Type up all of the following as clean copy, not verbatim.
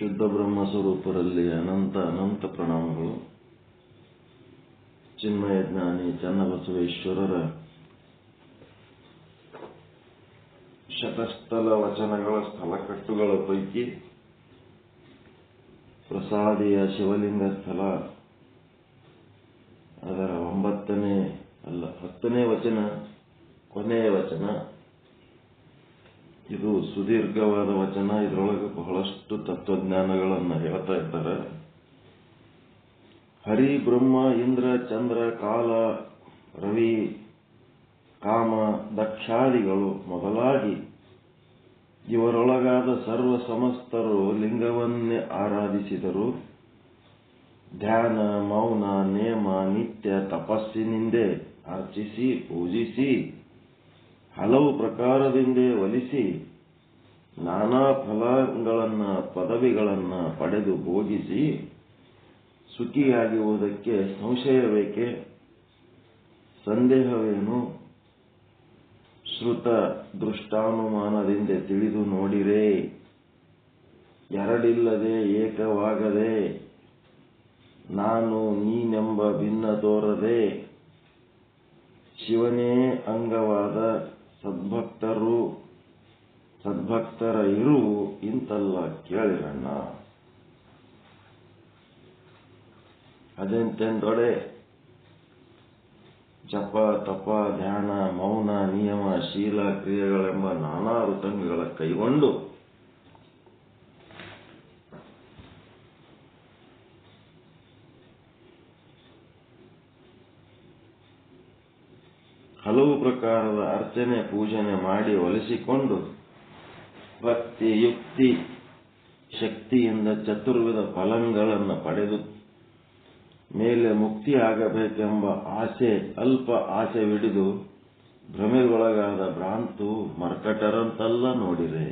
ಶುದ್ಧ ಬ್ರಹ್ಮ ಸ್ವರೂಪರಲ್ಲಿ ಅನಂತ ಅನಂತ ಪ್ರಣಾಮಗಳು. ಚಿನ್ಮಯ ಜ್ಞಾನಿ ಚನ್ನಬಸವೇಶ್ವರರ ಶತಸ್ಥಲ ವಚನಗಳ ಸ್ಥಳಕಟ್ಟುಗಳ ಪೈಕಿ ಪ್ರಸಾದಿಯ ಶಿವಲಿಂಗ ಸ್ಥಳ ಅದರ 10ನೇ ವಚನ, ಕೊನೆಯ ವಚನ. ಇದು ಸುದೀರ್ಘವಾದ ವಚನ. ಇದರೊಳಗೆ ಬಹಳಷ್ಟು ತತ್ವಜ್ಞಾನಗಳನ್ನು ಹೇಳ್ತಾ ಇದ್ದಾರೆ. ಹರಿ, ಬ್ರಹ್ಮ, ಇಂದ್ರ, ಚಂದ್ರ, ಕಾಲ, ರವಿ, ಕಾಮ, ದಕ್ಷಾದಿಗಳು ಮೊದಲಾಗಿ ಇವರೊಳಗಾದ ಸರ್ವ ಸಮಸ್ತರು ಲಿಂಗವನ್ನೇ ಆರಾಧಿಸಿದರು. ಧ್ಯಾನ, ಮೌನ, ನೇಮ, ನಿತ್ಯ ತಪಸ್ಸಿನಿಂದೇ ಅರ್ಚಿಸಿ ಪೂಜಿಸಿ ಹಲವು ಪ್ರಕಾರದಿಂದ ಒಲಿಸಿ ನಾನಾ ಫಲಗಳನ್ನ ಪದವಿಗಳನ್ನ ಪಡೆದು ಭೋಗಿಸಿ ಸುಖಿಯಾಗುವುದಕ್ಕೆ ಸಂಶಯವೇಕೆ, ಸಂದೇಹವೇನು? ಶ್ರುತ ದೃಷ್ಟಾನುಮಾನದಿಂದ ತಿಳಿದು ನೋಡಿರೇ. ಎರಡಿಲ್ಲದೆ ಏಕವಾಗದೆ ನಾನು ನೀನೆಂಬ ಭಿನ್ನ ತೋರದೆ ಶಿವನೇ ಅಂಗವಾದ ಸದ್ಭಕ್ತರ ಇರುವು ಇಂತಲ್ಲ ಕೇಳಿರಣ್ಣ. ಅದೆಂತೆಂದೊಡೆ ಜಪ, ತಪ, ಧ್ಯಾನ, ಮೌನ, ನಿಯಮ, ಶೀಲ, ಕ್ರಿಯೆಗಳೆಂಬ ನಾನಾ ಋತಂಗಗಳ ಕೈಗೊಂಡು ಹಲವು ಪ್ರಕಾರದ ಅರ್ಚನೆ ಪೂಜನೆ ಮಾಡಿ ಒಲಿಸಿಕೊಂಡು ಭಕ್ತಿ, ಯುಕ್ತಿ, ಶಕ್ತಿಯಿಂದ ಚತುರ್ವಿಧ ಫಲಗಳನ್ನು ಪಡೆದು ಮೇಲೆ ಮುಕ್ತಿ ಆಗಬೇಕೆಂಬ ಆಸೆ, ಅಲ್ಪ ಆಸೆವಿಡಿದು ಭ್ರಮೆಗೊಳಗಾದ ಭ್ರಾಂತು ಮರ್ಕಟರಂತಲ್ಲ ನೋಡಿರೆ.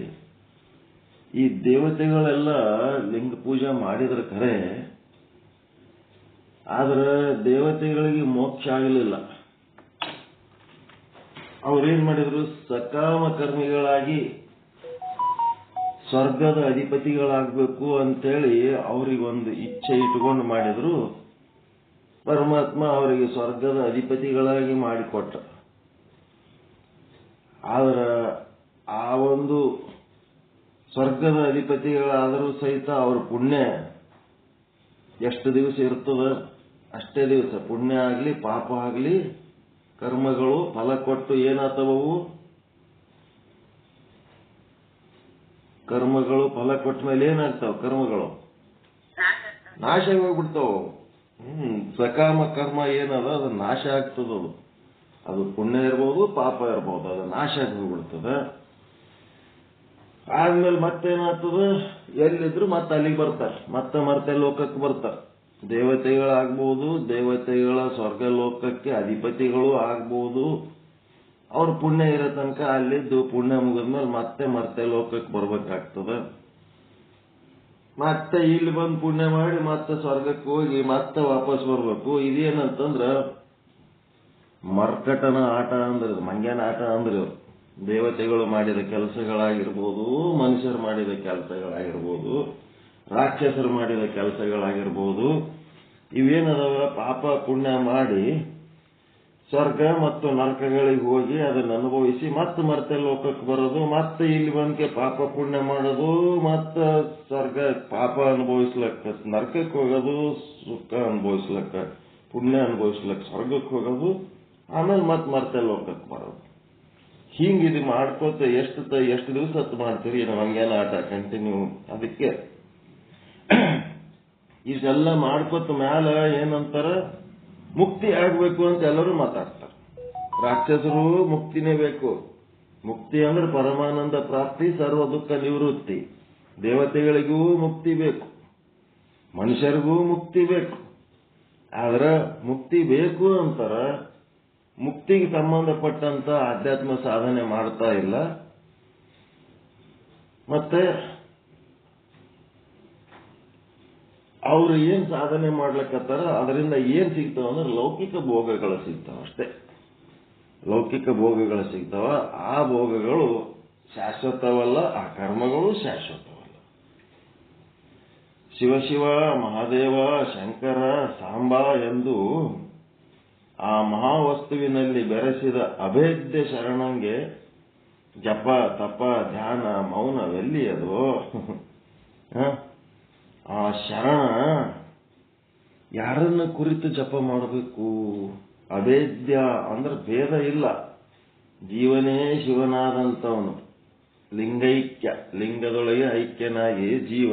ಈ ದೇವತೆಗಳೆಲ್ಲ ಲಿಂಗ ಪೂಜೆ ಮಾಡಿದ್ರೆ ಖರೆ, ಆದ್ರೆ ದೇವತೆಗಳಿಗೆ ಮೋಕ್ಷ ಆಗಲಿಲ್ಲ. ಅವ್ರೇನ್ ಮಾಡಿದ್ರು? ಸಕಾಮ ಕರ್ಮಿಗಳಾಗಿ ಸ್ವರ್ಗದ ಅಧಿಪತಿಗಳಾಗಬೇಕು ಅಂತೇಳಿ ಅವರಿಗೊಂದು ಇಚ್ಛೆ ಇಟ್ಟುಕೊಂಡು ಮಾಡಿದ್ರು. ಪರಮಾತ್ಮ ಅವರಿಗೆ ಸ್ವರ್ಗದ ಅಧಿಪತಿಗಳಾಗಿ ಮಾಡಿಕೊಟ್ಟ. ಆದ್ರೆ ಆ ಒಂದು ಸ್ವರ್ಗದ ಅಧಿಪತಿಗಳಾದರೂ ಸಹಿತ ಅವ್ರ ಪುಣ್ಯ ಎಷ್ಟು ದಿವಸ ಇರ್ತದ? ಅಷ್ಟೇ ದಿವಸ. ಪುಣ್ಯ ಆಗಲಿ ಪಾಪ ಆಗಲಿ ಕರ್ಮಗಳು ಫಲ ಕೊಟ್ಟು ಏನಾಗ್ತವವು? ಕರ್ಮಗಳು ಫಲ ಕೊಟ್ಟ ಮೇಲೆ ಏನಾಗ್ತಾವ? ಕರ್ಮಗಳು ನಾಶ ಹೋಗ್ಬಿಡ್ತಾವ. ಸಕಾಮ ಕರ್ಮ ಏನದ ಅದು ನಾಶ ಆಗ್ತದದು. ಅದು ಪುಣ್ಯ ಇರ್ಬೋದು, ಪಾಪ ಇರ್ಬೋದು, ಅದು ನಾಶ ಹೋಗ್ಬಿಡ್ತದ. ಆದ್ಮೇಲೆ ಮತ್ತೇನಾಗ್ತದ? ಎಲ್ಲಿದ್ರು ಮತ್ತೆ ಅಲ್ಲಿಗೆ ಬರ್ತಾರೆ, ಮತ್ತೆ ಲೋಕಕ್ಕೆ ಬರ್ತಾರೆ. ದೇವತೆಗಳಾಗ್ಬೋದು, ದೇವತೆಗಳ ಸ್ವರ್ಗ ಲೋಕಕ್ಕೆ ಅಧಿಪತಿಗಳು ಆಗ್ಬೋದು. ಅವ್ರ ಪುಣ್ಯ ಇರೋ ತನಕ ಅಲ್ಲಿದ್ದು ಪುಣ್ಯ ಮುಗಿದ್ಮೇಲೆ ಮತ್ತೆ ಲೋಕಕ್ಕೆ ಬರ್ಬೇಕಾಗ್ತದ. ಮತ್ತೆ ಇಲ್ಲಿ ಬಂದು ಪುಣ್ಯ ಮಾಡಿ ಮತ್ತೆ ಸ್ವರ್ಗಕ್ಕೆ ಹೋಗಿ ಮತ್ತೆ ವಾಪಸ್ ಬರ್ಬೇಕು. ಇದೇನಂತಂದ್ರ ಮರ್ಕಟನ ಆಟ ಅಂದ್ರೆ, ಮಂಗ್ಯನ ಆಟ ಅಂದ್ರೆ. ದೇವತೆಗಳು ಮಾಡಿದ ಕೆಲಸಗಳಾಗಿರ್ಬೋದು, ಮನುಷ್ಯರು ಮಾಡಿದ ಕೆಲಸಗಳಾಗಿರ್ಬೋದು, ರಾಕ್ಷಸರು ಮಾಡಿದ ಕೆಲಸಗಳಾಗಿರ್ಬೋದು, ಇವೇನದವ ಪಾಪ ಪುಣ್ಯ ಮಾಡಿ ಸ್ವರ್ಗ ಮತ್ತು ನರಕಗಳಿಗೆ ಹೋಗಿ ಅದನ್ನು ಅನುಭವಿಸಿ ಮತ್ತೆ ಲೋಕಕ್ಕೆ ಬರೋದು, ಮತ್ತೆ ಇಲ್ಲಿ ಬಂದಕ್ಕೆ ಪಾಪ ಪುಣ್ಯ ಮಾಡೋದು, ಮತ್ತೆ ಸ್ವರ್ಗ ಪಾಪ ಅನುಭವಿಸ್ಲಕ್ಕ ನರಕಕ್ಕೆ ಹೋಗೋದು, ಸುಖ ಅನುಭವಿಸ್ಲಕ್ಕ ಪುಣ್ಯ ಅನುಭವಿಸ್ಲಕ್ಕ ಸ್ವರ್ಗಕ್ಕೆ ಹೋಗೋದು, ಆಮೇಲೆ ಮತ್ತೆ ಲೋಕಕ್ಕೆ ಬರೋದು. ಹಿಂಗಿದು ಮಾಡ್ಕೋತ ಎಷ್ಟು ದಿವಸ ಮಾಡ್ತೀರಿ ನಾವು ಹಂಗೇನ ಆಟ ಕಂಟಿನ್ಯೂ. ಅದಕ್ಕೆ ಇದೆಲ್ಲ ಮಾಡ್ಕೋತ ಮ್ಯಾಲ ಏನಂತಾರ? ಮುಕ್ತಿ ಆಗ್ಬೇಕು ಅಂತ ಎಲ್ಲರೂ ಮಾತಾಡ್ತಾರೆ. ರಾಕ್ಷಸರು ಮುಕ್ತಿನೇ ಬೇಕು. ಮುಕ್ತಿ ಅಂದ್ರೆ ಪರಮಾನಂದ ಪ್ರಾಪ್ತಿ, ಸರ್ವ ದುಃಖ ನಿವೃತ್ತಿ. ದೇವತೆಗಳಿಗೂ ಮುಕ್ತಿ ಬೇಕು, ಮನುಷ್ಯರಿಗೂ ಮುಕ್ತಿ ಬೇಕು. ಆದ್ರೆ ಮುಕ್ತಿ ಬೇಕು ಅಂತಾರ, ಮುಕ್ತಿಗೆ ಸಂಬಂಧಪಟ್ಟಂತ ಆಧ್ಯಾತ್ಮ ಸಾಧನೆ ಮಾಡ್ತಾ ಇಲ್ಲ. ಮತ್ತೆ ಅವ್ರು ಏನ್ ಸಾಧನೆ ಮಾಡ್ಲಕ್ಕತ್ತಾರ, ಅದರಿಂದ ಏನ್ ಸಿಗ್ತಾವ ಅಂದ್ರೆ ಲೌಕಿಕ ಭೋಗಗಳು ಸಿಗ್ತಾವ ಅಷ್ಟೇ. ಲೌಕಿಕ ಭೋಗಗಳು ಸಿಗ್ತಾವ. ಆ ಭೋಗಗಳು ಶಾಶ್ವತವಲ್ಲ, ಆ ಕರ್ಮಗಳು ಶಾಶ್ವತವಲ್ಲ. ಶಿವ ಮಹಾದೇವ ಶಂಕರ ಸಾಂಬ ಎಂದು ಆ ಮಹಾವಸ್ತುವಿನಲ್ಲಿ ಬೆರೆಸಿದ ಅಭೇದ್ಯ ಶರಣಂಗೆ ಜಪ ತಪ ಧ್ಯಾನ ಮೌನವೆಲ್ಲಿಯದು. ಆ ಶರಣ ಯಾರನ್ನ ಕುರಿತು ಜಪ ಮಾಡಬೇಕು? ಅಭೇದ್ಯ ಅಂದ್ರೆ ಭೇದ ಇಲ್ಲ, ಜೀವನೇ ಶಿವನಾದಂಥವನು, ಲಿಂಗೈಕ್ಯ, ಲಿಂಗದೊಳಗೆ ಐಕ್ಯನಾಗಿ ಜೀವ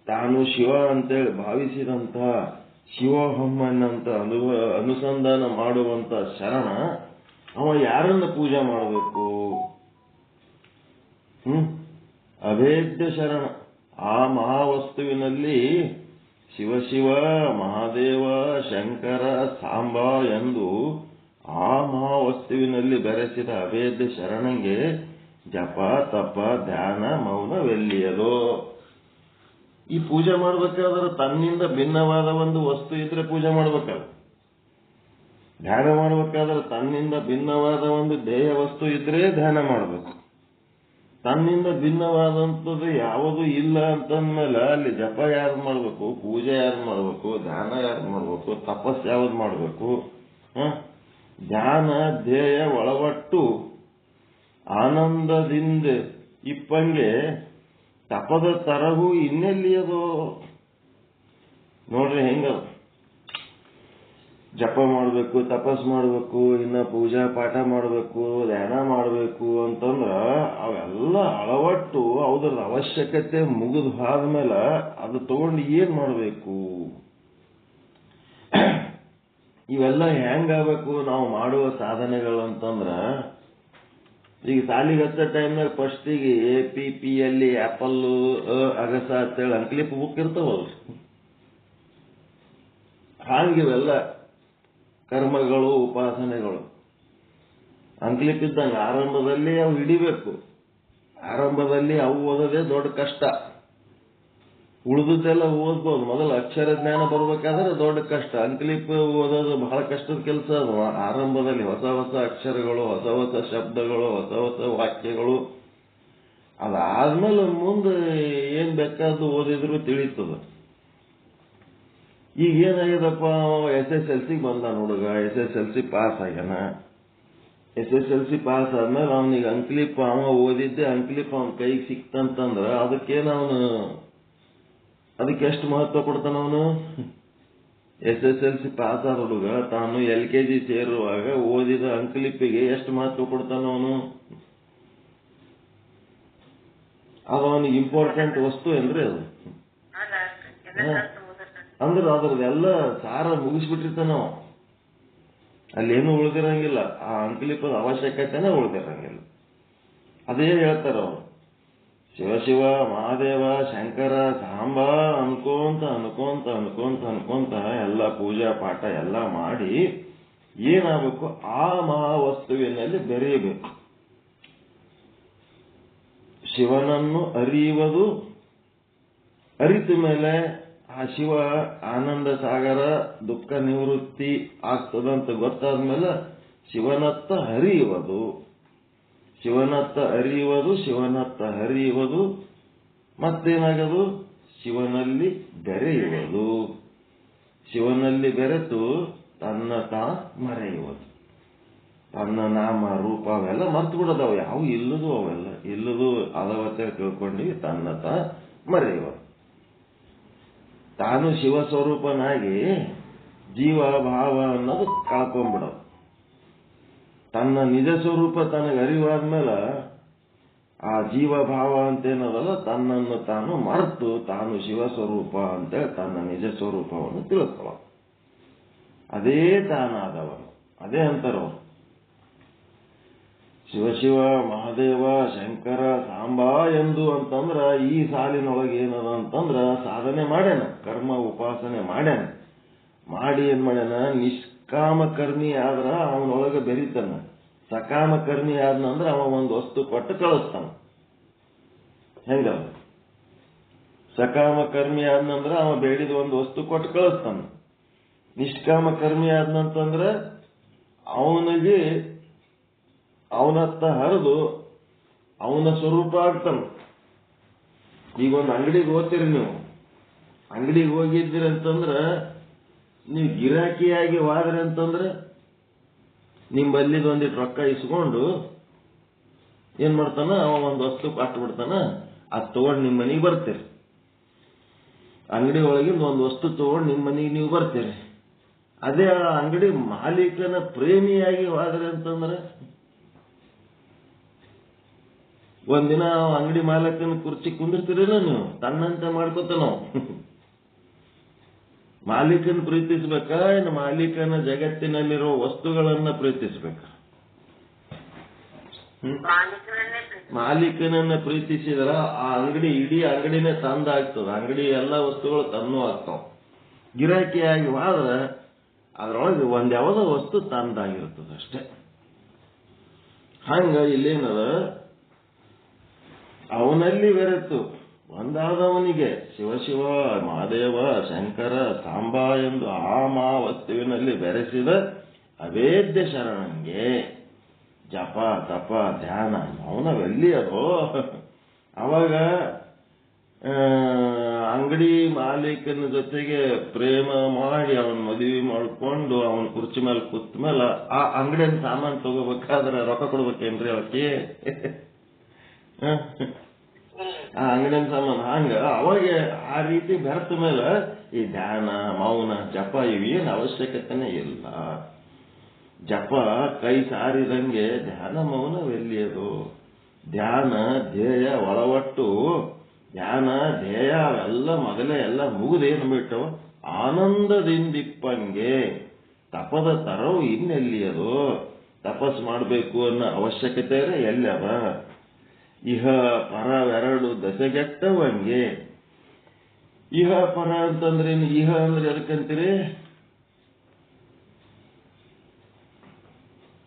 ತಾನು ಶಿವ ಅಂತೇಳಿ ಭಾವಿಸಿದಂಥ ಶಿವೋಹಮ್ಮನಂತ ಅನುಸಂಧಾನ ಮಾಡುವಂತ ಶರಣ ಅವ ಯಾರನ್ನ ಪೂಜೆ ಮಾಡಬೇಕು? ಅಭೇದ್ಯ ಶರಣ. ಆ ಮಹಾವಸ್ತುವಿನಲ್ಲಿ ಶಿವ ಮಹಾದೇವ ಶಂಕರ ಸಾಂಬ ಎಂದು ಆ ಮಹಾವಸ್ತುವಿನಲ್ಲಿ ಬೆರೆಸಿದ ಅಭೇದ್ಯ ಶರಣಂಗೆ ಜಪ ತಪ ಧ್ಯಾನ ಮೌನವೆಲ್ಲಿಯದೋ. ಈ ಪೂಜೆ ಮಾಡ್ಬೇಕಾದ್ರೆ ತನ್ನಿಂದ ಭಿನ್ನವಾದ ಒಂದು ವಸ್ತು ಇದ್ರೆ ಪೂಜೆ ಮಾಡ್ಬೇಕಲ್ಲ. ಧ್ಯಾನ ಮಾಡ್ಬೇಕಾದ್ರೆ ತನ್ನಿಂದ ಭಿನ್ನವಾದ ಒಂದು ದೇಹ ವಸ್ತು ಇದ್ರೆ ಧ್ಯಾನ ಮಾಡಬೇಕು. ತನ್ನಿಂದ ಭಿನ್ನವಾದಂಥದ್ದು ಯಾವುದು ಇಲ್ಲ ಅಂತಂದ್ಮೇಲೆ ಅಲ್ಲಿ ಜಪ ಯಾರು ಮಾಡಬೇಕು, ಪೂಜೆ ಯಾರು ಮಾಡಬೇಕು, ಧ್ಯಾನ ಯಾರು ಮಾಡಬೇಕು, ತಪಸ್ ಯಾವ್ದು ಮಾಡಬೇಕು? ಧ್ಯಾನ ಧ್ಯೇಯ ಒಳಪಟ್ಟು ಆನಂದದಿಂದ ಇಪ್ಪಂಗೆ ತಪದ ತರಹು ಇನ್ನೆಲ್ಲಿಯದೋ. ನೋಡ್ರಿ ಹೆಂಗದು, ಜಪ ಮಾಡಬೇಕು, ತಪಸ್ ಮಾಡಬೇಕು, ಇನ್ನ ಪೂಜಾ ಪಾಠ ಮಾಡಬೇಕು, ಧ್ಯಾನ ಮಾಡಬೇಕು ಅಂತಂದ್ರ ಅವೆಲ್ಲ ಅಳವಟ್ಟು ಅದ್ರದ ಅವಶ್ಯಕತೆ ಮುಗಿದು ಆದ್ಮೇಲೆ ಅದು ತಗೊಂಡು ಏನ್ ಮಾಡಬೇಕು? ಇವೆಲ್ಲ ಹೆಂಗಾಗಬೇಕು ನಾವು ಮಾಡುವ ಸಾಧನೆಗಳು ಅಂತಂದ್ರ, ಈಗ ಸಾಲಿಗೆ ಹಚ್ಚೋ ಟೈಮ್ನಾಗ ಫಸ್ಟಿಗೆ APPL ಆಪಲ್ ಅಗಸ ಅಂತೇಳಿ ಅಂಕ್ಲಿಪ್ ಬುಕ್ ಇರ್ತಾವಲ್ಲ, ಹಾಗಿವೆಲ್ಲ ಕರ್ಮಗಳು ಉಪಾಸನೆಗಳು ಅಂಕ್ಲಿಪ್ ಇದ್ದಂಗೆ ಆರಂಭದಲ್ಲಿ ಅವು ಹಿಡಿಬೇಕು. ಆರಂಭದಲ್ಲಿ ಅವು ಓದೋದೇ ದೊಡ್ಡ ಕಷ್ಟ. ಉಳಿದದ್ದೆಲ್ಲ ಓದ್ಬೋದು. ಮೊದಲು ಅಕ್ಷರ ಜ್ಞಾನ ಬರ್ಬೇಕಾದ್ರೆ ದೊಡ್ಡ ಕಷ್ಟ. ಅಂಕ್ಲಿಪ್ ಓದೋದು ಬಹಳ ಕಷ್ಟದ ಕೆಲಸ ಅದು. ಆರಂಭದಲ್ಲಿ ಹೊಸ ಹೊಸ ಅಕ್ಷರಗಳು, ಹೊಸ ಹೊಸ ಶಬ್ದಗಳು, ಹೊಸ ಹೊಸ ವಾಕ್ಯಗಳು. ಅದಾದ್ಮೇಲೆ ಮುಂದೆ ಏನ್ ಬೇಕಾದ್ದು ಓದಿದ್ರು ತಿಳಿತದ. ಈಗ ಏನಾಗ್ಯದಪ್ಪ, SSLC ಬಂದ ಹುಡುಗ, SSLC ಪಾಸ್ ಆಗ್ಯಾನ. SSLC ಪಾಸ್ ಆದ್ಮೇಲೆ ಅವನಿಗೆ ಅಂಕ್ಲಿಪ್ ಅವ ಓದಿದ್ದೆ ಅಂಕ್ಲಿಪ್ ಅವನ ಕೈಗೆ ಸಿಕ್ತಂತಂದ್ರ ಅದಕ್ಕೆ ಎಷ್ಟು ಮಹತ್ವ ಕೊಡ್ತಾನ ಅವನು? SSLC ಪಾಸ್ ಆದ ಹುಡುಗ ತಾನು LKG ಸೇರುವಾಗ ಓದಿದ ಅಂಕ್ಲಿಪ್ಪಿಗೆ ಎಷ್ಟು ಮಹತ್ವ ಕೊಡ್ತಾನ ಅವನು? ಅದು ಅವನಿಗೆ ಇಂಪಾರ್ಟೆಂಟ್ ವಸ್ತು ಏನ್ರಿ ಅದು? ಅಂದ್ರೆ ಅದ್ರದ್ದೆಲ್ಲ ಸಾರ ಮುಗಿಸ್ಬಿಟ್ಟಿರ್ತಾನ ಅವ. ಅಲ್ಲೇನು ಉಳಿದಿರಂಗಿಲ್ಲ. ಆ ಅಂಕ್ಲಿಪದ ಅವಶ್ಯಕತೆನೇ ಉಳಿದಿರಂಗಿಲ್ಲ. ಅದೇ ಹೇಳ್ತಾರ ಅವರು, ಶಿವ ಮಹಾದೇವ ಶಂಕರ ಸಾಂಬ ಅನ್ಕೊಂತ ಅನ್ಕೊಂತ ಅನ್ಕೊಂತ ಅನ್ಕೊಂತ ಎಲ್ಲ ಪೂಜಾ ಪಾಠ ಎಲ್ಲ ಮಾಡಿ ಏನಾಗಬೇಕು? ಆ ಮಹಾವಸ್ತುವಿನಲ್ಲಿ ಬೆರೆಯಬೇಕು. ಶಿವನನ್ನು ಅರಿಯುವುದು, ಅರಿತ ಮೇಲೆ ಆ ಶಿವ ಆನಂದ ಸಾಗರ, ದುಃಖ ನಿವೃತ್ತಿ ಆಗ್ತದಂತ ಗೊತ್ತಾದ್ಮೇಲೆ ಶಿವನತ್ತ ಹರಿಯುವುದು, ಶಿವನತ್ತ ಅರಿಯುವುದು, ಶಿವನತ್ತ ಹರಿಯುವುದು, ಮತ್ತೇನಾಗದು? ಶಿವನಲ್ಲಿ ಬೆರೆಯುವುದು. ಶಿವನಲ್ಲಿ ಬೆರೆತು ತನ್ನ ತಾ ಮರೆಯುವುದು. ತನ್ನ ನಾಮ ರೂಪ ಅವೆಲ್ಲ ಮರ್ತು ಬಿಡೋದವು, ಯಾವ ಇಲ್ಲದು, ಅವೆಲ್ಲ ಇಲ್ಲದು ಅದವತ್ತೆ ತಿಳ್ಕೊಂಡು ತನ್ನ ತಾ ಮರೆಯುವುದು. ತಾನು ಶಿವ ಸ್ವರೂಪನಾಗಿ ಜೀವ ಭಾವ ಅನ್ನೋದು ಕಳ್ಕೊಂಡ್ಬಿಡೋದು. ತನ್ನ ನಿಜ ಸ್ವರೂಪ ತನಗೆ ಅರಿವಾದ್ಮೇಲೆ ಆ ಜೀವ ಭಾವ ಅಂತೇನದಲ್ಲ, ತನ್ನನ್ನು ತಾನು ಮರೆತು ತಾನು ಶಿವ ಸ್ವರೂಪ ಅಂತೇಳಿ ತನ್ನ ನಿಜ ಸ್ವರೂಪವನ್ನು ತಿಳ್ಕೊಳ್ಳೋ, ಅದೇ ತಾನಾದವನು. ಅದೇ ಅಂತಾರವರು, ಶಿವ ಮಹಾದೇವ ಶಂಕರ ಸಾಂಬ ಎಂದು ಅಂತಂದ್ರ ಈ ಸಾಲಿನೊಳಗೆ ಏನದ ಅಂತಂದ್ರ ಸಾಧನೆ ಮಾಡ್ಯಾನ, ಕರ್ಮ ಉಪಾಸನೆ ಮಾಡ್ಯಾನ. ಮಾಡಿ ಏನ್ ಮಾಡ್ಯಾನ? ನಿಷ್ಕಾಮ ಕರ್ಮಿ ಆದ್ರ ಅವನೊಳಗೆ ಬೆರಿತಾನ. ಸಕಾಮ ಕರ್ಮಿ ಆದ್ನಂದ್ರ ಅವ ಒಂದು ವಸ್ತು ಕೊಟ್ಟು ಕಳಿಸ್ತಾನ. ಹೆಂಗ? ಸಕಾಮ ಕರ್ಮಿ ಆದ್ನಂದ್ರ ಅವ ಬೇಡಿದ ಒಂದು ವಸ್ತು ಕೊಟ್ಟು ಕಳಿಸ್ತಾನ. ನಿಷ್ಕಾಮ ಕರ್ಮಿ ಆದ್ನಂತಂದ್ರ ಅವನಿಗೆ ಅವನತ್ತ ಹರಿದು ಅವನ ಸ್ವರೂಪ ಆಗ್ತಾನ. ಈಗ ಒಂದು ಅಂಗಡಿಗೆ ಹೋಗ್ತೀರಿ ನೀವು, ಅಂಗಡಿಗೆ ಹೋಗಿದ್ದೀರಿ ಅಂತಂದ್ರ ನೀವು ಗಿರಾಕಿಯಾಗಿ ಹೋದ್ರಿ ಅಂತಂದ್ರೆ ನಿಮ್ಮಲ್ಲಿದ್ ಒಂದಿಟ್ಟು ರೊಕ್ಕ ಇಸ್ಕೊಂಡು ಏನ್ ಮಾಡ್ತಾನ, ಅವ ಒಂದು ವಸ್ತು ಕೊಟ್ಟು ಬಿಡ್ತಾನ, ಅದ್ ತಗೊಂಡು ನಿಮ್ಮ ಮನೆಗೆ ಬರ್ತೀರಿ. ಅಂಗಡಿ ಒಳಗಿಂದ ಒಂದು ವಸ್ತು ತಗೊಂಡು ನಿಮ್ಮ ಮನೆಗೆ ನೀವು ಬರ್ತೀರಿ. ಅದೇ ಆ ಅಂಗಡಿ ಮಾಲೀಕನ ಪ್ರೇಮಿಯಾಗಿ ಹೋದ್ರಿ ಅಂತಂದ್ರೆ ಒಂದಿನ ಅಂಗಡಿ ಮಾಲೀಕನ ಕುರ್ಚಿ ಕುಂದಿರ್ತೀರಿಲ್ಲ ನೀವು, ತನ್ನಂತೆ ಮಾಡ್ಕೋತ ನಾವು ಮಾಲೀಕನ ಪ್ರೀತಿಸ್ಬೇಕಾ ಇನ್ನು ಮಾಲೀಕನ ಜಗತ್ತಿನಲ್ಲಿರೋ ವಸ್ತುಗಳನ್ನ ಪ್ರೀತಿಸ್ಬೇಕಾ? ಮಾಲೀಕನನ್ನ ಪ್ರೀತಿಸಿದ್ರ ಆ ಅಂಗಡಿ ಇಡೀ ಅಂಗಡಿನೇ ತಂದಾಗ್ತದ, ಅಂಗಡಿ ಎಲ್ಲ ವಸ್ತುಗಳು ತನ್ನೂ ಆಗ್ತಾವ. ಗಿರಾಕಿಯಾಗಿ ಹೋದ್ರ ಅದ್ರೊಳಗೆ ಒಂದ್ ಯಾವುದೋ ವಸ್ತು ತಂದಾಗಿರ್ತದ ಅಷ್ಟೇ. ಹಂಗ ಇಲ್ಲೇನದ, ಅವನಲ್ಲಿ ಬೆರೆತು ಒಂದಾದವನಿಗೆ ಶಿವಶಿವ ಮಹಾದೇವ ಶಂಕರ ಸಾಂಬ ಎಂದು ಆ ವಸ್ತುವಿನಲ್ಲಿ ಬೆರೆಸಿದ ಅವೇದ್ಯ ಶರಣಂಗೆ ಜಪ ತಪ ಧ್ಯಾನ ಮೌನವೆಲ್ಲಿ ಅದೋ. ಅವಾಗ ಅಂಗಡಿ ಮಾಲೀಕನ ಜೊತೆಗೆ ಪ್ರೇಮ ಮಾಡಿ ಅವನ್ ಮದುವೆ ಮಾಡ್ಕೊಂಡು ಅವನ್ ಕುರ್ಚಿ ಮೇಲೆ ಕೂತ ಮೇಲೆ ಆ ಅಂಗಡಿಯ ಸಾಮಾನು ತಗೋಬೇಕಾದ್ರೆ ರೊಕ್ಕ ಕೊಡ್ಬೇಕೇನ್ರಿ ಅವಕ್ಕೆ? ಆ ಅಂಗಡಿಯ ಸಾಮಾನು ಹಂಗ ಅವಾಗ ಆ ರೀತಿ ಬೆರೆತ ಮೇಲೆ ಈ ಧ್ಯಾನ ಮೌನ ಜಪ ಇವೇನು ಅವಶ್ಯಕತೆನೇ ಇಲ್ಲ. ಜಪ ಕೈ ಸಾರಿದಂಗೆ ಧ್ಯಾನ ಮೌನವೆಲ್ಲಿ ಅದು? ಧ್ಯಾನ ಧ್ಯೇಯ ಒಳವಟ್ಟು ಧ್ಯಾನ ಧ್ಯೇಯ ಅವೆಲ್ಲ ಮೊದಲೇ ಎಲ್ಲ ಮುಗಿದೇನು ಬಿಟ್ಟು ಆನಂದದಿಂದಿಪ್ಪಂಗೆ ತಪದ ತರವು ಇನ್ನೆಲ್ಲಿ ಅದು? ತಪಸ್ ಮಾಡಬೇಕು ಅನ್ನೋ ಅವಶ್ಯಕತೆ ಎಲ್ಲಿ ಅದ? ಇಹ ಪರವೆರಡು ದಸೆಗೆಟ್ಟವಂಗೆ. ಇಹ ಪರ ಅಂತಂದ್ರೇನು? ಇಹ ಅಂದ್ರೆ ಎದಕ್ಕಂತೀರಿ?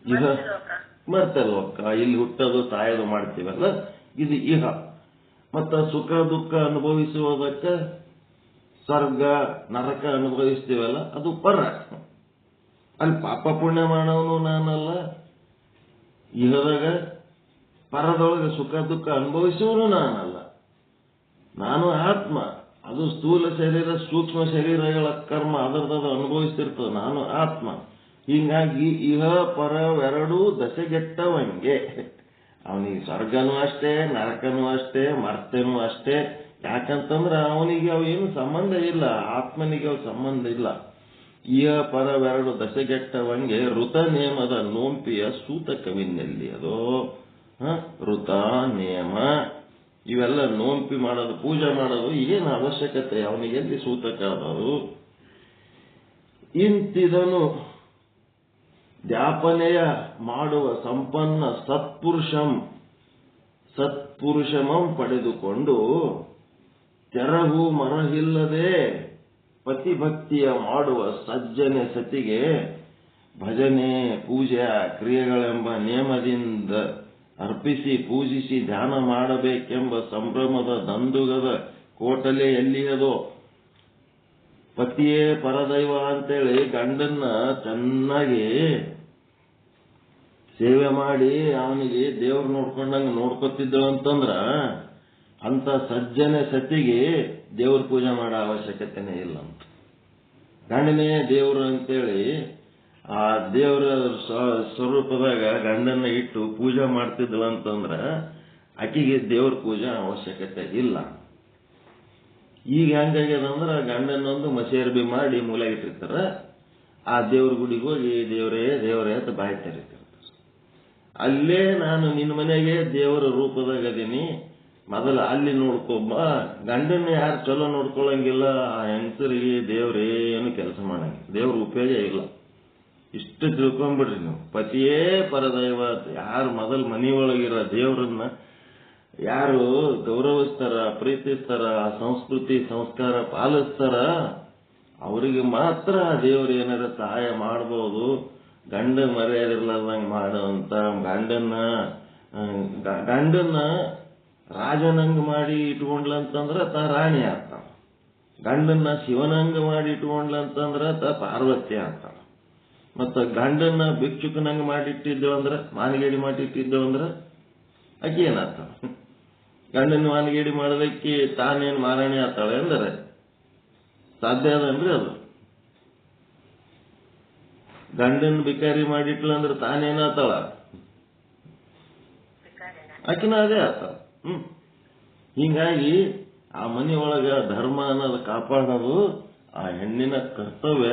ಇಹ ಮರ್ತಲ್ವಕ್ಕ, ಇಲ್ಲಿ ಹುಟ್ಟೋದು ಸಾಯೋದು ಮಾಡ್ತೀವಲ್ಲ, ಇದು ಇಹ. ಮತ್ತ ಸುಖ ದುಃಖ ಅನುಭವಿಸುವುದಕ್ಕ ಸ್ವರ್ಗ ನರಕ ಅನುಭವಿಸ್ತೀವಲ್ಲ, ಅದು ಪರ. ಅಲ್ಲಿ ಪಾಪ ಪುಣ್ಯ ಮಾಡೋನು ನಾನಲ್ಲ, ಇಹದಾಗ ಪರದೊಳಗೆ ಸುಖ ದುಃಖ ಅನುಭವಿಸುವನು ನಾನಲ್ಲ, ನಾನು ಆತ್ಮ. ಅದು ಸ್ಥೂಲ ಶರೀರ ಸೂಕ್ಷ್ಮ ಶರೀರಗಳ ಕರ್ಮ ಅದರದ್ದು ಅನುಭವಿಸ್ತಿರ್ತದೆ, ನಾನು ಆತ್ಮ. ಹೀಗಾಗಿ ಇಹ ಪರವೆರಡೂ ದಸೆಗೆಟ್ಟವಂಗೆ. ಅವನಿಗೆ ಸ್ವರ್ಗನೂ ಅಷ್ಟೇ, ನರಕನೂ ಅಷ್ಟೇ, ಮರ್ತನೂ ಅಷ್ಟೇ. ಯಾಕಂತಂದ್ರ ಅವನಿಗೆ ಅವು ಏನು ಸಂಬಂಧ ಇಲ್ಲ, ಆತ್ಮನಿಗೆ ಅವು ಸಂಬಂಧ ಇಲ್ಲ. ಇಹ ಪರವೆರಡು ದಸೆಗೆಟ್ಟವಂಗೆ ಋತ ನೇಮದ ನೋಂಪಿಯ ಸೂತಕವಿನ್ನೆಲ್ಲಿ ಅದೋ? ಋತ ನೇಮ ಇವೆಲ್ಲ ನೋಂಪಿ ಮಾಡೋದು ಪೂಜೆ ಮಾಡೋದು ಏನು ಅವಶ್ಯಕತೆ? ಅವನಿಗೆ ಎಲ್ಲಿ ಸೂತಕ ಅದದು? ಇಂತಿದನು ಧ್ಯಾಪನೆಯ ಮಾಡುವ ಸಂಪನ್ನ ಸತ್ಪುರುಷಮಂ ಪಡೆದುಕೊಂಡು ತೆರಹು ಮರಹಿಲ್ಲದೆ ಪತಿಭಕ್ತಿಯ ಮಾಡುವ ಸಜ್ಜನೆ ಸತಿಗೆ ಭಜನೆ ಪೂಜೆ ಕ್ರಿಯೆಗಳೆಂಬ ನೇಮದಿಂದ ಅರ್ಪಿಸಿ ಪೂಜಿಸಿ ಧ್ಯಾನ ಮಾಡಬೇಕೆಂಬ ಸಂಭ್ರಮದ ದಂದುಗದ ಕೋಟಲೆ ಎಲ್ಲಿಯದೋ? ಪತಿಯೇ ಪರದೈವ ಅಂತೇಳಿ ಗಂಡನ್ನ ಚೆನ್ನಾಗಿ ಸೇವೆ ಮಾಡಿ ಅವನಿಗೆ ದೇವ್ರು ನೋಡ್ಕೊಂಡಂಗೆ ನೋಡ್ಕೊತಿದ್ದಳು ಅಂತಂದ್ರ ಅಂತ ಸಜ್ಜನೆ ಸತಿಗೆ ದೇವ್ರ ಪೂಜೆ ಮಾಡೋ ಅವಶ್ಯಕತೆನೇ ಇಲ್ಲ ಅಂತ. ಗಂಡನೇ ದೇವ್ರು ಅಂತೇಳಿ ಆ ದೇವರ ಸ್ವರೂಪದಾಗ ಗಂಡನ್ನ ಇಟ್ಟು ಪೂಜೆ ಮಾಡ್ತಿದ್ದಳು ಅಂತಂದ್ರ ಆಕಿಗೆ ದೇವ್ರ ಪೂಜೆ ಅವಶ್ಯಕತೆ ಇಲ್ಲ. ಈಗ ಹೆಂಗಾಗ್ಯದಂದ್ರ ಗಂಡನ್ನೊಂದು ಮಸೇರ್ಬಿ ಮಾಡಿ ಮೂಲೆ ಇಟ್ಟಿರ್ತಾರ, ಆ ದೇವ್ರ ಗುಡಿಗೆ ಹೋಗಿ ದೇವರೇ ದೇವರೇ ಅಂತ ಬಾಯಿ ತೆರಿತಾರೆ. ಅಲ್ಲೇ ನಾನು ನಿನ್ನ ಮನೆಗೆ ದೇವರ ರೂಪದಾಗ ಅದೀನಿ, ಮೊದಲು ಅಲ್ಲಿ ನೋಡ್ಕೊಬ್ಬ. ಗಂಡನ್ನ ಯಾರು ಚಲೋ ನೋಡ್ಕೊಳಂಗಿಲ್ಲ, ಆ ಹೆಂಗಸರಿಗೆ ದೇವ್ರೇನು ಕೆಲಸ ಮಾಡಂಗಿಲ್ಲ, ದೇವ್ರ ಉಪಯೋಗ ಇಲ್ಲ. ಇಷ್ಟು ತಿಳ್ಕೊಂಡ್ಬಿಡ್ರಿ ನೀವು. ಪತಿಯೇ ಪರದೈವ. ಯಾರು ಮೊದಲು ಮನೆಯೊಳಗಿರೋ ದೇವರನ್ನ ಯಾರು ಗೌರವಿಸ್ತಾರ, ಪ್ರೀತಿಸ್ತಾರ, ಸಂಸ್ಕೃತಿ ಸಂಸ್ಕಾರ ಪಾಲಿಸ್ತಾರ, ಅವರಿಗೆ ಮಾತ್ರ ದೇವರು ಏನಾರ ಸಹಾಯ ಮಾಡಬಹುದು. ಗಂಡ ಮರ್ಯಾದಿರ್ಲಾರ್ದಂಗೆ ಮಾಡುವಂತ ಗಂಡನ್ನ ರಾಜನಂಗ ಮಾಡಿ ಇಟ್ಕೊಂಡ್ಲಂತಂದ್ರ ತಾ ರಾಣಿ ಆಗ್ತಾಳ. ಗಂಡನ್ನ ಶಿವನಂಗ ಮಾಡಿ ಇಟ್ಕೊಂಡ್ಲಂತಂದ್ರ ತಾ ಪಾರ್ವತಿ ಆಗ್ತಾಳ. ಮತ್ತ ಗಂಡನ್ನ ಭಿಕ್ಷುಕನಂಗ ಮಾಡಿಟ್ಟಿದ್ದೆವು ಅಂದ್ರ, ಮಾನಗೇಡಿ ಮಾಡಿಟ್ಟಿದ್ದೆವು ಅಂದ್ರ ಆಕಿ ಏನಾಗ್ತಾಳ? ಗಂಡನ ಮಾನಗೇಡಿ ಮಾಡೋದಕ್ಕೆ ತಾನೇನು ಮಾರಾಣಿ ಆಗ್ತಾಳೆ ಅಂದ್ರೆ ಸಾಧ್ಯ ಅದನ್ರಿ ಅದು? ಗಂಡನ್ ಬಿಕಾರಿ ಮಾಡಿಟ್ಲ ಅಂದ್ರೆ ತಾನೇನಾತಾಳ? ಆಕಿನ ಅದೇ ಆತ. ಹಿಂಗಾಗಿ ಆ ಮನೆಯೊಳಗ ಧರ್ಮ ಅನ್ನೋದು ಕಾಪಾಡೋದು ಆ ಹೆಣ್ಣಿನ ಕರ್ತವ್ಯ.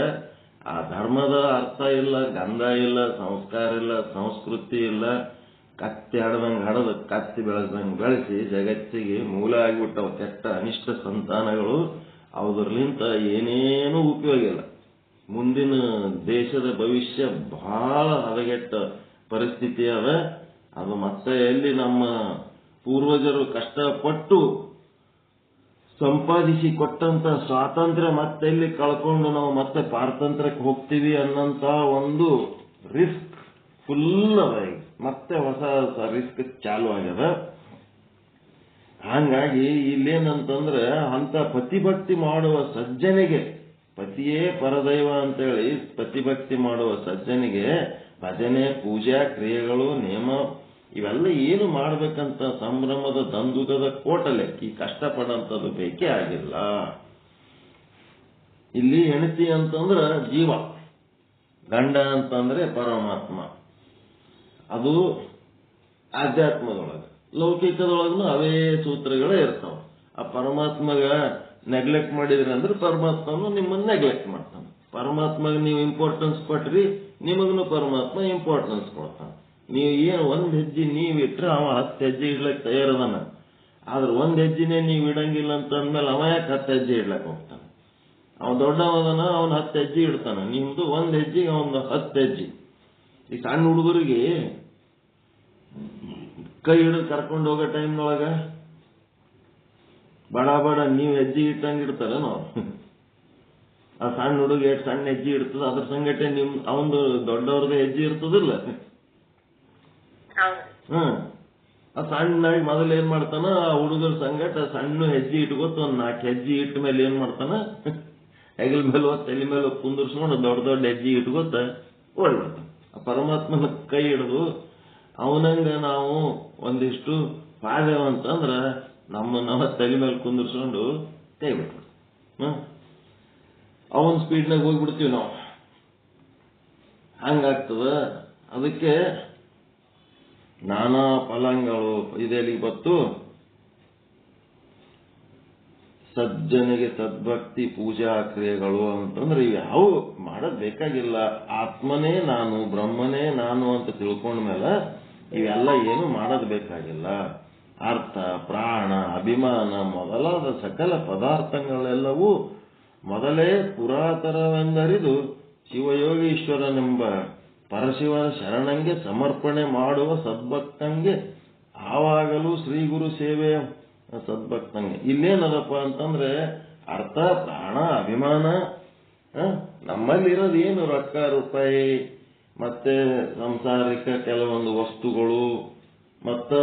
ಆ ಧರ್ಮದ ಅರ್ಥ ಇಲ್ಲ, ಗಂಧ ಇಲ್ಲ, ಸಂಸ್ಕಾರ ಇಲ್ಲ, ಸಂಸ್ಕೃತಿ ಇಲ್ಲ. ಕತ್ತಿ ಹಡದಂಗೆ ಹಡದು ಕತ್ತಿ ಬೆಳೆದಂಗೆ ಬೆಳೆಸಿ ಜಗತ್ತಿಗೆ ಮೂಲ ಆಗಿಬಿಟ್ಟವ ಕೆಟ್ಟ ಅನಿಷ್ಟ ಸಂತಾನಗಳು. ಅವದ್ರಲಿಂತ ಏನೇನೂ ಉಪಯೋಗ ಇಲ್ಲ. ಮುಂದಿನ ದೇಶದ ಭವಿಷ್ಯ ಬಹಳ ಹದಗೆಟ್ಟ ಪರಿಸ್ಥಿತಿ ಅದ. ಅದು ಮತ್ತೆ ಎಲ್ಲಿ ನಮ್ಮ ಪೂರ್ವಜರು ಕಷ್ಟಪಟ್ಟು ಸಂಪಾದಿಸಿ ಕೊಟ್ಟಂತ ಸ್ವಾತಂತ್ರ್ಯ ಮತ್ತೆಲ್ಲಿ ಕಳ್ಕೊಂಡು ನಾವು ಮತ್ತೆ ಪಾರತಂತ್ರ್ಯಕ್ಕೆ ಹೋಗ್ತೀವಿ ಅನ್ನಂತ ಒಂದು ರಿಸ್ಕ್ ಫುಲ್ ಅದ. ಈಗ ಮತ್ತೆ ಹೊಸ ರಿಸ್ಕ್ ಚಾಲು ಆಗ್ಯದ. ಹಂಗಾಗಿ ಇಲ್ಲೇನಂತಂದ್ರೆ ಅಂತ ಪತಿಭಕ್ತಿ ಮಾಡುವ ಸಜ್ಜನಿಗೆ, ಪತಿಯೇ ಪರದೈವ ಅಂತೇಳಿ ಪತಿಭಕ್ತಿ ಮಾಡುವ ಸಜ್ಜನಿಗೆ ಭಜನೆ, ಪೂಜಾ, ಕ್ರಿಯೆಗಳು, ನೇಮ ಇವೆಲ್ಲ ಏನು ಮಾಡ್ಬೇಕಂತ ಸಂಭ್ರಮದ ದಂದುಗದ ಕೋಟಲೆ ಈ ಕಷ್ಟಪಡಂಥದ್ದು ಬೇಕೇ ಆಗಿಲ್ಲ. ಇಲ್ಲಿ ಹೆಂಡತಿ ಅಂತಂದ್ರ ಜೀವ, ಗಂಡ ಅಂತಂದ್ರೆ ಪರಮಾತ್ಮ. ಅದು ಆಧ್ಯಾತ್ಮದೊಳಗೆ. ಲೌಕಿಕದೊಳಗೂ ಅವೇ ಸೂತ್ರಗಳೇ ಇರ್ತಾವ. ಆ ಪರಮಾತ್ಮಗ ನೆಗ್ಲೆಕ್ಟ್ ಮಾಡಿದ್ರಿ ಅಂದ್ರೆ ಪರಮಾತ್ಮನು ನಿಮ್ಮನ್ನ ನೆಗ್ಲೆಕ್ಟ್ ಮಾಡ್ತಾನೆ. ಪರಮಾತ್ಮಗೆ ನೀವು ಇಂಪಾರ್ಟೆನ್ಸ್ ಕೊಟ್ರಿ, ನಿಮಗೂ ಪರಮಾತ್ಮ ಇಂಪಾರ್ಟೆನ್ಸ್ ಕೊಡ್ತಾನೆ. ನೀವು ಏನು ಒಂದ್ ಹೆಜ್ಜೆ ನೀವು ಇಟ್ರೆ ಅವ 10 ಹೆಜ್ಜೆ ಇಡ್ಲಕ್ ತಯಾರದಾನ. ಆದ್ರೆ ಒಂದ್ ಹೆಜ್ಜೆನೇ ನೀವು ಇಡಂಗಿಲ್ಲ ಅಂತ ಅಂದ್ಮೇಲೆ ಅವ ಯಾಕೆ 10 ಹೆಜ್ಜೆ ಇಡ್ಲಕ್ ಹೋಗ್ತಾನೆ? ಅವ ದೊಡ್ಡವದನ, ಅವನ್ 10 ಹೆಜ್ಜೆ ಇಡ್ತಾನ. ನಿಮ್ದು ಒಂದ್ ಹೆಜ್ಜೆಗೆ ಅವನ್ 10 ಹೆಜ್ಜೆ. ಈ ಸಣ್ಣ ಹುಡುಗರಿಗೆ ಕೈ ಹಿಡಿದು ಕರ್ಕೊಂಡು ಹೋಗೋ ಟೈಮ್ನೊಳಗ ಬಡ ಬಡ ನೀವು ಹೆಜ್ಜೆ ಇಟ್ಟಂಗೆ ಇಡ್ತಾರ ನಾವು. ಆ ಸಣ್ಣ ಹುಡುಗ ಎಷ್ಟು ಸಣ್ಣ ಹೆಜ್ಜೆ ಇಡ್ತದ ಅದ್ರ ಸಂಗಟೆ ಅವಂದು ದೊಡ್ಡವ್ರದ್ದು ಹೆಜ್ಜೆ ಇರ್ತದಿಲ್ಲ. ಆ ಸಣ್ಣಾಗಿ ಮೊದಲು ಏನ್ ಮಾಡ್ತಾನ, ಆ ಹುಡುಗರ ಸಂಗಟ ಸಣ್ಣ ಹೆಜ್ಜೆ ಇಟ್ಕೊತ ಒಂದ್ 4 ಹೆಜ್ಜೆ ಇಟ್ಟ ಮೇಲೆ ಏನ್ ಮಾಡ್ತಾನ, ಹೆಗಲ ಮೇಲೆ ತಲೆ ಮೇಲೆ ಕುಂದಿರ್ಸ್ಕೊಂಡು ದೊಡ್ಡ ದೊಡ್ಡ ಹೆಜ್ಜೆ ಇಟ್ಕೊತ ಓಡ್ಬಿಡ್ತಾನ. ಆ ಪರಮಾತ್ಮನ ಕೈ ಹಿಡಿದು ಅವನಂಗ ನಾವು ಒಂದಿಷ್ಟು ಪಾದೇವ ಅಂತಂದ್ರ ನಮ್ಮ ತಲೆ ಮೇಲೆ ಕುಂದಿರ್ಸ್ಕೊಂಡು ಕೈ ಬಿಟ್ಬಿಡ್ತಾನ. ಅವನ್ ಸ್ಪೀಡ್ನಾಗ ಹೋಗ್ಬಿಡ್ತೀವಿ ನಾವು. ಹಂಗಾಗ್ತದ. ಅದಕ್ಕೆ ನಾನಾ ಫಲಾಂಗಗಳು ಇದೆಲ್ಲಿ ಬತ್ತು. ಸಜ್ಜನಿಗೆ ಸದ್ಭಕ್ತಿ ಪೂಜಾ ಕ್ರಿಯೆಗಳು ಅಂತಂದ್ರೆ ಇವು ಯಾವ ಮಾಡೋದ್ ಬೇಕಾಗಿಲ್ಲ. ಆತ್ಮನೇ ನಾನು, ಬ್ರಹ್ಮನೇ ನಾನು ಅಂತ ತಿಳ್ಕೊಂಡ್ಮೇಲೆ ಇವೆಲ್ಲ ಏನು ಮಾಡೋದ್ ಬೇಕಾಗಿಲ್ಲ. ಅರ್ಥ, ಪ್ರಾಣ, ಅಭಿಮಾನ ಮೊದಲಾದ ಸಕಲ ಪದಾರ್ಥಗಳೆಲ್ಲವೂ ಮೊದಲೇ ಪುರಾತನವೆಂದರಿದು ಶಿವಯೋಗೀಶ್ವರನೆಂಬ ಪರಶಿವನ ಶರಣಂಗೆ ಸಮರ್ಪಣೆ ಮಾಡುವ ಸದ್ಭಕ್ತಂಗೆ ಆವಾಗಲೂ ಶ್ರೀ ಗುರು ಸೇವೆ ಸದ್ಭಕ್ತಂಗೆ. ಇಲ್ಲೇನದಪ್ಪ ಅಂತಂದ್ರೆ ಅರ್ಥ, ಪ್ರಾಣ, ಅಭಿಮಾನ. ನಮ್ಮಲ್ಲಿರೋದು ಏನು ರೊಕ್ಕ ರೂಪಾಯಿ ಮತ್ತೆ ಸಂಸಾರಿಕ ಕೆಲವೊಂದು ವಸ್ತುಗಳು ಮತ್ತ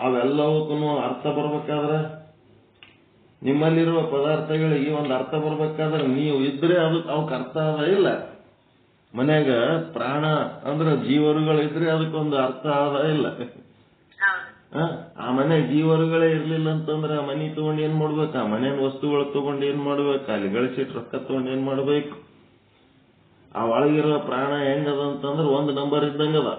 ಅವೆಲ್ಲವಕ್ಕೂ ಅರ್ಥ ಬರ್ಬೇಕಾದ್ರೆ, ನಿಮ್ಮಲ್ಲಿರುವ ಪದಾರ್ಥಗಳಿಗೆ ಒಂದು ಅರ್ಥ ಬರ್ಬೇಕಾದ್ರೆ ನೀವು ಇದ್ರೆ ಅದಕ್ಕೆ ಅವಕ್ಕೆ ಅರ್ಥ ಅದ ಇಲ್ಲ. ಮನ್ಯಾಗ ಪ್ರಾಣ ಅಂದ್ರೆ ಜೀವರುಗಳಿದ್ರೆ ಅದಕ್ಕೊಂದು ಅರ್ಥ ಅದ ಇಲ್ಲ. ಆ ಮನೆ ಜೀವರುಗಳೇ ಇರ್ಲಿಲ್ಲ ಅಂತಂದ್ರೆ ಆ ಮನೆ ತಗೊಂಡು ಏನ್ ಮಾಡ್ಬೇಕು, ಆ ಮನೆಯ ವಸ್ತುಗಳು ತಗೊಂಡು ಏನ್ ಮಾಡ್ಬೇಕು, ಅಲ್ಲಿ ಗಳಿಸಿಟ್ಟು ರೊಕ್ಕ ತಗೊಂಡು ಏನ್ ಮಾಡ್ಬೇಕು. ಆ ಒಳಗಿರೋ ಪ್ರಾಣ ಹೆಂಗದ ಅಂತಂದ್ರೆ 1 ನಂಬರ್ ಇದ್ದಂಗದ.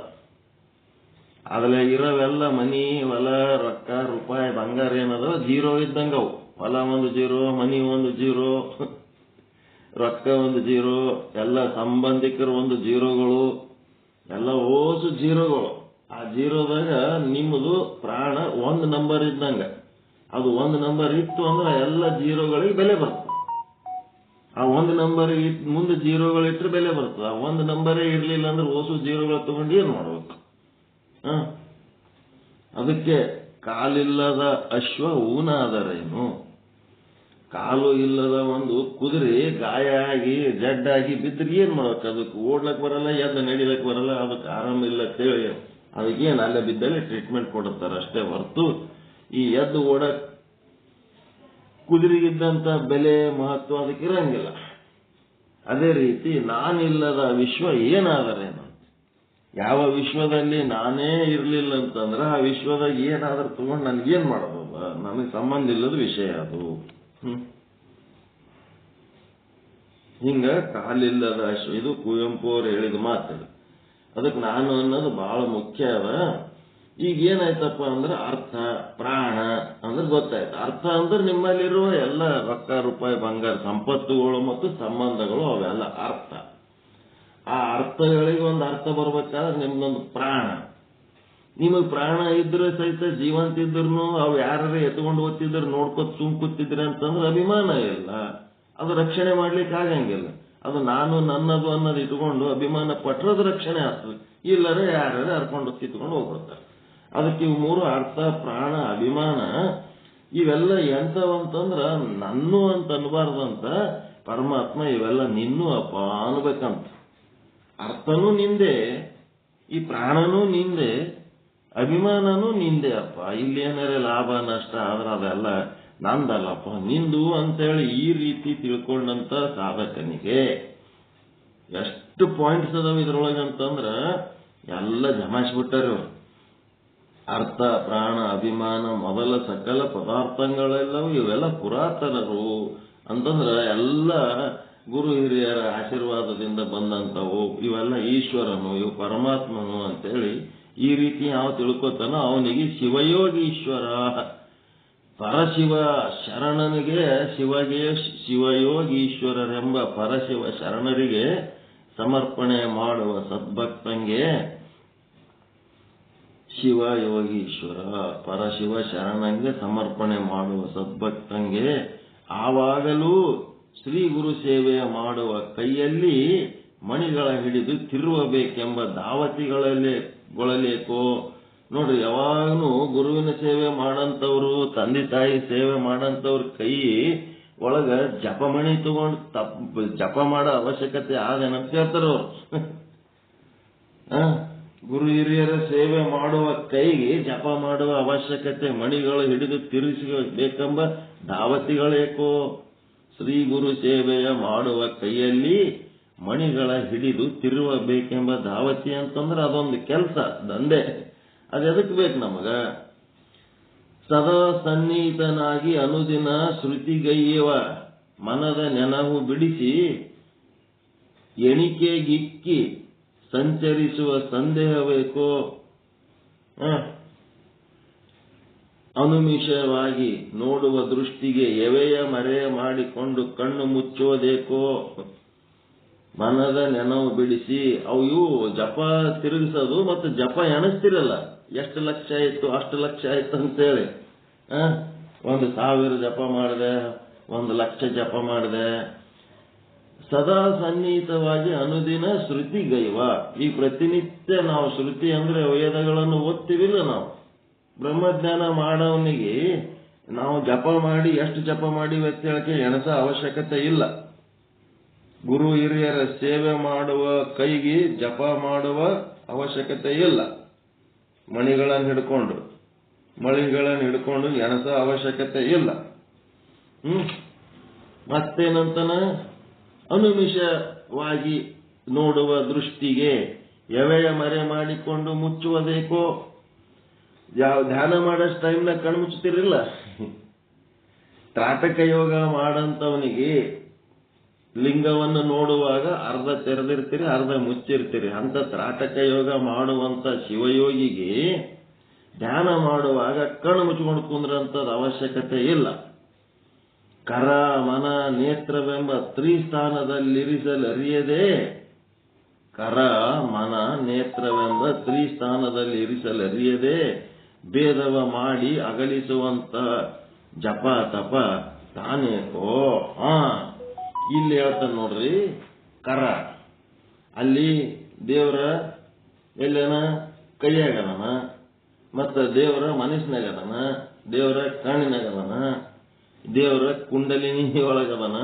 ಅದ್ರಲ್ಲಿ ಇರೋವೆಲ್ಲ ಮನಿ, ಹೊಲ, ರೊಕ್ಕ, ರೂಪಾಯಿ, ಬಂಗಾರ ಏನದ 0 ಇದ್ದಂಗವು. ಹೊಲ 1 0, ಮನಿ 1 0, ರೊಕ್ಕ 1 0, ಎಲ್ಲ ಸಂಬಂಧಿಕರು 1 0ಗಳು, ಎಲ್ಲ ಓಸು 0ಗಳು. ಆ 0ದಾಗ ನಿಮ್ಮದು ಪ್ರಾಣ 1 ನಂಬರ್ ಇದ್ದಂಗ. ಅದು 1 ನಂಬರ್ ಇತ್ತು ಅಂದ್ರೆ ಎಲ್ಲ 0ಗಳಿಗೆ ಬೆಲೆ ಬರ್ತದೆ. ಆ 1 ನಂಬರ್ ಮುಂದೆ 0ಗಳಿಟ್ರೆ ಬೆಲೆ ಬರ್ತದೆ. ಆ 1 ನಂಬರೇ ಇರ್ಲಿಲ್ಲ ಅಂದ್ರೆ ಓಸು 0ಗಳು ತಗೊಂಡು ಏನ್ ಮಾಡ್ಬೇಕು? ಅದಕ್ಕೆ ಕಾಲಿಲ್ಲದ ಅಶ್ವ ಊನಾದರೇನು, ಕಾಲು ಇಲ್ಲದ ಒಂದು ಕುದುರೆ ಗಾಯ ಆಗಿ ಜಡ್ಡಾಗಿ ಬಿದ್ದರೆ ಏನ್ ಮಾಡ್ಬೇಕು? ಅದಕ್ಕೆ ಓಡ್ಲಕ್ ಬರಲ್ಲ, ಎದ್ದು ನಡಿಲಕ್ ಬರಲ್ಲ, ಅದಕ್ಕೆ ಆರಾಮ ಇಲ್ಲ ಅಂತೇಳಿ ಅದಕ್ಕೇನು ಅಲ್ಲೇ ಬಿದ್ದಲ್ಲಿ ಟ್ರೀಟ್ಮೆಂಟ್ ಕೊಡುತ್ತಾರೆ ಅಷ್ಟೇ ಹೊರತು ಈ ಎದ್ದು ಓಡಕ್ ಕುದುರೆಗಿದ್ದಂತ ಬೆಲೆ ಮಹತ್ವ ಅದಕ್ಕೆ ಇರಂಗಿಲ್ಲ. ಅದೇ ರೀತಿ ನಾನಿಲ್ಲದ ವಿಶ್ವ ಏನಾದರೇನು, ಯಾವ ವಿಶ್ವದಲ್ಲಿ ನಾನೇ ಇರ್ಲಿಲ್ಲ ಅಂತಂದ್ರೆ ಆ ವಿಶ್ವದಾಗ ಏನಾದ್ರೂ ತಗೊಂಡು ನನ್ಗೇನ್ ಮಾಡೋದು? ನನಗೆ ಸಂಬಂಧ ಇಲ್ಲದ ವಿಷಯ ಅದು. ಹಿಂಗ ಕಾಲಿಲ್ಲದ ಅಶ್ವ, ಇದು ಕುವೆಂಪು ಅವ್ರು ಹೇಳಿದ ಮಾತು. ಅದಕ್ಕೆ ನಾನು ಅನ್ನೋದು ಬಹಳ ಮುಖ್ಯ ಅದ. ಈಗ ಏನಾಯ್ತಪ್ಪ ಅಂದ್ರೆ ಅರ್ಥ ಪ್ರಾಣ ಅಂದ್ರೆ ಗೊತ್ತಾಯ್ತು. ಅರ್ಥ ಅಂದ್ರೆ ನಿಮ್ಮಲ್ಲಿರುವ ಎಲ್ಲ ರೊಕ್ಕ ರೂಪಾಯಿ ಬಂಗಾರ ಸಂಪತ್ತುಗಳು ಮತ್ತು ಸಂಬಂಧಗಳು ಅವೆಲ್ಲ ಅರ್ಥ. ಆ ಅರ್ಥಗಳಿಗೆ ಒಂದು ಅರ್ಥ ಬರ್ಬೇಕಾದ್ರೆ ನಿಮ್ದೊಂದು ಪ್ರಾಣ. ನಿಮಗ್ ಪ್ರಾಣ ಇದ್ರೆ ಸಹಿತ ಜೀವಂತ ಇದ್ರು ಅವು ಯಾರು ಎತ್ಕೊಂಡು ಓದ್ತಿದ್ರು ನೋಡ್ಕೊತ್ ಸುಮ್ ಕೂತಿದ್ರೆ ಅಂತಂದ್ರೆ ಅಭಿಮಾನ ಇಲ್ಲ, ಅದು ರಕ್ಷಣೆ ಮಾಡ್ಲಿಕ್ಕೆ ಆಗಂಗಿಲ್ಲ. ಅದು ನಾನು ನನ್ನದು ಅನ್ನೋದು ಇಟ್ಕೊಂಡು ಅಭಿಮಾನ ಪಟ್ಟರದ ರಕ್ಷಣೆ ಆಗ್ತದೆ. ಇಲ್ಲರೆ ಯಾರು ಹರ್ಕೊಂಡು ಕಿತ್ಕೊಂಡು ಹೋಗ್ಬಿಡ್ತಾರೆ. ಅದಕ್ಕೆ ಇವು ಮೂರು ಅರ್ಥ ಪ್ರಾಣ ಅಭಿಮಾನ ಇವೆಲ್ಲ ಎಂತವಂತಂದ್ರ ನನ್ನು ಅಂತ ಅನ್ಬಾರ್ದಂತ ಪರಮಾತ್ಮ ಇವೆಲ್ಲ ನಿನ್ನೂ ಅಪ್ಪ ಅನ್ಬೇಕಂತ. ಅರ್ಥನೂ ನಿಂದೆ, ಈ ಪ್ರಾಣನೂ ನಿಂದೆ, ಅಭಿಮಾನನೂ ನಿಂದೆ ಅಪ್ಪ. ಇಲ್ಲಿ ಏನಾರ ಲಾಭ ನಷ್ಟ ಆದ್ರೆ ಅದೆಲ್ಲ ನಂದಲ್ಲಪ್ಪ ನಿಂದು ಅಂತೇಳಿ ಈ ರೀತಿ ತಿಳ್ಕೊಂಡಂತ ಸಾಧಕನಿಗೆ ಎಷ್ಟು ಪಾಯಿಂಟ್ಸ್ ಅದಾವ ಇದ್ರೊಳಗಂತಂದ್ರ ಎಲ್ಲ ಜಮಾಯಿಸ್ಬಿಟ್ಟಾರ. ಅರ್ಥ ಪ್ರಾಣ ಅಭಿಮಾನ ಮೊದಲ ಸಕಲ ಪದಾರ್ಥಗಳೆಲ್ಲವೂ ಇವೆಲ್ಲ ಪುರಾತನರು ಅಂತಂದ್ರ ಎಲ್ಲ ಗುರು ಹಿರಿಯರ ಆಶೀರ್ವಾದದಿಂದ ಬಂದಂಥವು. ಇವೆಲ್ಲ ಈಶ್ವರನು, ಇವು ಪರಮಾತ್ಮನು ಅಂತೇಳಿ ಈ ರೀತಿ ಯಾವ ತಿಳ್ಕೊತಾನೋ ಅವನಿಗೆ ಶಿವಯೋಗೀಶ್ವರ. ಪರಶಿವ ಶರಣನಿಗೆ ಶಿವಯೋಗೀಶ್ವರರೆಂಬ ಪರಶಿವ ಶರಣರಿಗೆ ಸಮರ್ಪಣೆ ಮಾಡುವ ಸದ್ಭಕ್ತಂಗೆ ಶಿವಯೋಗೀಶ್ವರ. ಪರಶಿವ ಶರಣಂಗೆ ಸಮರ್ಪಣೆ ಮಾಡುವ ಸದ್ಭಕ್ತಂಗೆ ಆವಾಗಲೂ ಶ್ರೀ ಗುರು ಸೇವೆ ಮಾಡುವ ಕೈಯಲ್ಲಿ ಮಣಿಗಳ ಹಿಡಿದು ತಿರುವಬೇಕೆಂಬ ದಾವತಿಗಳಲ್ಲೇಕೋ. ನೋಡ್ರಿ, ಯಾವಾಗಲೂ ಗುರುವಿನ ಸೇವೆ ಮಾಡಂತವ್ರು, ತಂದೆ ತಾಯಿ ಸೇವೆ ಮಾಡಂತವ್ರ ಕೈ ಒಳಗ ಜಪಮಣಿ ತಗೊಂಡು ಜಪ ಮಾಡೋ ಅವಶ್ಯಕತೆ ಆದೇನಂತ ಕೇಳ್ತಾರ ಅವ್ರು. ಗುರು ಹಿರಿಯರ ಸೇವೆ ಮಾಡುವ ಕೈಗೆ ಜಪ ಮಾಡುವ ಅವಶ್ಯಕತೆ, ಮಣಿಗಳು ಹಿಡಿದು ತಿರುಗಿಸಬೇಕೆಂಬ ದಾವತಿಗಳೇಕೋ. ಶ್ರೀ ಗುರು ಸೇವೆಯ ಮಾಡುವ ಕೈಯಲ್ಲಿ ಮಣಿಗಳ ಹಿಡಿದು ತಿರುವಬೇಕೆಂಬ ದಾವತಿ ಅಂತಂದ್ರೆ ಅದೊಂದು ಕೆಲಸ, ದಂಧೆ. ಅದೆದಕ್ ಬೇಕು ನಮಗ? ಸದಾ ಸನ್ನಿಹಿತನಾಗಿ ಅನುದಿನ ಶ್ರುತಿಗೈಯುವ ಮನದ ನೆನಹು ಬಿಡಿಸಿ ಎಣಿಕೆಗಿಕ್ಕಿ ಸಂಚರಿಸುವ ಸಂದೇಹಬೇಕೋ. ಅನುಮಿಷವಾಗಿ ನೋಡುವ ದೃಷ್ಟಿಗೆ ಎವೆಯ ಮರೆಯ ಮಾಡಿಕೊಂಡು ಕಣ್ಣು ಮುಚ್ಚೋದೇಕೋ. ಮನದ ನೆನವು ಬಿಡಿಸಿ ಅವು ಜಪ ತಿರುಗಿಸೋದು ಮತ್ತು ಜಪ ಎಣಿಸ್ತಿರಲ್ಲ, ಎಷ್ಟು ಲಕ್ಷ ಆಯ್ತು ಅಷ್ಟು ಲಕ್ಷ ಆಯ್ತು ಅಂತೇಳಿ 1,000 ಜಪ ಮಾಡಿದೆ, 1,00,000 ಜಪ ಮಾಡಿದೆ. ಸದಾ ಸನ್ನಿಹಿತವಾಗಿ ಅನುದಿನ ಶ್ರುತಿಗೈವ. ಈ ಪ್ರತಿನಿತ್ಯ ನಾವು ಶ್ರುತಿ ಅಂದ್ರೆ ವೇದಗಳನ್ನು ಓದ್ತೀವಿಲ್ಲ, ನಾವು ಬ್ರಹ್ಮಜ್ಞಾನ ಮಾಡೋವನಿಗೆ ನಾವು ಜಪ ಮಾಡಿ ಎಷ್ಟು ಜಪ ಮಾಡಿವಿ ಅಂತ ಹೇಳಕ್ಕೆ ಎಣಸ ಅವಶ್ಯಕತೆ ಇಲ್ಲ. ಗುರು ಹಿರಿಯರ ಸೇವೆ ಮಾಡುವ ಕೈಗೆ ಜಪ ಮಾಡುವ ಅವಶ್ಯಕತೆ ಇಲ್ಲ. ಮಣಿಗಳನ್ನು ಹಿಡ್ಕೊಂಡು ಎಣಸ ಅವಶ್ಯಕತೆ ಇಲ್ಲ. ಮತ್ತೇನಂತನ ಅನುಮಿಷವಾಗಿ ನೋಡುವ ದೃಷ್ಟಿಗೆ ಎವೆಯ ಮರೆ ಮಾಡಿಕೊಂಡು ಮುಚ್ಚುವುದೇಕೋ. ಧ್ಯಾನ ಮಾಡೋ ಟೈಮ್ನಾಗ ಕಣ್ಣು ಮುಚ್ಚುತ್ತಿರಲಿಲ್ಲ. ತ್ರಾಟಕ ಯೋಗ ಮಾಡಂತವನಿಗೆ ಲಿಂಗವನ್ನು ನೋಡುವಾಗ ಅರ್ಧ ತೆರೆದಿರ್ತೀರಿ, ಅರ್ಧ ಮುಚ್ಚಿರ್ತೀರಿ. ಅಂತ ತ್ರಾಟಕ ಯೋಗ ಮಾಡುವಂತ ಶಿವಯೋಗಿಗೆ ಧ್ಯಾನ ಮಾಡುವಾಗ ಕಣ್ಣು ಮುಚ್ಚಿಕೊಂಡು ಕುಂದ್ರಂತದ ಅವಶ್ಯಕತೆ ಇಲ್ಲ. ಕರ ಮನ ನೇತ್ರವೆಂಬ ತ್ರಿಸ್ಥಾನದಲ್ಲಿರಿಸಲರಿಯದೆ, ಕರ ಮನ ನೇತ್ರವೆಂಬ ತ್ರಿಸ್ಥಾನದಲ್ಲಿರಿಸಲರಿಯದೆ ಭೇದವ ಮಾಡಿ ಅಗಲಿಸುವಂತ ಜಪ ತಪ ತಾನೇಕೋ. ಇಲ್ಲಿ ಹೇಳ್ತಾನೆ ನೋಡ್ರಿ, ಕರ ಅಲ್ಲಿ ದೇವರ ಎಲ್ಲೇನ ಕೈಯಾಗದನ, ಮತ್ತ ದೇವರ ಮನಸ್ಸಿನಾಗದನ, ದೇವರ ಕಣ್ಣಿನಾಗದನ, ದೇವರ ಕುಂಡಲಿನಿ ಒಳಗದನ,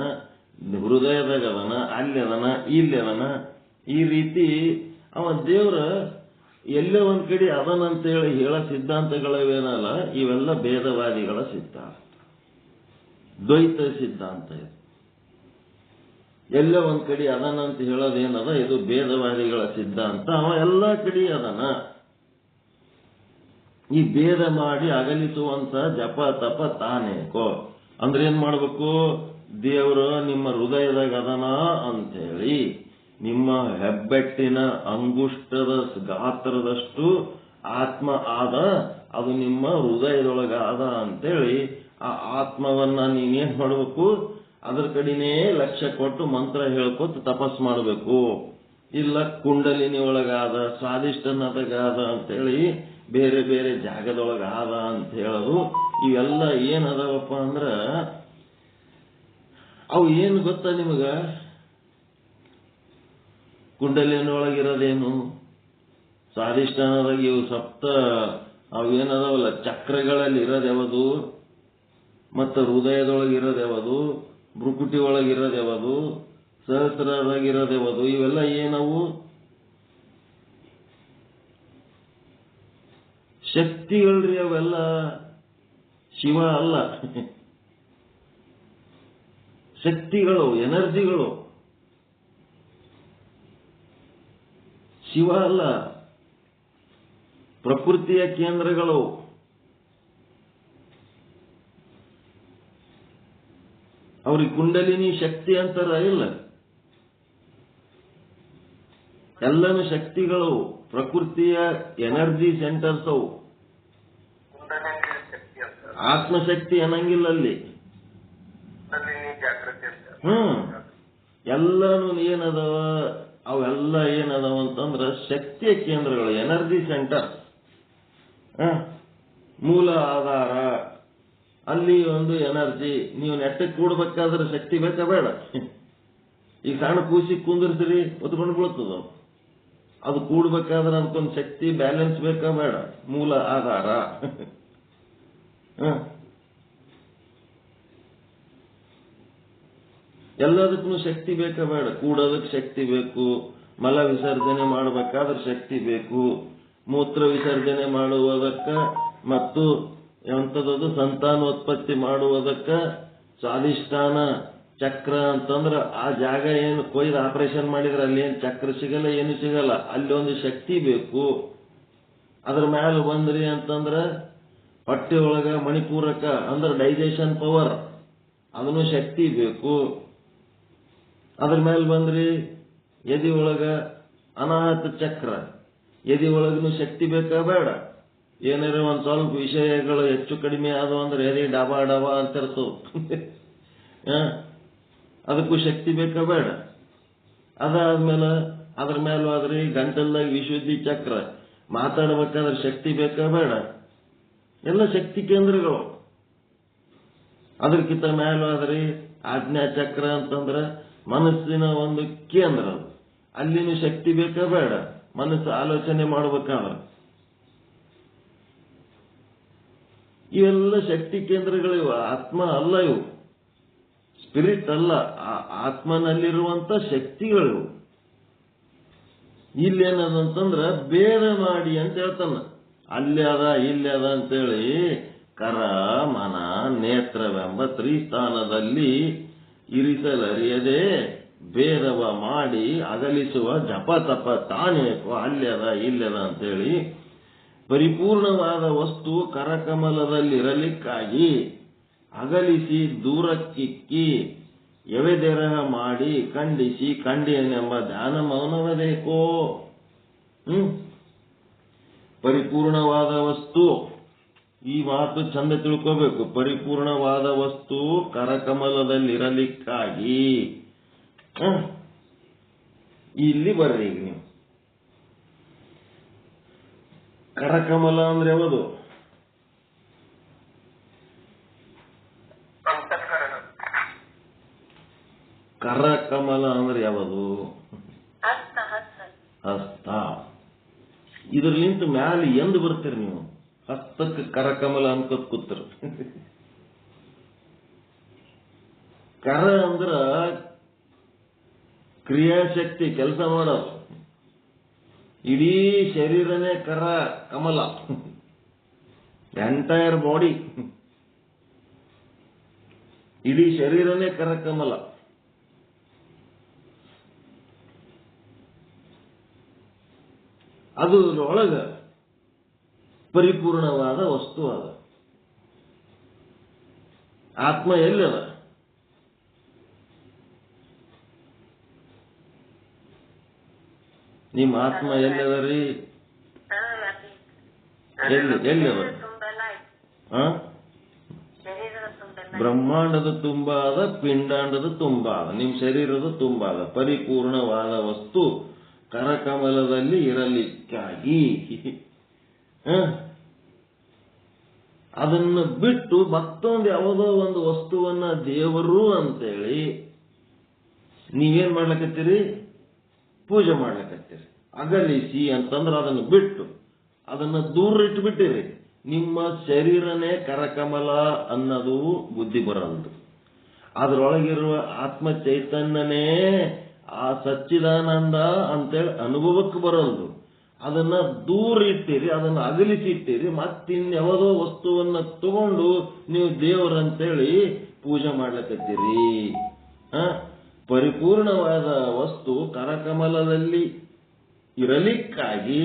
ಹೃದಯದಾಗದನ, ಅಲ್ಲಿ ಅದನ, ಇಲ್ಲಿ ಅದನ. ಈ ರೀತಿ ಅವ ದೇವರ ಎಲ್ಲೇ ಒಂದ್ ಕಡೆ ಅದನಂತೇಳಿ ಹೇಳೋ ಸಿದ್ಧಾಂತಗಳವೇನಲ್ಲ, ಇವೆಲ್ಲ ಭೇದವಾದಿಗಳ ಸಿದ್ಧಾಂತ, ದ್ವೈತ ಸಿದ್ಧಾಂತ. ಇದು ಎಲ್ಲ ಒಂದ್ ಕಡೆ ಅದನಂತ ಹೇಳೋದೇನದ, ಇದು ಭೇದವಾದಿಗಳ ಸಿದ್ಧಾಂತ. ಅವ ಎಲ್ಲ ಕಡೆ ಅದನ. ಈ ಭೇದ ಮಾಡಿ ಅಗಲಿಸುವಂತ ಜಪ ತಪ ತಾನೇಕೋ ಅಂದ್ರೆ ಏನ್ ಮಾಡ್ಬೇಕು? ದೇವರು ನಿಮ್ಮ ಹೃದಯದಾಗ ಅದನ ಅಂತೇಳಿ ನಿಮ್ಮ ಹೆಬ್ಬೆಟ್ಟಿನ ಅಂಗುಷ್ಟದ ಗಾತ್ರದಷ್ಟು ಆತ್ಮ ಆದ, ಅದು ನಿಮ್ಮ ಹೃದಯದೊಳಗ ಅದ ಅಂತೇಳಿ ಆ ಆತ್ಮವನ್ನ ನೀನೇನ್ ಮಾಡಬೇಕು, ಅದ್ರ ಕಡೆನೇ ಲಕ್ಷ್ಯ ಕೊಟ್ಟು ಮಂತ್ರ ಹೇಳ್ಕೊತ ತಪಸ್ ಮಾಡಬೇಕು. ಇಲ್ಲ ಕುಂಡಲಿನಿ ಒಳಗಾದ, ಸ್ವಾದಿಷ್ಟನದಗಾದ ಅಂತೇಳಿ ಬೇರೆ ಬೇರೆ ಜಾಗದೊಳಗಾದ ಅಂತ ಹೇಳೋದು. ಇವೆಲ್ಲ ಏನದವಪ್ಪ ಅಂದ್ರ ಅವು ಏನು ಗೊತ್ತಾ ನಿಮಗ? ಕುಂಡಲಿನಿ ಒಳಗಿರೋದೇನು? ಸ್ವಾದಿಷ್ಠಾನದಾಗ ಇವು ಅವೇನದವಲ್ಲ ಚಕ್ರಗಳಲ್ಲಿ ಇರೋದ್ಯಾವುದು, ಮತ್ತು ಹೃದಯದೊಳಗಿರೋದ್ಯಾವುದು, ಭ್ರುಕುಟಿ ಒಳಗಿರೋದ್ಯಾವುದು, ಸಹಸ್ರದಾಗಿರೋದ್ಯಾವುದು, ಇವೆಲ್ಲ ಏನವು? ಶಕ್ತಿಗಳ್ರಿ ಅವೆಲ್ಲ, ಶಿವ ಅಲ್ಲ. ಶಕ್ತಿಗಳು, ಎನರ್ಜಿಗಳು, ಶಿವ ಅಲ್ಲ. ಪ್ರಕೃತಿಯ ಕೇಂದ್ರಗಳು. ಅವ್ರಿಗೆ ಕುಂಡಲಿನಿ ಶಕ್ತಿ ಅಂತಾರ ಇಲ್ಲ, ಎಲ್ಲನೂ ಶಕ್ತಿಗಳು, ಪ್ರಕೃತಿಯ ಎನರ್ಜಿ ಸೆಂಟರ್ಸ್ ಅವು. ಆತ್ಮಶಕ್ತಿ ಅನ್ನಂಗಿಲ್ಲ ಅಲ್ಲಿ. ಎಲ್ಲಾನು ಏನದವ, ಅವೆಲ್ಲ ಏನದವ ಅಂತಂದ್ರ ಶಕ್ತಿಯ ಕೇಂದ್ರಗಳು, ಎನರ್ಜಿ ಸೆಂಟರ್, ಮೂಲ ಆಧಾರ. ಅಲ್ಲಿ ಒಂದು ಎನರ್ಜಿ. ನೀವು ನೆಟ್ಟಕ್ಕೆ ಕೂಡ್ಬೇಕಾದ್ರೆ ಶಕ್ತಿ ಬೇಕಾ ಬೇಡ? ಈಗ ಸಣ್ಣ ಕೂಸಿ ಕುಂದಿರ್ತೀರಿ, ಹೊತ್ಕೊಂಡು ಬೀಳ್ತದ. ಅದು ಕೂಡ್ಬೇಕಾದ್ರೆ ಅದಕ್ಕೊಂದು ಶಕ್ತಿ, ಬ್ಯಾಲೆನ್ಸ್ ಬೇಕಾ ಬೇಡ? ಮೂಲ ಆಧಾರ. ಎಲ್ಲದಕ್ಕೂ ಶಕ್ತಿ ಬೇಕಾ ಬೇಡ? ಕೂಡೋದಕ್ಕೆ ಶಕ್ತಿ ಬೇಕು, ಮಲ ವಿಸರ್ಜನೆ ಮಾಡಬೇಕಾದ್ರೆ ಶಕ್ತಿ ಬೇಕು, ಮೂತ್ರ ವಿಸರ್ಜನೆ ಮಾಡುವುದಕ್ಕ ಮತ್ತು ಎಂಥದ್ದು ಸಂತಾನೋತ್ಪತ್ತಿ ಮಾಡುವುದಕ್ಕ ಸ್ವಾದಿಷ್ಠಾನ ಚಕ್ರ ಅಂತಂದ್ರ ಆ ಜಾಗ ಏನು ಕೊಯ್ದು ಆಪರೇಷನ್ ಮಾಡಿದ್ರೆ ಅಲ್ಲಿ ಏನು ಚಕ್ರ ಸಿಗಲ್ಲ, ಏನು ಸಿಗಲ್ಲ. ಅಲ್ಲಿ ಒಂದು ಶಕ್ತಿ ಬೇಕು. ಅದ್ರ ಮ್ಯಾಲ ಬಂದ್ರಿ ಅಂತಂದ್ರ ಹೊಟ್ಟೆ ಒಳಗ ಮಣಿಪೂರಕ ಅಂದ್ರೆ ಡೈಜೆಷನ್ ಪವರ್, ಅದನ್ನು ಶಕ್ತಿ ಬೇಕು. ಅದ್ರ ಮೇಲೆ ಬಂದ್ರಿ ಎದಿ ಒಳಗ ಅನಾಹತ ಚಕ್ರ, ಎದಿ ಒಳಗನು ಶಕ್ತಿ ಬೇಕಾ ಬೇಡ? ಏನಾರ ಒಂದ್ ಸ್ವಲ್ಪ ವಿಷಯಗಳು ಹೆಚ್ಚು ಕಡಿಮೆ ಆದವು ಅಂದ್ರೆ ಎದಿ ಡಬಾ ಡಬಾ ಅಂತಿರ್ತವು. ಅದಕ್ಕೂ ಶಕ್ತಿ ಬೇಕಾ ಬೇಡ? ಅದಾದ್ಮೇಲೆ ಅದ್ರ ಮೇಲೆ ಆದ್ರಿ ಗಂಟಲ್ದಾಗ ವಿಶುದ್ಧಿ ಚಕ್ರ, ಮಾತಾಡ್ಬೇಕಾದ್ರೆ ಶಕ್ತಿ ಬೇಕಾ ಬೇಡ? ಎಲ್ಲ ಶಕ್ತಿ ಕೇಂದ್ರಗಳು. ಅದಕ್ಕಿಂತ ಮೇಲಾದ್ರಿ ಆಜ್ಞಾ ಚಕ್ರ ಅಂತಂದ್ರ ಮನಸ್ಸಿನ ಒಂದು ಕೇಂದ್ರ, ಅಲ್ಲಿನೂ ಶಕ್ತಿ ಬೇಕಾ ಬೇಡ? ಮನಸ್ಸು ಆಲೋಚನೆ ಮಾಡ್ಬೇಕಾದ್ರೆ ಇವೆಲ್ಲ ಶಕ್ತಿ ಕೇಂದ್ರಗಳಿವು. ಆತ್ಮ ಅಲ್ಲ ಇವು, ಸ್ಪಿರಿಟ್ ಅಲ್ಲ, ಆತ್ಮನಲ್ಲಿರುವಂತ ಶಕ್ತಿಗಳಿವು. ಇಲ್ಲೇನದಂತಂದ್ರ ಭೇದ ಮಾಡಿ ಅಂತ ಹೇಳ್ತಾನ. ಅಲ್ಲಿ ಅದ ಇಲ್ಲಿ ಅದ ಅಂತೇಳಿ ಕರ ಮನ ನೇತ್ರವೆಂಬ ತ್ರಿಸ್ಥಾನದಲ್ಲಿ ಇರಿಸಲರಿಯದೆ ಭೇದವ ಮಾಡಿ ಅಗಲಿಸುವ ಜಪ ತಪ ತಾನೇಕೋ ಅಲ್ಲಿ ಅದ ಇಲ್ಲಿ ಅದ ಅಂತೇಳಿ ಪರಿಪೂರ್ಣವಾದ ವಸ್ತು ಕರಕಮಲದಲ್ಲಿರಲಿಕ್ಕಾಗಿ ಅಗಲಿಸಿ ದೂರಕ್ಕಿಕ್ಕಿ ಎವೆದೆರಹ ಮಾಡಿ ಖಂಡಿಸಿ ಖಂಡಿಯನೆಂಬ ಧ್ಯಾನ ಮೌನವದೇಕೋ. ಪರಿಪೂರ್ಣವಾದ ವಸ್ತು, ಈ ಮಾತು ಚಂದ ತಿಳ್ಕೋಬೇಕು. ಪರಿಪೂರ್ಣವಾದ ವಸ್ತು ಕರಕಮಲದಲ್ಲಿರಲಿಕ್ಕಾಗಿ. ಇಲ್ಲಿ ಬರ್ರಿ ಈಗ ನೀವು. ಕರಕಮಲ ಅಂದ್ರೆ ಯಾವುದು? ಕರಕಮಲ ಅಂದ್ರೆ ಯಾವುದು? ಹಸ್ತ. ಇದ್ರಲಿಂತ ಮ್ಯಾಲೆ ಎಂದು ಬರ್ತೀರಿ ನೀವು? ಹಸ್ತಕ್ಕೆ ಕರಕಮಲ ಅನ್ಕೋತ್ ಕೂತರ. ಕರ ಅಂದ್ರ ಕ್ರಿಯಾಶಕ್ತಿ, ಕೆಲಸ ಮಾಡೋದು. ಇಡೀ ಶರೀರನೇ ಕರ ಕಮಲ, ಎಂಟೈರ್ ಬಾಡಿ, ಇಡೀ ಶರೀರನೇ ಕರ ಕಮಲ. ಅದು ಒಳಗ ಪರಿಪೂರ್ಣವಾದ ವಸ್ತು ಅದ. ಆತ್ಮ ಎಲ್ಲದ? ನಿಮ್ಮ ಆತ್ಮ ಎಲ್ಲದರಿ? ಎಲ್ಲಿ ಅದ? ಬ್ರಹ್ಮಾಂಡದ ತುಂಬ ಅದ, ಪಿಂಡಾಂಡದ ತುಂಬ ಅದ, ನಿಮ್ ಶರೀರದ ತುಂಬ ಅದ. ಪರಿಪೂರ್ಣವಾದ ವಸ್ತು ಕರಕಮಲದಲ್ಲಿ ಇರಲಿಕ್ಕಾಗಿ ಅದನ್ನು ಬಿಟ್ಟು ಮತ್ತೊಂದು ಯಾವುದೋ ಒಂದು ವಸ್ತುವನ್ನ ದೇವರು ಅಂತೇಳಿ ನೀವೇನ್ ಮಾಡ್ಲಕತ್ತೀರಿ? ಪೂಜೆ ಮಾಡ್ಲಕತ್ತೀರಿ. ಅಗಲಿಸಿ ಅಂತಂದ್ರೆ ಅದನ್ನು ಬಿಟ್ಟು ಅದನ್ನ ದೂರ ಇಟ್ಬಿಟ್ಟಿರಿ. ನಿಮ್ಮ ಶರೀರನೇ ಕರಕಮಲ ಅನ್ನೋದು ಬುದ್ಧಿ ಬರಲ್ದು. ಅದರೊಳಗಿರುವ ಆತ್ಮ ಚೈತನ್ಯನೇ ಆ ಸಚ್ಚಿದಾನಂದ ಅಂತೇಳಿ ಅನುಭವಕ್ಕೆ ಬರಲ್ದು. ಅದನ್ನ ದೂರ ಇಟ್ಟಿರಿ, ಅದನ್ನ ಅಗಲಿಸಿಟ್ಟಿರಿ. ಮತ್ತಿನ್ಯಾವುದೋ ವಸ್ತುವನ್ನ ತಗೊಂಡು ನೀವು ದೇವರಂತೇಳಿ ಪೂಜೆ ಮಾಡ್ಲಕತ್ತೀರಿ. ಪರಿಪೂರ್ಣವಾದ ವಸ್ತು ಕರಕಮಲದಲ್ಲಿ ಇರಲಿಕ್ಕಾಗಿ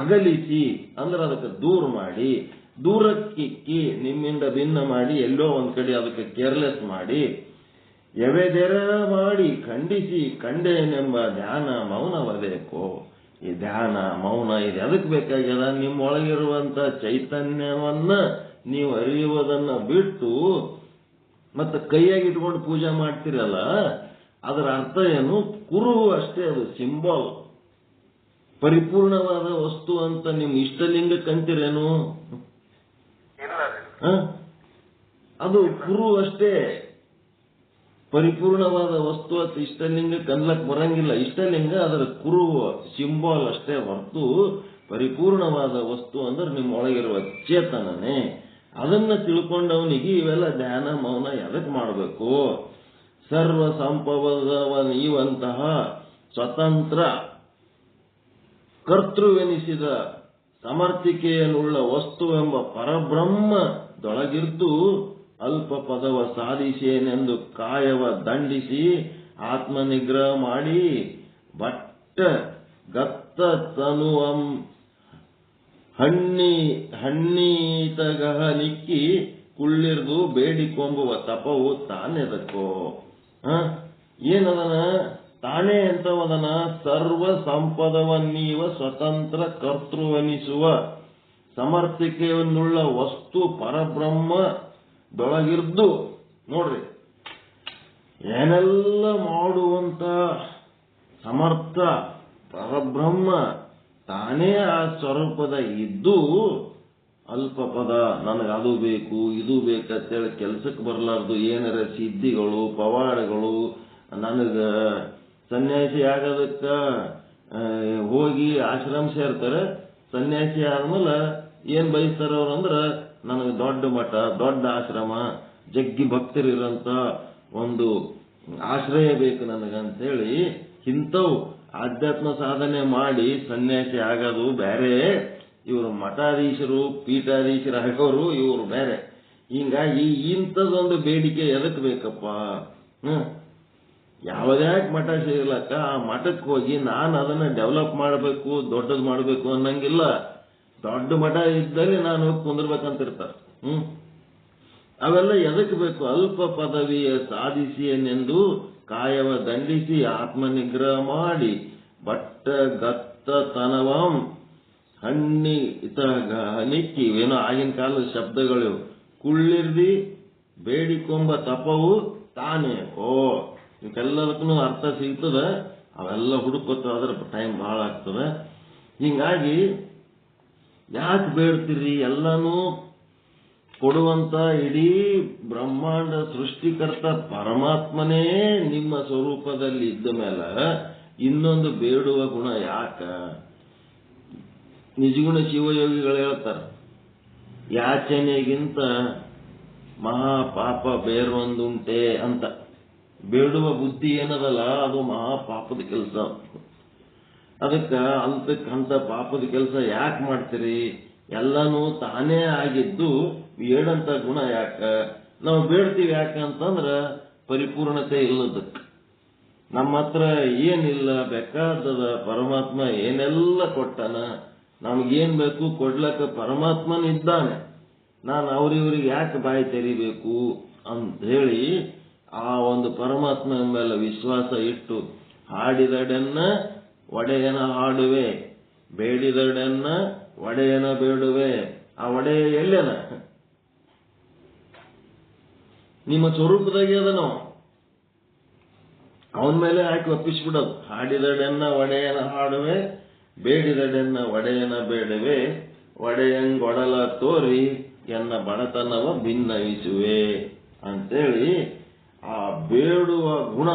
ಅಗಲಿಸಿ ಅಂದ್ರೆ ಅದಕ್ಕೆ ದೂರ ಮಾಡಿ, ದೂರಕ್ಕಿಕ್ಕಿ ನಿಮ್ಮಿಂದ ಭಿನ್ನ ಮಾಡಿ, ಎಲ್ಲೋ ಒಂದ್ ಕಡೆ ಅದಕ್ಕೆ ಕೇರ್ಲೆಸ್ ಮಾಡಿ, ಎವೆದೆರ ಮಾಡಿ ಖಂಡಿಸಿ ಕಂಡೇನೆಂಬ ಧ್ಯಾನ ಮೌನವಬೇಕು. ಈ ಧ್ಯಾನ ಮೌನ ಇದು ಎದಕ್ ಬೇಕಾಗ್ಯದ? ನಿಮ್ಮೊಳಗಿರುವಂತ ಚೈತನ್ಯವನ್ನ ನೀವು ಅರಿಯುವುದನ್ನ ಬಿಟ್ಟು ಮತ್ತೆ ಕೈಯಾಗಿ ಇಟ್ಕೊಂಡು ಪೂಜೆ ಮಾಡ್ತಿರಲ್ಲ, ಅದರ ಅರ್ಥ ಏನು? ಕುರುಹು ಅಷ್ಟೇ, ಅದು ಸಿಂಬಲ್. ಪರಿಪೂರ್ಣವಾದ ವಸ್ತು ಅಂತ ನಿಮ್ ಇಷ್ಟಲಿಂಗಕ್ಕೆ ಅಂತೀರೇನು? ಅದು ಕುರು ಅಷ್ಟೇ. ಪರಿಪೂರ್ಣವಾದ ವಸ್ತು ಅಂತ ಇಷ್ಟಲಿಂಗಕ್ಕೆ ಅನ್ಲಕ್ ಬರಂಗಿಲ್ಲ. ಇಷ್ಟಲಿಂಗ ಅದರ ಕುರು ಸಿಂಬಲ್ ಅಷ್ಟೇ ಹೊರತು ಪರಿಪೂರ್ಣವಾದ ವಸ್ತು ಅಂದ್ರೆ ನಿಮ್ಮೊಳಗಿರುವ ಚೇತನನೇ. ಅದನ್ನ ತಿಳ್ಕೊಂಡವನಿಗೆ ಇವೆಲ್ಲ ಧ್ಯಾನ ಮೌನ ಎದಕ್ ಮಾಡಬೇಕು? ಸರ್ವ ಸಂಪದವನಿಯುವಂತಹ ಸ್ವತಂತ್ರ ಕರ್ತೃವೆನಿಸಿದ ಸಮರ್ಥಿಕೆಯನ್ನುಳ್ಳ ವಸ್ತುವೆಂಬ ಪರಬ್ರಹ್ಮದೊಳಗಿದ್ದು ಅಲ್ಪ ಪದವ ಸಾಧಿಸೇನೆಂದು ಕಾಯವ ದಂಡಿಸಿ ಆತ್ಮನಿಗ್ರಹ ಮಾಡಿ ಬಟ್ಟ ಗತ್ತ ತನುವಂ ಹಣ್ಣೀತಗಹ ನಿಕ್ಕಿ ಕುಳ್ಳಿರ್ದು ಬೇಡಿಕೊಂಬುವ ತಪವು ತಾನೆದಕ್ಕೋ? ಏನದನ? ತಾನೇ ಎಂತವದನ? ಸರ್ವ ಸಂಪದವನ್ನೀವ ಸ್ವತಂತ್ರ ಕರ್ತೃವೆನಿಸುವ ಸಮರ್ಥಿಕೆಯನ್ನುಳ್ಳ ವಸ್ತು ಪರಬ್ರಹ್ಮದೊಳಗಿರ್ದು. ನೋಡ್ರಿ, ಏನೆಲ್ಲ ಮಾಡುವಂತ ಸಮರ್ಥ ಪರಬ್ರಹ್ಮ ತಾನೇ ಆ ಸ್ವರೂಪದ ಇದ್ದು ಅಲ್ಪ ಪದ ನನಗದು ಬೇಕು ಇದು ಬೇಕಂತೇಳಿ ಕೆಲ್ಸಕ್ಕೆ ಬರಲಾರ್ದು ಏನಾರ ಸಿದ್ಧಿಗಳು ಪವಾಡಗಳು, ನನಗ ಸನ್ಯಾಸಿ ಆಗೋದಕ್ಕ ಹೋಗಿ ಆಶ್ರಮ ಸೇರ್ತಾರೆ. ಸನ್ಯಾಸಿ ಆದ್ಮೇಲೆ ಏನ್ ಬಯಸ್ತಾರ ಅವ್ರಂದ್ರ, ನನಗೆ ದೊಡ್ಡ ಮಠ, ದೊಡ್ಡ ಆಶ್ರಮ, ಜಗ್ಗಿ ಭಕ್ತರಿರಂತ ಒಂದು ಆಶ್ರಯ ಬೇಕು ನನಗಂತೇಳಿ ಇಂಥವು ಆಧ್ಯಾತ್ಮ ಸಾಧನೆ ಮಾಡಿ ಸನ್ಯಾಸಿ ಆಗೋದು ಬೇರೆ, ಇವರು ಮಠಾಧೀಶರು ಪೀಠಾಧೀಶರು ಆಗೋರು ಇವರು ಬೇರೆ. ಹಿಂಗಾಗಿ ಇಂಥದೊಂದು ಬೇಡಿಕೆ ಎದಕ್ ಬೇಕಪ್ಪ? ಯಾವ್ದ್ಯಾಕೆ ಮಠ ಸೇರ್ಲಕ್ಕ ಆ ಮಠಕ್ಕೆ ಹೋಗಿ ನಾನು ಅದನ್ನ ಡೆವಲಪ್ ಮಾಡಬೇಕು, ದೊಡ್ಡದು ಮಾಡಬೇಕು ಅನ್ನಂಗಿಲ್ಲ. ದೊಡ್ಡ ಮಠ ಇದ್ದರೆ ನಾನು ಹೋಗಿ ಕುಂದಿರ್ಬೇಕಂತಿರ್ತಾರೆ. ಅವೆಲ್ಲ ಎದಕ್ ಬೇಕು? ಅಲ್ಪ ಪದವಿಯ ಸಾಧಿಸಿಯನೆಂದು ಕಾಯವ ದಂಡಿಸಿ ಆತ್ಮನಿಗ್ರಹ ಮಾಡಿ ಬಟ್ಟ ಗತ್ತ ತನವಂ ನಿಕ್ಕಿ ಏನೋ ಆಗಿನ ಕಾಲದ ಶಬ್ದಗಳು. ಕುಳ್ಳಿರ್ದಿ ಬೇಡಿಕೊಂಬ ತಪವು ತಾನೇ. ಇವಕ್ಕೆಲ್ಲದಕ್ಕೂ ಅರ್ಥ ಸಿಗ್ತದ. ಅವೆಲ್ಲ ಹುಡುಕೋತಾದ್ರೆ ಟೈಮ್ ಬಹಳ ಆಗ್ತದೆ. ಹಿಂಗಾಗಿ ಯಾಕೆ ಬೇಡ್ತೀರಿ? ಎಲ್ಲನೂ ಕೊಡುವಂತ ಇಡೀ ಬ್ರಹ್ಮಾಂಡ ಸೃಷ್ಟಿಕರ್ತ ಪರಮಾತ್ಮನೇ ನಿಮ್ಮ ಸ್ವರೂಪದಲ್ಲಿ ಇದ್ದ ಮೇಲೆ ಇನ್ನೊಂದು ಬೇಡುವ ಗುಣ ಯಾಕ? ನಿಜಗುಣ ಶಿವಯೋಗಿಗಳು ಹೇಳ್ತಾರೆ, ಯಾಚನೆಗಿಂತ ಮಹಾಪಾಪ ಬೇರೊಂದುಂಟೆ ಅಂತ. ಬೇಡುವ ಬುದ್ಧಿ ಏನದಲ್ಲ ಅದು ಮಹಾಪಾಪದ ಕೆಲಸ. ಅದಕ್ಕೆ ಅಂತಕ್ಕಂಥ ಪಾಪದ ಕೆಲಸ ಯಾಕೆ ಮಾಡ್ತೀರಿ? ಎಲ್ಲನೂ ತಾನೇ ಆಗಿದ್ದು ಬೇಡಂತ ಗುಣ ಯಾಕ? ನಾವು ಬೇಡ್ತೀವಿ ಯಾಕಂತಂದ್ರ ಪರಿಪೂರ್ಣತೆ ಇಲ್ಲದಕ್ಕೆ. ನಮ್ಮ ಹತ್ರ ಏನಿಲ್ಲ, ಬೇಕಾದದ ಪರಮಾತ್ಮ ಏನೆಲ್ಲ ಕೊಟ್ಟನ, ನಮಗೇನ್ ಬೇಕು ಕೊಡ್ಲಕ್ಕ ಪರಮಾತ್ಮನಿದ್ದಾನೆ. ನಾನು ಅವ್ರಿವ್ರಿಗೆ ಯಾಕೆ ಬಾಯಿ ತೆರಿಬೇಕು ಅಂತ ಹೇಳಿ ಆ ಒಂದು ಪರಮಾತ್ಮ ಮೇಲೆ ವಿಶ್ವಾಸ ಇಟ್ಟು ಹಾಡಿದಡನ್ನ ಒಡೆಯನ ಹಾಡುವೆ, ಬೇಡಿದಡೆನ್ನ ಒಡೆಯನ ಬೇಡುವೆ. ಆ ಒಡೆಯ ಎಲ್ಲೇನ? ನಿಮ್ಮ ಸ್ವರೂಪದಾಗೆ ಅದನು. ಅವನ ಮೇಲೆ ಹಾಕಿ ಒಪ್ಪಿಸ್ಬಿಡೋದು. ಹಾಡಿದಡೆನ್ನ ಒಡೆಯನ ಹಾಡುವೆ, ಬೇಡಿದಡೆನ್ನ ಒಡೆಯನ ಬೇಡುವೆ, ಒಡೆಯಂಗೊಡಲ ತೋರಿ ಎನ್ನ ಬಡತನವ ಭಿನ್ನವಿಸುವೆ ಅಂತೇಳಿ ಆ ಬೇಡುವ ಗುಣ,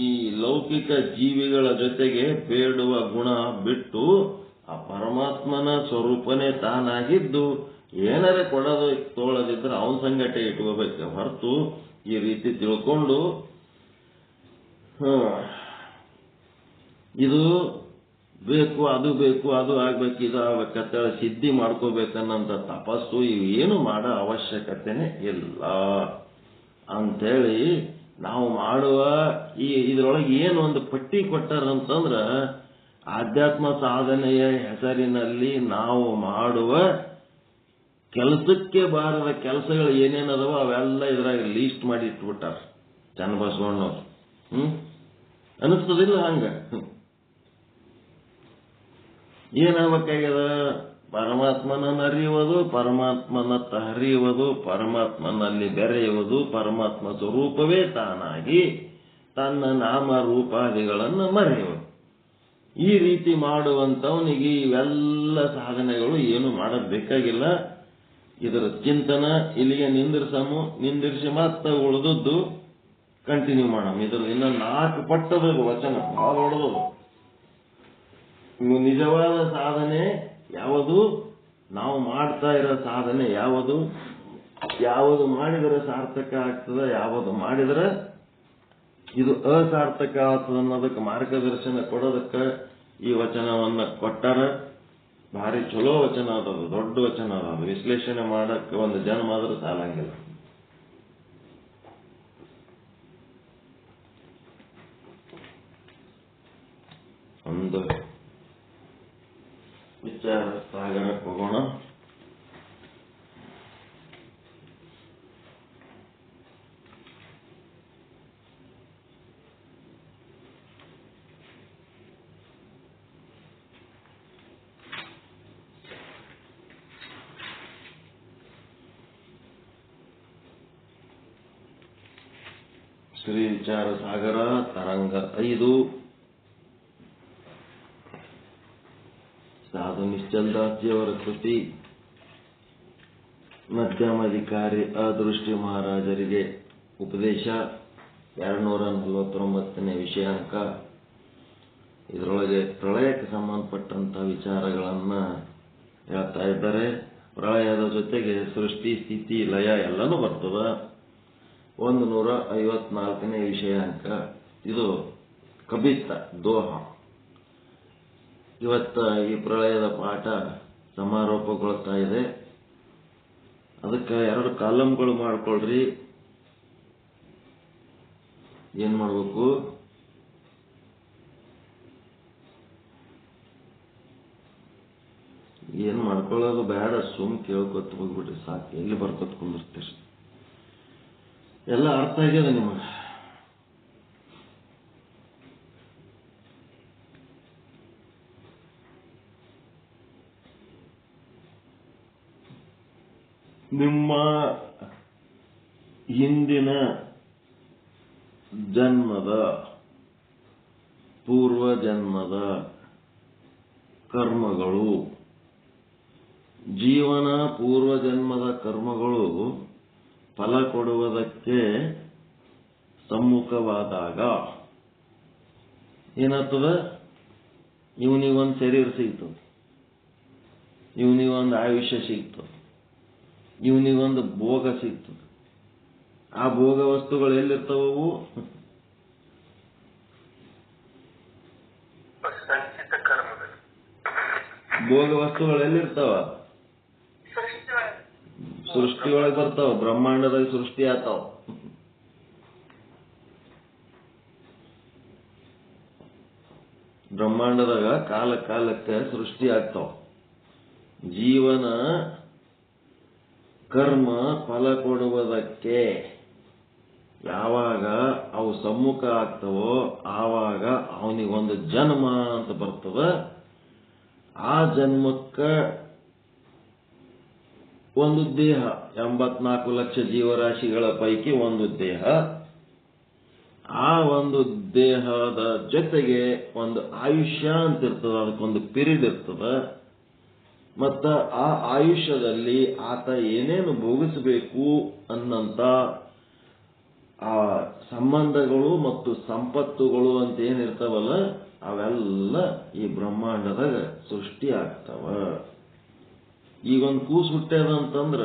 ಈ ಲೌಕಿಕ ಜೀವಿಗಳ ಜೊತೆಗೆ ಬೇಡುವ ಗುಣ ಬಿಟ್ಟು ಆ ಪರಮಾತ್ಮನ ಸ್ವರೂಪನೇ ತಾನಾಗಿದ್ದು ಏನಾರೇ ಕೊಡೋದು ತೋಳದಿದ್ರೆ ಅವನ ಸಂಗಟೆ ಇಟ್ಕೋಬೇಕು ಹೊರತು ಈ ರೀತಿ ತಿಳ್ಕೊಂಡು ಇದು ಬೇಕು, ಅದು ಬೇಕು, ಅದು ಆಗ್ಬೇಕು, ಇದು ಆಗ್ಬೇಕಂತೇಳಿ ಸಿದ್ಧಿ ಮಾಡ್ಕೋಬೇಕನ್ನಂತ ತಪಸ್ಸು ಇವೇನು ಮಾಡೋ ಅವಶ್ಯಕತೆನೇ ಇಲ್ಲ ಅಂಥೇಳಿ ನಾವು ಮಾಡುವ ಇದರೊಳಗೆ ಏನು ಒಂದು ಪಟ್ಟಿ ಕೊಟ್ಟಾರಂತಂದ್ರ ಆಧ್ಯಾತ್ಮ ಸಾಧನೆಯ ಹೆಸರಿನಲ್ಲಿ ನಾವು ಮಾಡುವ ಕೆಲಸಕ್ಕೆ ಬಾರದ ಕೆಲಸಗಳು ಏನೇನದವ ಅವೆಲ್ಲ ಇದ್ರಾಗ ಲೀಸ್ಟ್ ಮಾಡಿ ಇಟ್ಬಿಟ್ಟಾರ ಚನ್ನಬಸವಣ್ಣವ್ರು. ಅನಿಸ್ತದಿಲ್ಲ ಹಂಗ? ಏನಾಗಬೇಕಾಗ್ಯದ? ಪರಮಾತ್ಮನನ್ನು ಅರಿಯುವುದು, ಪರಮಾತ್ಮನತ್ತ ಹರಿಯುವುದು, ಪರಮಾತ್ಮನಲ್ಲಿ ಬೆರೆಯುವುದು, ಪರಮಾತ್ಮ ಸ್ವರೂಪವೇ ತಾನಾಗಿ ತನ್ನ ನಾಮ ರೂಪಾದಿಗಳನ್ನು ಮರೆಯುವುದು. ಈ ರೀತಿ ಮಾಡುವಂಥವನಿಗೆ ಇವೆಲ್ಲ ಸಾಧನೆಗಳು ಏನು ಮಾಡಬೇಕಾಗಿಲ್ಲ. ಇದರ ಚಿಂತನ ಇಲ್ಲಿಗೆ ನಿಂದಿರಿಸಿ ಮತ್ತೆ ಉಳಿದದ್ದು ಕಂಟಿನ್ಯೂ ಮಾಡೋಣ. ಇದ್ರ ಇನ್ನ 4 ಪಟ್ಟದ ವಚನ ಭಾಳ ಹೊಡೆದದು. ನಿಜವಾದ ಸಾಧನೆ ಯಾವುದು? ನಾವು ಮಾಡ್ತಾ ಇರೋ ಸಾಧನೆ ಯಾವುದು? ಯಾವುದು ಮಾಡಿದರೆ ಸಾರ್ಥಕ ಆಗ್ತದೆ, ಯಾವುದು ಮಾಡಿದರೆ ಇದು ಅಸಾರ್ಥಕ ಆಗ್ತದೆ ಅನ್ನೋದಕ್ಕೆ ಮಾರ್ಗದರ್ಶನ ಕೊಡೋದಕ್ಕೆ ಈ ವಚನವನ್ನ ಕೊಟ್ಟಾರ. ಭಾರಿ ಚಲೋ ವಚನ ಅದದು, ದೊಡ್ಡ ವಚನ ಅದು. ವಿಶ್ಲೇಷಣೆ ಮಾಡಕ್ಕೆ ಒಂದು ಜನ್ಮ ಆದ್ರೂ ಸಾಲಂಗಿಲ್ಲ. ಒಂದು ವಿಚಾರ ಸಾಗರಕ್ಕೆ ಹೋಗೋಣ. ಶ್ರೀ ವಿಚಾರ ಸಾಗರ ತರಂಗ 5. ಸಾಧು ನಿಶ್ಚಲ್ ದಾಸಿಯವರ ಕೃತಿ. ಮಧ್ಯಮಾಧಿಕಾರಿ ಅದೃಷ್ಟಿ ಮಹಾರಾಜರಿಗೆ ಉಪದೇಶ 249ನೇ ವಿಷಯಾಂಕ. ಇದರೊಳಗೆ ಪ್ರಳಯಕ್ಕೆ ಸಂಬಂಧಪಟ್ಟಂತ ವಿಚಾರಗಳನ್ನ ಹೇಳ್ತಾ ಇದ್ದಾರೆ. ಪ್ರಳಯದ ಜೊತೆಗೆ ಸೃಷ್ಟಿ, ಸ್ಥಿತಿ, ಲಯ ಎಲ್ಲನೂ ಬರ್ತದ. 154ನೇ ವಿಷಯಾಂಕ. ಇದು ಕಬಿತ್ತ ದೋಹ. ಇವತ್ತ ಈ ಪ್ರಳಯದ ಪಾಠ ಸಮಾರೋಪಗೊಳ್ತಾ ಇದೆ. ಅದಕ್ಕೆ 2 ಕಾಲಂಗಳು ಮಾಡ್ಕೊಳ್ರಿ. ಏನ್ ಮಾಡ್ಬೇಕು? ಏನ್ ಮಾಡ್ಕೊಳ್ಳೋದು ಬೇಡ, ಸುಮ್ ಕೇಳ್ಕೊತ ಹೋಗ್ಬಿಟ್ರಿ ಸಾಕು. ಎಲ್ಲಿ ಬರ್ಕೊತ್ ಕುಂದಿರ್ತೀರಿ? ಎಲ್ಲ ಅರ್ಥ ಆಗ್ಯದ ನಿಮಗೆ? ನಿಮ್ಮ ಹಿಂದಿನ ಜನ್ಮದ ಪೂರ್ವ ಜನ್ಮದ ಕರ್ಮಗಳು, ಜೀವನ ಪೂರ್ವ ಜನ್ಮದ ಕರ್ಮಗಳು ಫಲ ಕೊಡುವುದಕ್ಕೆ ಸಮ್ಮುಖವಾದಾಗ ಏನಾಗ್ತದ? ಇವನಿಗೊಂದು ಶರೀರ ಸಿಗ್ತದೆ, ಇವನಿಗೊಂದು ಆಯುಷ್ಯ ಸಿಗ್ತದೆ, ಇವನಿಗೊಂದು ಭೋಗ ಸಿಗ್ತದೆ. ಆ ಭೋಗ ವಸ್ತುಗಳು ಎಲ್ಲಿರ್ತಾವವು? ಭೋಗ ವಸ್ತುಗಳು ಎಲ್ಲಿರ್ತಾವ? ಸೃಷ್ಟಿಯೊಳಗೆ ಬರ್ತಾವ. ಬ್ರಹ್ಮಾಂಡದಾಗ ಸೃಷ್ಟಿ ಆತಾವ. ಬ್ರಹ್ಮಾಂಡದಾಗ ಕಾಲ ಕಾಲಕ್ಕೆ ಸೃಷ್ಟಿ ಆಗ್ತಾವ. ಜೀವನ ಕರ್ಮ ಫಲ ಕೊಡುವುದಕ್ಕೆ ಯಾವಾಗ ಅವು ಸಮ್ಮುಖ ಆಗ್ತವೋ ಆವಾಗ ಅವನಿಗೊಂದು ಜನ್ಮ ಅಂತ ಬರ್ತದ. ಆ ಜನ್ಮಕ್ಕ ಒಂದು ದೇಹ, 84 ಲಕ್ಷ ಜೀವರಾಶಿಗಳ ಪೈಕಿ ಒಂದು ದೇಹ. ಆ ಒಂದು ದೇಹದ ಜೊತೆಗೆ ಒಂದು ಆಯುಷ್ಯ ಅಂತ ಇರ್ತದ, ಅದಕ್ಕೊಂದು ಪಿರಿಯಡ್ ಇರ್ತದ. ಮತ್ತ ಆ ಆಯುಷ್ಯದಲ್ಲಿ ಆತ ಏನೇನು ಭೋಗಿಸಬೇಕು ಅನ್ನಂತ ಆ ಸಂಬಂಧಗಳು ಮತ್ತು ಸಂಪತ್ತುಗಳು ಅಂತ ಏನಿರ್ತಾವಲ್ಲ ಅವೆಲ್ಲ ಈ ಬ್ರಹ್ಮಾಂಡದಾಗ ಸೃಷ್ಟಿ ಆಗ್ತಾವ. ಈಗೊಂದು ಕೂಸು ಹುಟ್ಟ್ಯದ ಅಂತಂದ್ರ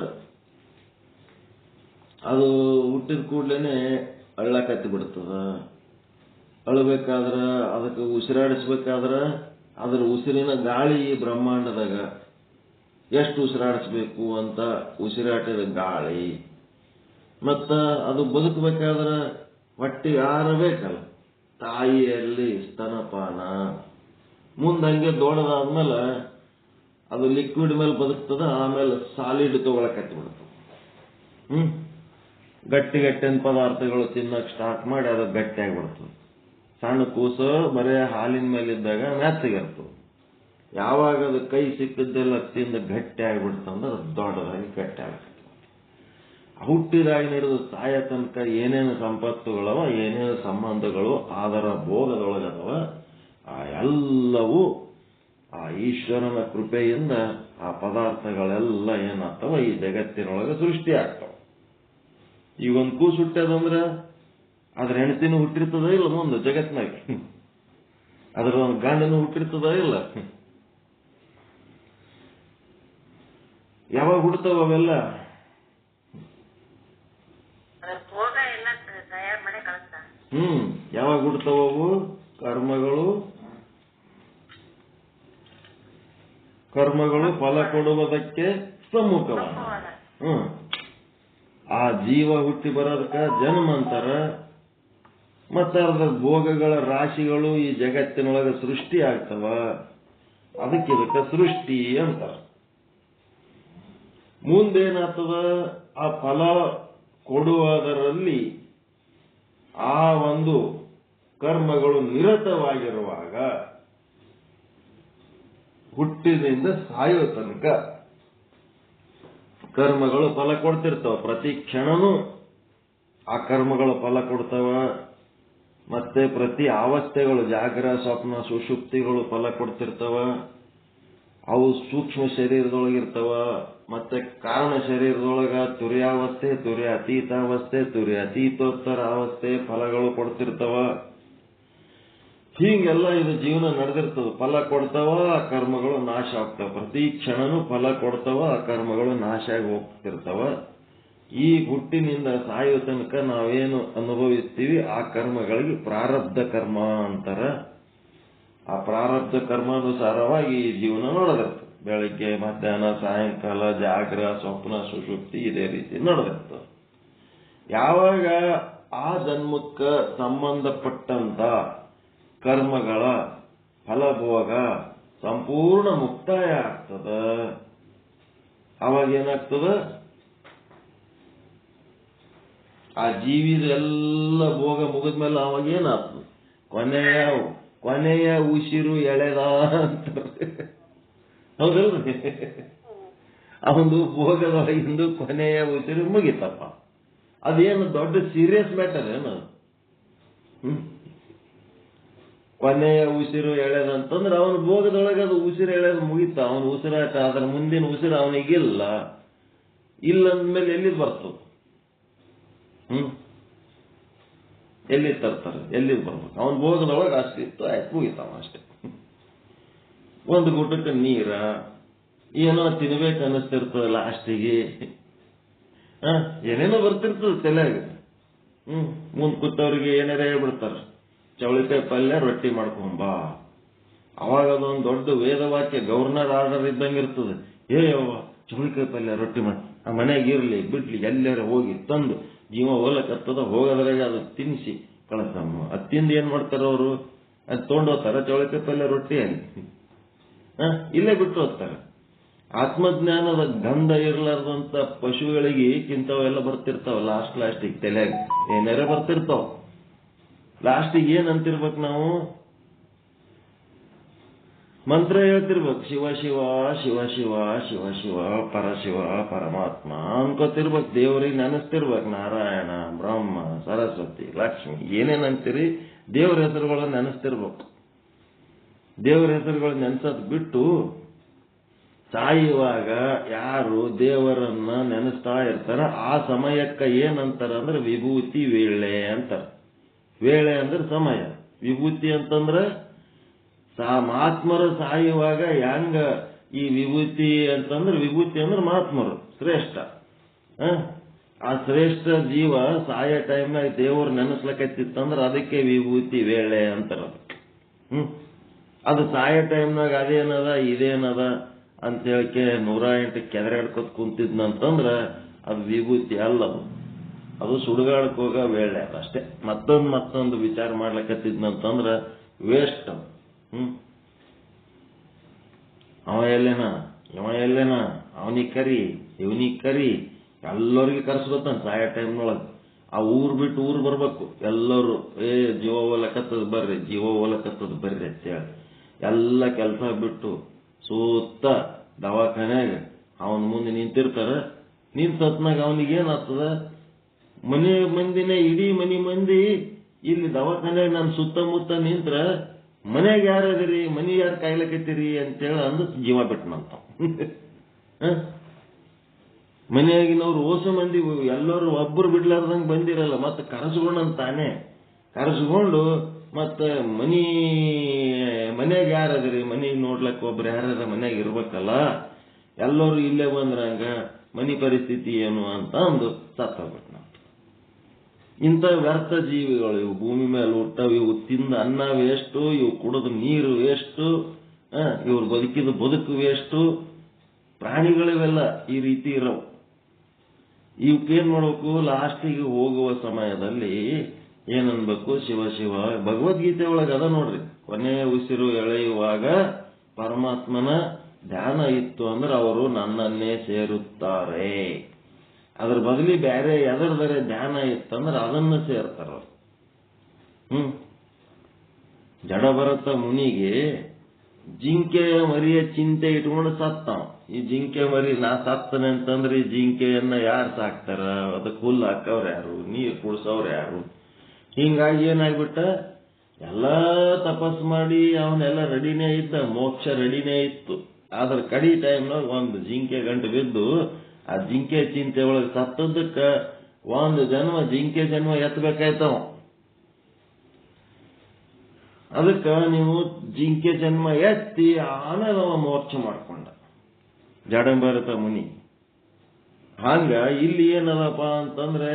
ಅದು ಹುಟ್ಟಿದ ಕೂಡ್ಲೇನೆ ಅಳ್ಳಕತ್ತಿ ಬಿಡ್ತದ. ಅಳಬೇಕಾದ್ರ ಅದಕ್ಕೆ ಉಸಿರಾಡಿಸ್ಬೇಕಾದ್ರ ಅದರ ಉಸಿರಿನ ಗಾಳಿ ಈ ಬ್ರಹ್ಮಾಂಡದಾಗ ಎಷ್ಟು ಉಸಿರಾಡಿಸ್ಬೇಕು ಅಂತ ಉಸಿರಾಟದ ಗಾಳಿ. ಮತ್ತ ಅದು ಬದುಕಬೇಕಾದ್ರೆ ಹೊಟ್ಟಿಗೆ ಆಹಾರ ಬೇಕಲ್ಲ, ತಾಯಿಯಲ್ಲಿ ಸ್ತನಪಾನ. ಮುಂದಂಗೆ ದೊಡ್ಡದಾದ್ಮೇಲೆ ಅದು ಲಿಕ್ವಿಡ್ ಮೇಲೆ ಬದುಕ್ತದ, ಆಮೇಲೆ ಸಾಲಿಡ್ ತಗೊಳಕತ್ತಿ ಬಿಡ್ತದೆ. ಗಟ್ಟಿ ಗಟ್ಟಿನ ಪದಾರ್ಥಗಳು ತಿನ್ನಕ್ ಸ್ಟಾರ್ಟ್ ಮಾಡಿ ಅದು ಗಟ್ಟಿಯಾಗಿ ಬಿಡ್ತದೆ. ಸಣ್ಣ ಕೂಸು ಬರೇ ಹಾಲಿನ ಮೇಲಿದ್ದಾಗ ಮೆತ್ತಗಿರ್ತದೆ. ಯಾವಾಗ ಅದು ಕೈ ಸಿಕ್ಕಿದ್ದೆಲ್ಲ ತಿಂದು ಗಟ್ಟಿ ಆಗಿಬಿಡ್ತಂದ್ರೆ ಅದು ದೊಡ್ಡದಾಗಿ ಗಟ್ಟಿ ಆಗ್ತದೆ. ಹುಟ್ಟಿದಾಗಿ ನಡೆದು ಸಾಯ ತನಕ ಏನೇನು ಸಂಪತ್ತುಗಳವ, ಏನೇನು ಸಂಬಂಧಗಳು ಅದರ ಭೋಗದೊಳಗದವ, ಆ ಎಲ್ಲವೂ ಆ ಈಶ್ವರನ ಕೃಪೆಯಿಂದ ಆ ಪದಾರ್ಥಗಳೆಲ್ಲ ಏನಾಗ್ತವ ಈ ಜಗತ್ತಿನೊಳಗೆ ಸೃಷ್ಟಿ ಆಗ್ತವ. ಈಗ ಒಂದು ಕೂಸು ಹುಟ್ಟ್ಯದಂದ್ರ ಅದ್ರ ಹೆಣ್ತಿನೂ ಹುಟ್ಟಿರ್ತದ ಇಲ್ಲ ಮುಂದೆ ಜಗತ್ನಾಗ, ಅದ್ರ ಒಂದು ಗಂಡನೂ ಹುಟ್ಟಿರ್ತದ ಇಲ್ಲ. ಯಾವಾಗ ಹುಡ್ತಾವ ಅವೆಲ್ಲ? ಯಾವಾಗ ಹುಡ್ತಾವವು? ಕರ್ಮಗಳು ಫಲ ಕೊಡುವುದಕ್ಕೆ ಸಮ್ಮುಖವಾದ. ಆ ಜೀವ ಹುಟ್ಟಿ ಬರೋದಕ್ಕ ಜನ್ಮ ಅಂತಾರ. ಮತ್ತ ಅದ್ರ ಭೋಗಗಳ ರಾಶಿಗಳು ಈ ಜಗತ್ತಿನೊಳಗೆ ಸೃಷ್ಟಿ ಆಗ್ತವ, ಅದಕ್ಕೆ ಸೃಷ್ಟಿ ಅಂತಾರ. ಮುಂದೇನಾಗ್ತದ? ಆ ಫಲ ಕೊಡುವುದರಲ್ಲಿ ಆ ಒಂದು ಕರ್ಮಗಳು ನಿರತವಾಗಿರುವಾಗ ಹುಟ್ಟಿನಿಂದ ಸಾಯುವ ತನಕ ಕರ್ಮಗಳು ಫಲ ಕೊಡ್ತಿರ್ತಾವ. ಪ್ರತಿ ಕ್ಷಣನೂ ಆ ಕರ್ಮಗಳು ಫಲ ಕೊಡ್ತಾವ. ಮತ್ತೆ ಪ್ರತಿ ಅವಸ್ಥೆಗಳು, ಜಾಗ್ರ, ಸ್ವಪ್ನ, ಸುಷುಪ್ತಿಗಳು ಫಲ ಕೊಡ್ತಿರ್ತಾವ. ಅವು ಸೂಕ್ಷ್ಮ ಶರೀರದೊಳಗಿರ್ತಾವ. ಮತ್ತೆ ಕಾರಣ ಶರೀರದೊಳಗ ತುರ್ಯಾವಸ್ಥೆ, ತುರ್ಯಾತೀತಾವಸ್ಥೆ, ತುರ್ಯಾತೀತೋತ್ತರ ಅವಸ್ಥೆ ಫಲಗಳು ಕೊಡ್ತಿರ್ತಾವ. ಹೀಗೆಲ್ಲ ಇದು ಜೀವನ ನಡೆದಿರ್ತದ. ಫಲ ಕೊಡ್ತಾವ, ಆ ಕರ್ಮಗಳು ನಾಶ ಆಗ್ತಾವ. ಪ್ರತಿ ಕ್ಷಣನೂ ಫಲ ಕೊಡ್ತಾವ, ಆ ಕರ್ಮಗಳು ನಾಶ ಆಗಿ ಹೋಗ್ತಿರ್ತಾವ. ಈ ಹುಟ್ಟಿನಿಂದ ಸಾಯುವ ತನಕ ನಾವೇನು ಅನುಭವಿಸ್ತೀವಿ ಆ ಕರ್ಮಗಳಿಗೆ ಪ್ರಾರಬ್ಧ ಕರ್ಮ ಅಂತಾರ. ಆ ಪ್ರಾರಬ್ಧ ಕರ್ಮಾನುಸಾರವಾಗಿ ಈ ಜೀವನ ನಡೆದಿರ್ತದೆ. ಬೆಳಿಗ್ಗೆ, ಮಧ್ಯಾಹ್ನ, ಸಾಯಂಕಾಲ, ಜಾಗ್ರ, ಸ್ವಪ್ನ, ಸುಷುಪ್ತಿ ಇದೇ ರೀತಿ ನಡೆದಿರ್ತದೆ. ಯಾವಾಗ ಆ ಜನ್ಮಕ್ಕ ಸಂಬಂಧಪಟ್ಟಂತ ಕರ್ಮಗಳ ಫಲಭೋಗ ಸಂಪೂರ್ಣ ಮುಕ್ತಾಯ ಆಗ್ತದ, ಅವಾಗ ಏನಾಗ್ತದ? ಆ ಜೀವಿದೆಲ್ಲ ಭೋಗ ಮುಗಿದ್ಮೇಲೆ ಅವಾಗ ಏನಾಗ್ತದೆ? ಕೊನೆಯ ಉಸಿರು ಎಳೆದ ಅಂತಾರೆ. ಹೌದಲ್ರಿ? ಅವನು ಭೋಗದೊಳಗಿಂದು ಕೊನೆಯ ಉಸಿರು ಮುಗಿತಪ್ಪ. ಅದೇನು ದೊಡ್ಡ ಸೀರಿಯಸ್ ಮ್ಯಾಟರ್ ಏನು? ಕೊನೆಯ ಉಸಿರು ಎಳೆದಂತಂದ್ರೆ ಅವನ ಭೋಗದೊಳಗೆ ಅದು ಉಸಿರು ಎಳೆದು ಮುಗಿತ. ಅವನ ಉಸಿರಾಟ, ಅದರ ಮುಂದಿನ ಉಸಿರು ಅವನಿಗಿಲ್ಲ. ಇಲ್ಲಂದ್ಮೇಲೆ ಎಲ್ಲಿ ಬರ್ತದೆ? ಎಲ್ಲಿ ತರ್ತಾರೆ? ಎಲ್ಲಿ ಬರ್ಬೇಕು? ಅವನ ಭೋಗದೊಳಗೆ ಅಷ್ಟಿತ್ತು, ಆಯ್ತು, ಮುಗಿತಾವ ಅಷ್ಟೇ. ಒಂದು ಗುಟಕ್ಕೆ ನೀರ ಏನೋ ತಿನ್ಬೇಕು ಅನ್ನಿಸ್ತಿರ್ತದೆ ಲಾಸ್ಟಿಗೆ. ಏನೇನೋ ಬರ್ತಿರ್ತದೆ ತಲೆಯಾಗ. ಮುಂದ್ ಕೂತವ್ರಿಗೆ ಏನಾರ ಹೇಳ್ಬಿಡ್ತಾರ, ಚೌಳಿಕಾಯಿ ಪಲ್ಯ ರೊಟ್ಟಿ ಮಾಡ್ಕೊಂಬಾ. ಅವಾಗ ಅದೊಂದು ದೊಡ್ಡ ವೇದವಾಕ್ಯ, ಗವರ್ನರ್ ಆರ್ಡರ್ ಇದ್ದಂಗೆ ಇರ್ತದೆ. ಯವ್ವ ಚೌಳಿಕಾಯಿ ಪಲ್ಯ ರೊಟ್ಟಿ ಮಾಡಿ ಆ ಮನೆಯಾಗ ಇರ್ಲಿ ಬಿಡ್ಲಿ ಎಲ್ಲಾರ ಹೋಗಿ ತಂದು ಜೀವ ಹೋಲಕತ್ತದ, ಹೋಗೋದ್ರಾಗ ಅದು ತಿನ್ನಿಸಿ ಕಳಿಸಮ್ಮ. ಅದು ತಿಂದು ಏನ್ ಮಾಡ್ತಾರ ಅವರು? ಅದು ತೊಗೊಂಡು ಹೋಗ್ತಾರ ಚೌಳಿಕಾಯಿ ಪಲ್ಯ ರೊಟ್ಟಿ ಅಲ್ಲಿ, ಇಲ್ಲೇ ಬಿಟ್ಟು ಹೋಗ್ತಾರ. ಆತ್ಮಜ್ಞಾನದ ಗಂಧ ಇರ್ಲಾರ್ದಂತ ಪಶುಗಳಿಗೆ ಇಂಥವೆಲ್ಲ ಬರ್ತಿರ್ತಾವ ಲಾಸ್ಟಿಗೆ ತಲೆಯಾಗ ಏನಾರ ಬರ್ತಿರ್ತಾವ. ಲಾಸ್ಟಿಗೆ ಏನ್ ಅಂತಿರ್ಬೇಕು ನಾವು? ಮಂತ್ರ ಹೇಳ್ತಿರ್ಬೇಕು, ಶಿವ ಶಿವ ಶಿವ ಶಿವ ಶಿವ ಶಿವ ಪರಶಿವ ಪರಮಾತ್ಮ ಅನ್ಕೋತಿರ್ಬೇಕು. ದೇವ್ರಿಗೆ ನೆನೆಸ್ತಿರ್ಬೇಕು, ನಾರಾಯಣ, ಬ್ರಹ್ಮ, ಸರಸ್ವತಿ, ಲಕ್ಷ್ಮಿ, ಏನೇನ್ ಅಂತೀರಿ ದೇವ್ರ ಹೆಸರುಗಳನ್ನ ನೆನೆಸ್ತಿರ್ಬೇಕು. ದೇವ್ರ ಹೆಸರುಗಳು ನೆನೆಸೋದ್ ಬಿಟ್ಟು ಸಾಯುವಾಗ ಯಾರು ದೇವರನ್ನ ನೆನೆಸ್ತಾ ಇರ್ತಾರ ಆ ಸಮಯಕ್ಕೆ ಏನಂತಾರ ಅಂದ್ರೆ ವಿಭೂತಿ ವೇಳೆ ಅಂತಾರ. ವೇಳೆ ಅಂದ್ರೆ ಸಮಯ, ವಿಭೂತಿ ಅಂತಂದ್ರೆ ಮಹಾತ್ಮರು ಸಾಯುವಾಗ ಹೆಂಗ ಈ ವಿಭೂತಿ ಅಂತಂದ್ರೆ, ವಿಭೂತಿ ಅಂದ್ರೆ ಮಹಾತ್ಮರು ಶ್ರೇಷ್ಠ. ಆ ಶ್ರೇಷ್ಠ ಜೀವ ಸಾಯ ಟೈಮ್ನಾಗ ದೇವ್ರ ನೆನೆಸ್ಲಕತ್ತಿತ್ತಂದ್ರೆ ಅದಕ್ಕೆ ವಿಭೂತಿ ವೇಳೆ ಅಂತಾರ. ಅದು ಸಾಯ ಟೈಮ್ನಾಗ ಅದೇನದ ಇದೇನದ ಅಂತ ಹೇಳಿಕೆ 108 ಕೆದರಾಡ್ಕೊತ್ ಕುಂತಿದ್ನಂತಂದ್ರ ಅದು ವಿಭೂತಿ ಅಲ್ಲ, ಅದು ಸುಡುಗಾಡಕ್ ಹೋಗ ವೇಳೆ ಅದಷ್ಟೇ. ಮತ್ತೊಂದು ವಿಚಾರ ಮಾಡ್ಲಕತ್ತಿದ್ನಂತಂದ್ರ ವೇಸ್ಟ್. ಅವ ಎಲ್ಲೇನ ಅವನಿಗೆ ಕರಿ ಇವನಿಗೆ ಕರಿ ಎಲ್ಲರಿಗೂ ಕರ್ಸ್ಕೊತಾನ ಸಾಯ ಟೈಮ್ನೊಳಗ. ಆ ಊರ್ ಬಿಟ್ಟು ಊರ್ ಬರ್ಬೇಕು ಎಲ್ಲರೂ. ಜೀವ ಹೋಲಕತ್ತದ ಬರ್ರಿ, ಜೀವ ಹೋಲಕತ್ತದ ಬರ್ರಿ ಅಂತೇಳಿ ಎಲ್ಲ ಕೆಲಸ ಬಿಟ್ಟು ಸೂತ್ತ ದವಾಖಾನ್ಯಾಗ ಅವನ ಮುಂದೆ ನಿಂತಿರ್ತಾರ. ನಿಂತತ್ನಾಗ ಅವನಿಗೇನಾಗ್ತದ, ಮನೆ ಮಂದಿನೇ ಇಡೀ ಮನಿ ಮಂದಿ ಇಲ್ಲಿ ದವಾಖಾನ್ಯಾಗ ನಾನು ಸುತ್ತಮುತ್ತ ನಿಂತ್ರ ಮನ್ಯಾಗ ಯಾರದಿರಿ, ಮನಿ ಯಾರು ಕಾಯ್ಲಕತ್ತೀರಿ ಅಂತೇಳಿ ಅಂದ್ ಜೀವ ಬಿಟ್ಟನಂತ. ಮನೆಯಾಗಿನವ್ರು ಓಸ ಮಂದಿ ಎಲ್ಲರೂ ಒಬ್ಬರು ಬಿಡ್ಲಾರ್ದಂಗೆ ಬಂದಿರಲ್ಲ, ಮತ್ತೆ ಕರೆಸ್ಕೊಂಡಂತಾನೆ ಕರೆಸ್ಕೊಂಡು ಮತ್ತೆ ಮನ್ಯಾಗ ಯಾರದಿರಿ, ಮನೆಗೆ ನೋಡ್ಲಕ್ಕ ಒಬ್ರು ಯಾರ ಮನ್ಯಾಗ ಇರ್ಬೇಕಲ್ಲ, ಎಲ್ಲರೂ ಇಲ್ಲೇ ಬಂದ್ರಂಗ ಮನಿ ಪರಿಸ್ಥಿತಿ ಏನು ಅಂತ ಅಂದು ಸತ್ತೋಗ್ಬಿಟ್ನ. ಇಂಥ ವ್ಯರ್ಥ ಜೀವಿಗಳು ಇವು ಭೂಮಿ ಮೇಲೆ ಹುಟ್ಟವು. ಇವು ತಿಂದ ಅನ್ನ ವೇಸ್ಟು, ಇವು ಕುಡಿದ ನೀರು ವೇಸ್ಟು, ಇವ್ರು ಬದುಕಿದ ಬದುಕು ವೇಸ್ಟು. ಪ್ರಾಣಿಗಳಿವೆಲ್ಲ ಈ ರೀತಿ ಇರವು. ಇವಕ್ಕೇನ್ ಮಾಡ್ಬೇಕು, ಲಾಸ್ಟಿಗೆ ಹೋಗುವ ಸಮಯದಲ್ಲಿ ಏನನ್ಬೇಕು, ಶಿವ ಶಿವ. ಭಗವದ್ಗೀತೆ ಒಳಗೆ ಅದ ನೋಡ್ರಿ, ಕೊನೆಯ ಉಸಿರು ಎಳೆಯುವಾಗ ಪರಮಾತ್ಮನ ಧ್ಯಾನ ಇತ್ತು ಅಂದ್ರೆ ಅವರು ನನ್ನನ್ನೇ ಸೇರುತ್ತಾರೆ. ಅದ್ರ ಬದಲಿ ಬೇರೆ ಎದರದರೆ ಧ್ಯಾನ ಇತ್ತಂದ್ರೆ ಅದನ್ನ ಸೇರ್ತಾರ. ಜಡಭರತ ಮುನಿಗೆ ಜಿಂಕೆಯ ಮರಿಯ ಚಿಂತೆ ಇಟ್ಕೊಂಡು ಸತ್ತಾವ. ಈ ಜಿಂಕೆ ಮರಿ ನಾ ಸತ್ತನೆ ಅಂತಂದ್ರೆ ಈ ಜಿಂಕೆಯನ್ನ ಯಾರು ಸಾಕ್ತಾರ, ಅದಕ್ಕೆ ಹುಲ್ಲು ಹಾಕವ್ರ ಯಾರು, ನೀರು ಕುಡ್ಸವ್ರ ಯಾರು? ಹಿಂಗಾಗಿ ಏನಾಗ್ಬಿಟ್ಟ, ಎಲ್ಲ ತಪಸ್ ಮಾಡಿ ಅವನೆಲ್ಲ ರೆಡಿನೇ ಇದ್ದ, ಮೋಕ್ಷ ರೆಡಿನೇ ಇತ್ತು. ಆದ್ರ ಕಡಿ ಟೈಮ್ನಾಗ ಒಂದು ಜಿಂಕೆ ಗಂಟು ಬಿದ್ದು ಆ ಜಿಂಕೆ ಚಿಂತೆ ಒಳಗೆ ಸತ್ತದಕ್ಕ ಒಂದು ಜನ್ಮ ಜಿಂಕೆ ಜನ್ಮ ಎತ್ತಬೇಕಾಯ್ತವ. ಅದಕ್ಕ ನೀವು ಜಿಂಕೆ ಜನ್ಮ ಎತ್ತಿ ಆಮೇಲೆ ಅವ ಮೋಕ್ಷ ಮಾಡ್ಕೊಂಡ ಜಡಭರತ ಮುನಿ. ಹಂಗ ಇಲ್ಲಿ ಏನದಪ್ಪ ಅಂತಂದ್ರೆ,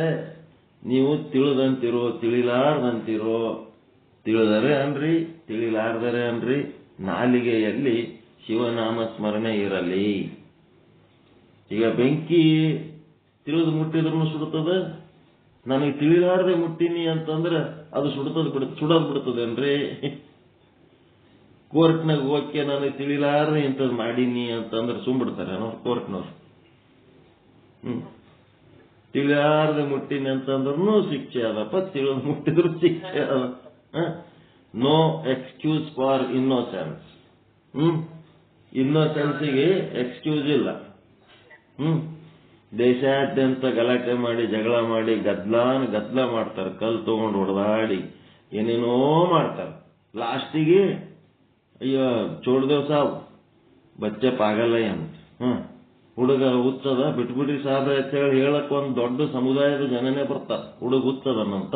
ನೀವು ತಿಳಿದಂತಿರೋ ತಿಳಿಲಾರ್ದಂತಿರೋ, ತಿಳಿದರೆ ಅನ್ರಿ ತಿಳಿಲಾರ್ದರೆ ಅನ್ರಿ, ನಾಲಿಗೆಯಲ್ಲಿ ಶಿವನಾಮ ಸ್ಮರಣೆ ಇರಲಿ. ಈಗ ಬೆಂಕಿ ತಿಳಿದು ಮುಟ್ಟಿದ್ರು ಸುಡುತ್ತದ, ನನಗೆ ತಿಳಿಲಾರದೆ ಮುಟ್ಟಿನಿ ಅಂತಂದ್ರೆ ಅದು ಸುಡೋದ್ ಬಿಡ್ತದೇನ್ರಿ? ಕೋರ್ಟ್ನಾಗ ಹೋಗಿ ನನಗೆ ತಿಳಿಲಾರದೆ ಇಂಥದ್ದು ಮಾಡೀನಿ ಅಂತಂದ್ರೆ ಸುಮ್ಬಿಡ್ತಾರೆ ಕೋರ್ಟ್ನವ್ರು. ತಿಳಿಲಾರದೆ ಮುಟ್ಟಿನಿ ಅಂತಂದ್ರೂ ಶಿಕ್ಷೆ ಅದಪ್ಪ, ತಿಳಿದು ಮುಟ್ಟಿದ್ರು ಶಿಕ್ಷೆ ಅದ. No excuse for innocence. ಇನ್ನೋಸೆನ್ಸಿಗೆ ಎಕ್ಸ್ಕ್ಯೂಸ್ ಇಲ್ಲ. ದೇಶಾದ್ಯಂತ ಗಲಾಟೆ ಮಾಡಿ ಜಗಳ ಮಾಡಿ ಗದ್ಲ ಮಾಡ್ತಾರೆ, ಕಲ್ಲು ತಗೊಂಡು ಹೊಡೆದಾಡಿ ಏನೇನೋ ಮಾಡ್ತಾರೆ. ಲಾಸ್ಟಿಗೆ ಅಯ್ಯೋ ಚೋಡ್ದೇವ್ ಸಾಬ್ ಬಚ್ಚೆ ಪಾಗಲ್ಲ ಅಂತ, ಹುಡುಗ ಹುಚ್ಚದ ಬಿಟ್ಬಿಡ್ರಿ ಸಾಬ್ ಅಂತ ಹೇಳಿ ಹೇಳಕ್ ಒಂದು ದೊಡ್ಡ ಸಮುದಾಯದ ಜನನೇ ಬರ್ತಾರ. ಹುಡುಗ ಹುಚ್ಚದನ್ನಂತ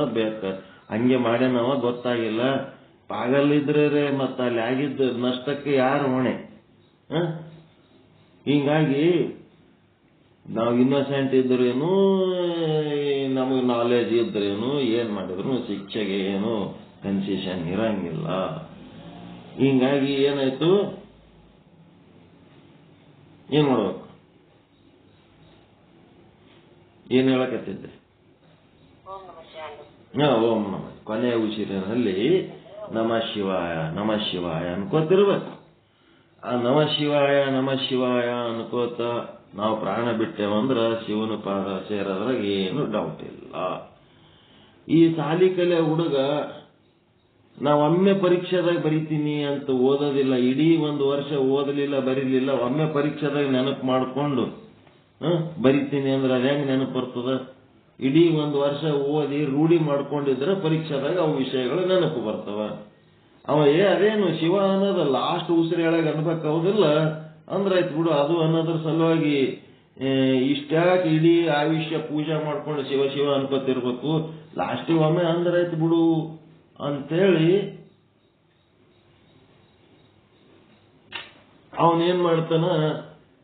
ಹಂಗೆ ಮಾಡ್ಯಾನವ ಗೊತ್ತಾಗಿಲ್ಲ, ಪಾಗಲ್ಲಿದ್ರೆ ಮತ್ತ ಅಲ್ಲಿ ಆಗಿದ್ದ ನಷ್ಟಕ್ಕೆ ಯಾರು ಹೊಣೆ? ಹಿಂಗಾಗಿ ನಾವು ಇನ್ನೋಸೆಂಟ್ ಇದ್ರೇನು, ನಮಗೆ ನಾಲೆಜ್ ಇದ್ರೇನು, ಏನ್ ಮಾಡಿದ್ರು ಶಿಕ್ಷೆಗೆ ಏನು ಕನ್ಸೆಷನ್ ಇರಂಗಿಲ್ಲ. ಹಿಂಗಾಗಿ ಏನಾಯ್ತು, ಏನ್ ಮಾಡ್ಬೇಕು? ಏನ್ ಹೇಳಕತ್ತಿದ್ದೆ? ಓಂ ನಮ, ಕೊನೆಯ ಉಸಿರಿನಲ್ಲಿ ನಮ ಶಿವಾಯ ನಮ ಶಿವಾಯ ಅನ್ಕೋತಿರ್ಬೇಕು. ಆ ನಮ ಶಿವಾಯ ಅನ್ಕೋತ ನಾವು ಪ್ರಾಣ ಬಿಟ್ಟೇವಂದ್ರ ಶಿವನ ಪಾದ ಸೇರೋದ್ರಾಗ ಏನು ಡೌಟ್ ಇಲ್ಲ. ಈ ಸಾಲಿ ಕಲೆ ಹುಡುಗ ನಾವೊಮ್ಮೆ ಪರೀಕ್ಷೆದಾಗ ಬರಿತೀನಿ ಅಂತ ಓದೋದಿಲ್ಲ, ಇಡೀ ಒಂದು ವರ್ಷ ಓದಲಿಲ್ಲ ಬರೀಲಿಲ್ಲ, ಒಮ್ಮೆ ಪರೀಕ್ಷೆದಾಗ ನೆನಪು ಮಾಡಿಕೊಂಡು ಬರಿತೀನಿ ಅಂದ್ರೆ ಅದ ಹೆಂಗ್ ನೆನಪು ಬರ್ತದ? ಇಡೀ ಒಂದು ವರ್ಷ ಓದಿ ರೂಢಿ ಮಾಡ್ಕೊಂಡಿದ್ರೆ ಪರೀಕ್ಷೆದಾಗ ಅವು ವಿಷಯಗಳು ನೆನಪು ಬರ್ತವ. ಅವ ಅದೇನು ಶಿವ ಅನ್ನೋದು ಲಾಸ್ಟ್ ಉಸಿರೆಳಗೆ ಅನ್ಬೇಕಾಗುದಿಲ್ಲ ಅಂದ್ರೆ ಆಯ್ತು ಬಿಡು, ಅದು ಅನ್ನೋದ್ರ ಸಲುವಾಗಿ ಇಷ್ಟ್ಯಾಕೆ ಇಡೀ ಆಯುಷ್ಯ ಪೂಜೆ ಮಾಡ್ಕೊಂಡು ಶಿವ ಶಿವ ಅನ್ಕೋತಿರ್ಬೇಕು, ಲಾಸ್ಟಿಗೆ ಒಮ್ಮೆ ಅಂದ್ರೆ ಆಯ್ತು ಬಿಡು ಅಂತೇಳಿ ಅವನೇನ್ ಮಾಡ್ತಾನ,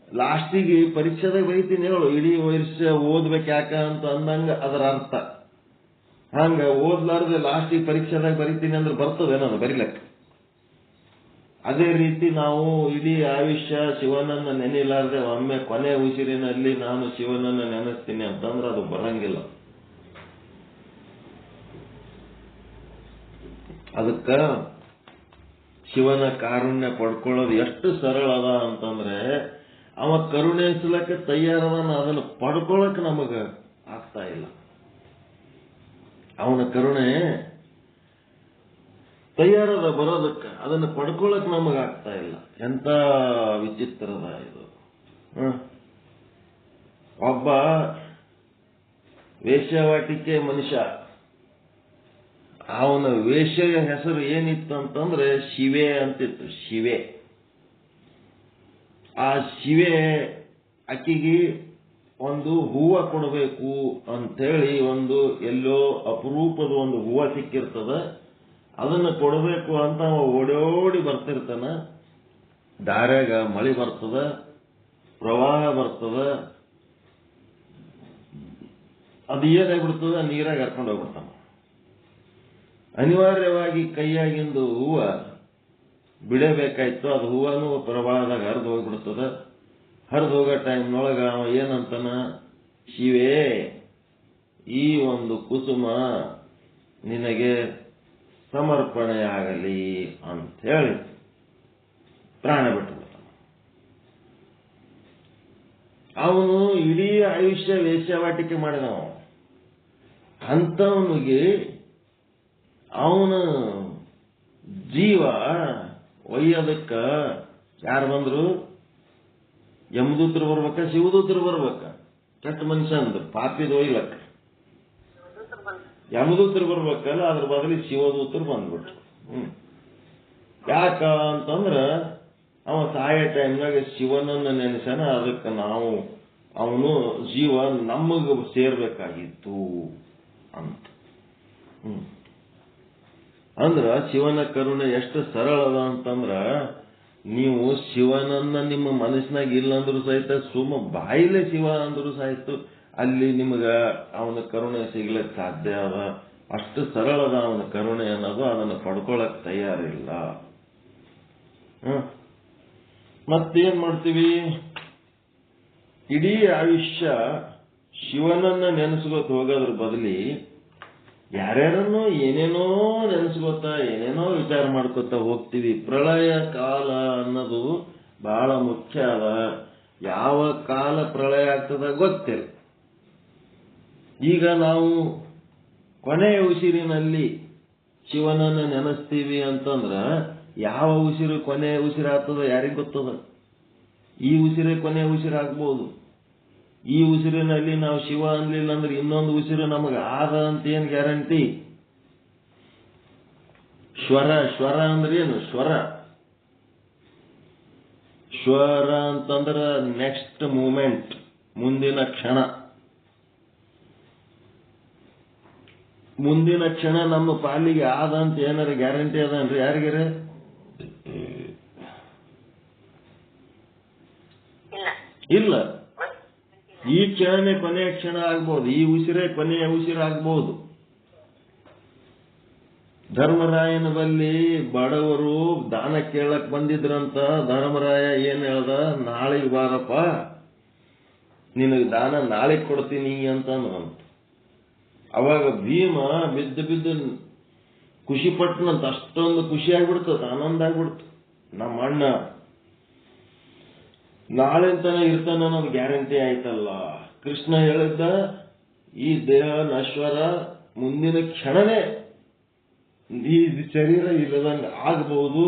ಲಾಸ್ಟಿಗೆ ಪರೀಕ್ಷೆದಾಗ ಬರೀತೀನಿ ಹೇಳು, ಇಡೀ ವರ್ಷ ಓದ್ಬೇಕು ಯಾಕ ಅಂತ ಅಂದಂಗ ಅದರ ಅರ್ಥ. ಹಂಗ ಓದ್ಲಾರ್ದೆ ಲಾಸ್ಟಿಗೆ ಪರೀಕ್ಷೆದಾಗ ಬರೀತೀನಿ ಅಂದ್ರೆ ಬರ್ತದೇನದು ಬರಿಲಕ್ಕ. ಅದೇ ರೀತಿ ನಾವು ಇಡೀ ಆಯುಷ್ಯ ಶಿವನನ್ನ ನೆನೆಲಾರ್ದೆ ಒಮ್ಮೆ ಕೊನೆ ಉಸಿರಿನಲ್ಲಿ ನಾನು ಶಿವನನ್ನ ನೆನೆಸ್ತೀನಿ ಅಂತಂದ್ರೆ ಅದು ಬರಂಗಿಲ್ಲ. ಅದಕ್ಕ ಶಿವನ ಕಾರುಣ್ಯ ಪಡ್ಕೊಳ್ಳೋದು ಎಷ್ಟು ಸರಳ ಅದ ಅಂತಂದ್ರೆ, ಅವ ಕರುಣಿಸಲಕ್ಕೆ ತಯಾರದನ್ನ, ಅದನ್ನು ಪಡ್ಕೊಳ್ಳಕ್ ನಮಗ ಆಗ್ತಾ ಇಲ್ಲ. ಅವನ ಕರುಣೆ ತಯಾರದ ಬರೋದಕ್ಕ, ಅದನ್ನು ಪಡ್ಕೊಳ್ಳಕ್ ನಮಗಾಗ್ತಾ ಇಲ್ಲ. ಎಂತ ವಿಚಿತ್ರದ ಇದು. ಒಬ್ಬ ವೇಶ್ಯಾವಾಟಿಕೆ ಮನುಷ್ಯ, ಅವನ ವೇಶ್ಯ ಹೆಸರು ಏನಿತ್ತು ಅಂತಂದ್ರೆ ಶಿವೆ ಅಂತಿತ್ತು. ಶಿವೆ. ಆ ಶಿವೆ ಆಕಿಗೆ ಒಂದು ಹೂವ ಕೊಡಬೇಕು ಅಂತೇಳಿ ಒಂದು ಎಲ್ಲೋ ಅಪರೂಪದ ಒಂದು ಹೂವ ಸಿಕ್ಕಿರ್ತದ, ಅದನ್ನು ಕೊಡಬೇಕು ಅಂತ ಅವ ಓಡೋಡಿ ಬರ್ತಿರ್ತಾನ. ದಾರ್ಯಾಗ ಮಳೆ ಬರ್ತದ, ಪ್ರವಾಹ ಬರ್ತದ, ಅದು ಏನಾಗ್ಬಿಡ್ತದ, ನೀರಾಗ ಹರ್ಕೊಂಡು ಹೋಗ್ಬಿಡ್ತಾನ. ಅನಿವಾರ್ಯವಾಗಿ ಕೈಯಾಗಿಂದು ಹೂವ ಬಿಡಬೇಕಾಯ್ತು, ಅದು ಹೂವನು ಪ್ರವಾಹದಾಗ ಹರಿದು ಹೋಗ್ಬಿಡ್ತದ. ಹರಿದು ಹೋಗೋ ಟೈಮ್ನೊಳಗ ಅವ ಏನಂತಾನ, ಶಿವೇ ಈ ಒಂದು ಕುಸುಮ ನಿನಗೆ ಸಮರ್ಪಣೆಯಾಗಲಿ ಅಂತ ಹೇಳಿ ಪ್ರಾಣ ಬಿಟ್ಟುಬಿಡ್ತಾನ. ಅವನು ಇಡೀ ಆಯುಷ್ಯ ವೇಶ್ಯಾವಾಟಿಕೆ ಮಾಡಿದವ. ಅಂತವನಿಗೆ ಅವನ ಜೀವ ಒಯ್ಯೋದಕ್ಕ ಯಾರು ಬಂದ್ರು? ಯಮದೂತರು ಬರ್ಬೇಕ, ಶಿವದೂತರು ಬರ್ಬೇಕ? ಕೆಟ್ಟ ಮನುಷ್ಯ ಅಂದ್ರು, ಪಾಪಿದ ಒಯ್ಲಕ್ಕ ಯಮದೂತರು ಬರ್ಬೇಕಲ್ಲ, ಅದ್ರ ಬದಲಿ ಶಿವದೂತರು ಬಂದ್ಬಿಟ್ರು. ಯಾಕ ಅಂತಂದ್ರ ಅವ ಸಾಯೋ ಟೈಮ್ನಾಗ ಶಿವನನ್ನ ನೆನೆಸನ, ಅದಕ್ಕೆ ನಾವು ಅವನು ಜೀವ ನಮಗ ಸೇರ್ಬೇಕಾಗಿತ್ತು ಅಂತ. ಅಂದ್ರ ಶಿವನ ಕರುಣೆ ಎಷ್ಟು ಸರಳದ ಅಂತಂದ್ರ, ನೀವು ಶಿವನನ್ನ ನಿಮ್ಮ ಮನಸ್ಸಿನಾಗ ಇಲ್ಲಂದ್ರೂ ಸಹಿತ ಸುಮ್ಮ ಬಾಯಿಲೆ ಶಿವ ಅಂದ್ರೂ ಸಹಿತ ಅಲ್ಲಿ ನಿಮಗ ಅವನ ಕರುಣೆ ಸಿಗ್ಲಕ್ ಸಾಧ್ಯ ಅದ. ಅಷ್ಟು ಸರಳದ ಅವನ ಕರುಣೆ ಅನ್ನೋದು, ಅದನ್ನು ಪಡ್ಕೊಳಕ್ ತಯಾರಿಲ್ಲ. ಮತ್ತೇನ್ ಮಾಡ್ತೀವಿ? ಇಡೀ ಆಯುಷ್ಯ ಶಿವನನ್ನ ನೆನೆಸ್ಕೋತ ಹೋಗೋದ್ರ ಬದಲಿ ಯಾರ್ಯಾರನ್ನೋ ಏನೇನೋ ನೆನೆಸ್ಕೋತಾ ಏನೇನೋ ವಿಚಾರ ಮಾಡ್ಕೋತಾ ಹೋಗ್ತೀವಿ. ಪ್ರಳಯ ಕಾಲ ಅನ್ನೋದು ಬಹಳ ಮುಖ್ಯ ಅದ. ಯಾವ ಕಾಲ ಪ್ರಳಯ ಆಗ್ತದ ಗೊತ್ತಿಲ್ಲ. ಈಗ ನಾವು ಕೊನೆಯ ಉಸಿರಿನಲ್ಲಿ ಶಿವನನ್ನು ನೆನೆಸ್ತೀವಿ ಅಂತಂದ್ರ ಯಾವ ಉಸಿರು ಕೊನೆಯ ಉಸಿರಾಗ್ತದ ಯಾರಿಗ ಗೊತ್ತದ? ಈ ಉಸಿರೇ ಕೊನೆಯ ಉಸಿರಾಗ್ಬೋದು. ಈ ಉಸಿರಿನಲ್ಲಿ ನಾವು ಶಿವ ಅನ್ಲಿಲ್ಲ ಅಂದ್ರೆ ಇನ್ನೊಂದು ಉಸಿರು ನಮಗ ಆದ ಅಂತ ಏನ್ ಗ್ಯಾರಂಟಿ? ಶ್ವರ ಅಂದ್ರೆ ಏನು? ಶ್ವರ ಅಂತಂದ್ರ ನೆಕ್ಸ್ಟ್ ಮೂಮೆಂಟ್, ಮುಂದಿನ ಕ್ಷಣ. ಮುಂದಿನ ಕ್ಷಣ ನಮ್ಮ ಪಾಲಿಗೆ ಆದ ಅಂತ ಏನಾರ ಗ್ಯಾರಂಟಿ ಅದನ್ರಿ ಯಾರಿಗಾರ? ಇಲ್ಲ. ಈ ಕ್ಷಣನೇ ಕೊನೆಯ ಕ್ಷಣ ಆಗ್ಬಹುದು, ಈ ಉಸಿರೇ ಕೊನೆಯ ಉಸಿರಾಗಬಹುದು. ಧರ್ಮರಾಯನ ಬಲ್ಲಿ ಬಡವರು ದಾನ ಕೇಳಕ್ ಬಂದಿದ್ರಂತ. ಧರ್ಮರಾಯ ಏನ್ ಹೇಳ್ದ? ನಾಳೆಗೆ ಬಾರಪ್ಪ, ನಿನಗೆ ದಾನ ನಾಳೆ ಕೊಡ್ತೀನಿ ಅಂತಂದ್ರಂತ. ಅವಾಗ ಭೀಮ ಬಿದ್ದು ಖುಷಿ ಪಟ್ಟನಂತ. ಅಷ್ಟೊಂದು ಖುಷಿ ಆಗ್ಬಿಡ್ತದ, ಆನಂದ ಆಗ್ಬಿಡ್ತು. ನಮ್ಮ ಅಣ್ಣ ನಾಳೆ ತನ ಇರ್ತಾನ ಅನ್ನೋದು ಗ್ಯಾರಂಟಿ ಆಯ್ತಲ್ಲ. ಕೃಷ್ಣ ಹೇಳಿದ್ದ ಈ ದೇಹ ನಶ್ವರ, ಮುಂದಿನ ಕ್ಷಣನೇ ಈ ಶರೀರ ಇಲ್ಲದಂಗ ಆಗಬಹುದು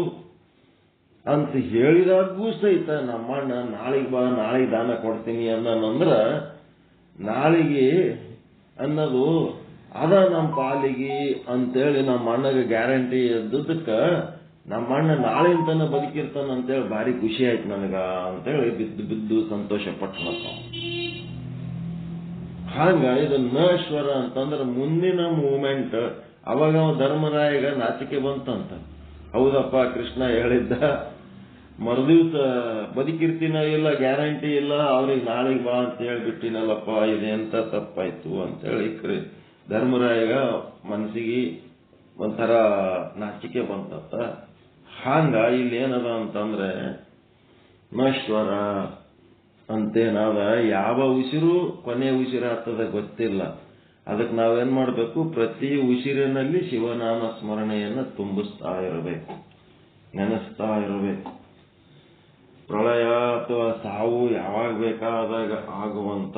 ಅಂತ ಹೇಳಿದಾಗೂ ಸಹಿತ ನಮ್ಮಣ್ಣ ನಾಳೆಗೆ ಬಾ, ನಾಳೆಗೆ ದಾನ ಕೊಡ್ತೀನಿ ಅನ್ನಂದ್ರ ನಾಳೆಗೆ ಅನ್ನೋದು ಅದ ನಮ್ಮ ಪಾಲಿಗೆ ಅಂತೇಳಿ ನಮ್ಮ ಅಣ್ಣಗೆ ಗ್ಯಾರಂಟಿ ಇದ್ದದಕ್ಕ ನಮ್ಮ ಅಣ್ಣ ನಾಳಿನ ತನ ಬದುಕಿರ್ತಾನ ಅಂತೇಳಿ ಭಾರಿ ಖುಷಿ ಆಯ್ತು ನನಗ ಅಂತೇಳಿ ಬಿದ್ದು ಬಿದ್ದು ಸಂತೋಷ ಪಟ್ಟು ಹಂಗ ಇದು ನಶ್ವರ ಅಂತಂದ್ರೆ ಮುಂದಿನ ಮೂಮೆಂಟ್. ಅವಾಗ ಧರ್ಮರಾಯಗ ನಾಚಿಕೆ ಬಂತಂತ. ಹೌದಪ್ಪ, ಕೃಷ್ಣ ಹೇಳಿದ್ದ ಮರುದಿವ್ಸ ಬದುಕಿರ್ತೀನ ಇಲ್ಲ ಗ್ಯಾರಂಟಿ ಇಲ್ಲ, ಅವ್ರಿಗೆ ನಾಳೆಗೆ ಬಾ ಅಂತ ಹೇಳ್ಬಿಟ್ಟಿನಲ್ಲಪ್ಪ, ಇದೆಂತ ತಪ್ಪಾಯ್ತು ಅಂತೇಳಿ ಧರ್ಮರಾಯಗ ಮನಸ್ಸಿಗೆ ಒಂಥರ ನಾಚಿಕೆ ಬಂತಂತ. ಹಂಗ ಇಲ್ಲಿ ಏನದ ಅಂತಂದ್ರೆ ನಶ್ವರ ಅಂತೇನಾದ, ಯಾವ ಉಸಿರು ಕೊನೆ ಉಸಿರಾಗ್ತದ ಗೊತ್ತಿಲ್ಲ. ಅದಕ್ಕೆ ನಾವೇನ್ ಮಾಡಬೇಕು, ಪ್ರತಿ ಉಸಿರಿನಲ್ಲಿ ಶಿವನಾಮ ಸ್ಮರಣೆಯನ್ನ ತುಂಬಿಸ್ತಾ ಇರಬೇಕು, ನೆನೆಸ್ತಾ ಇರಬೇಕು. ಪ್ರಳಯ ಅಥವಾ ಸಾವು ಯಾವಾಗ ಬೇಕಾದಾಗ ಆಗುವಂತ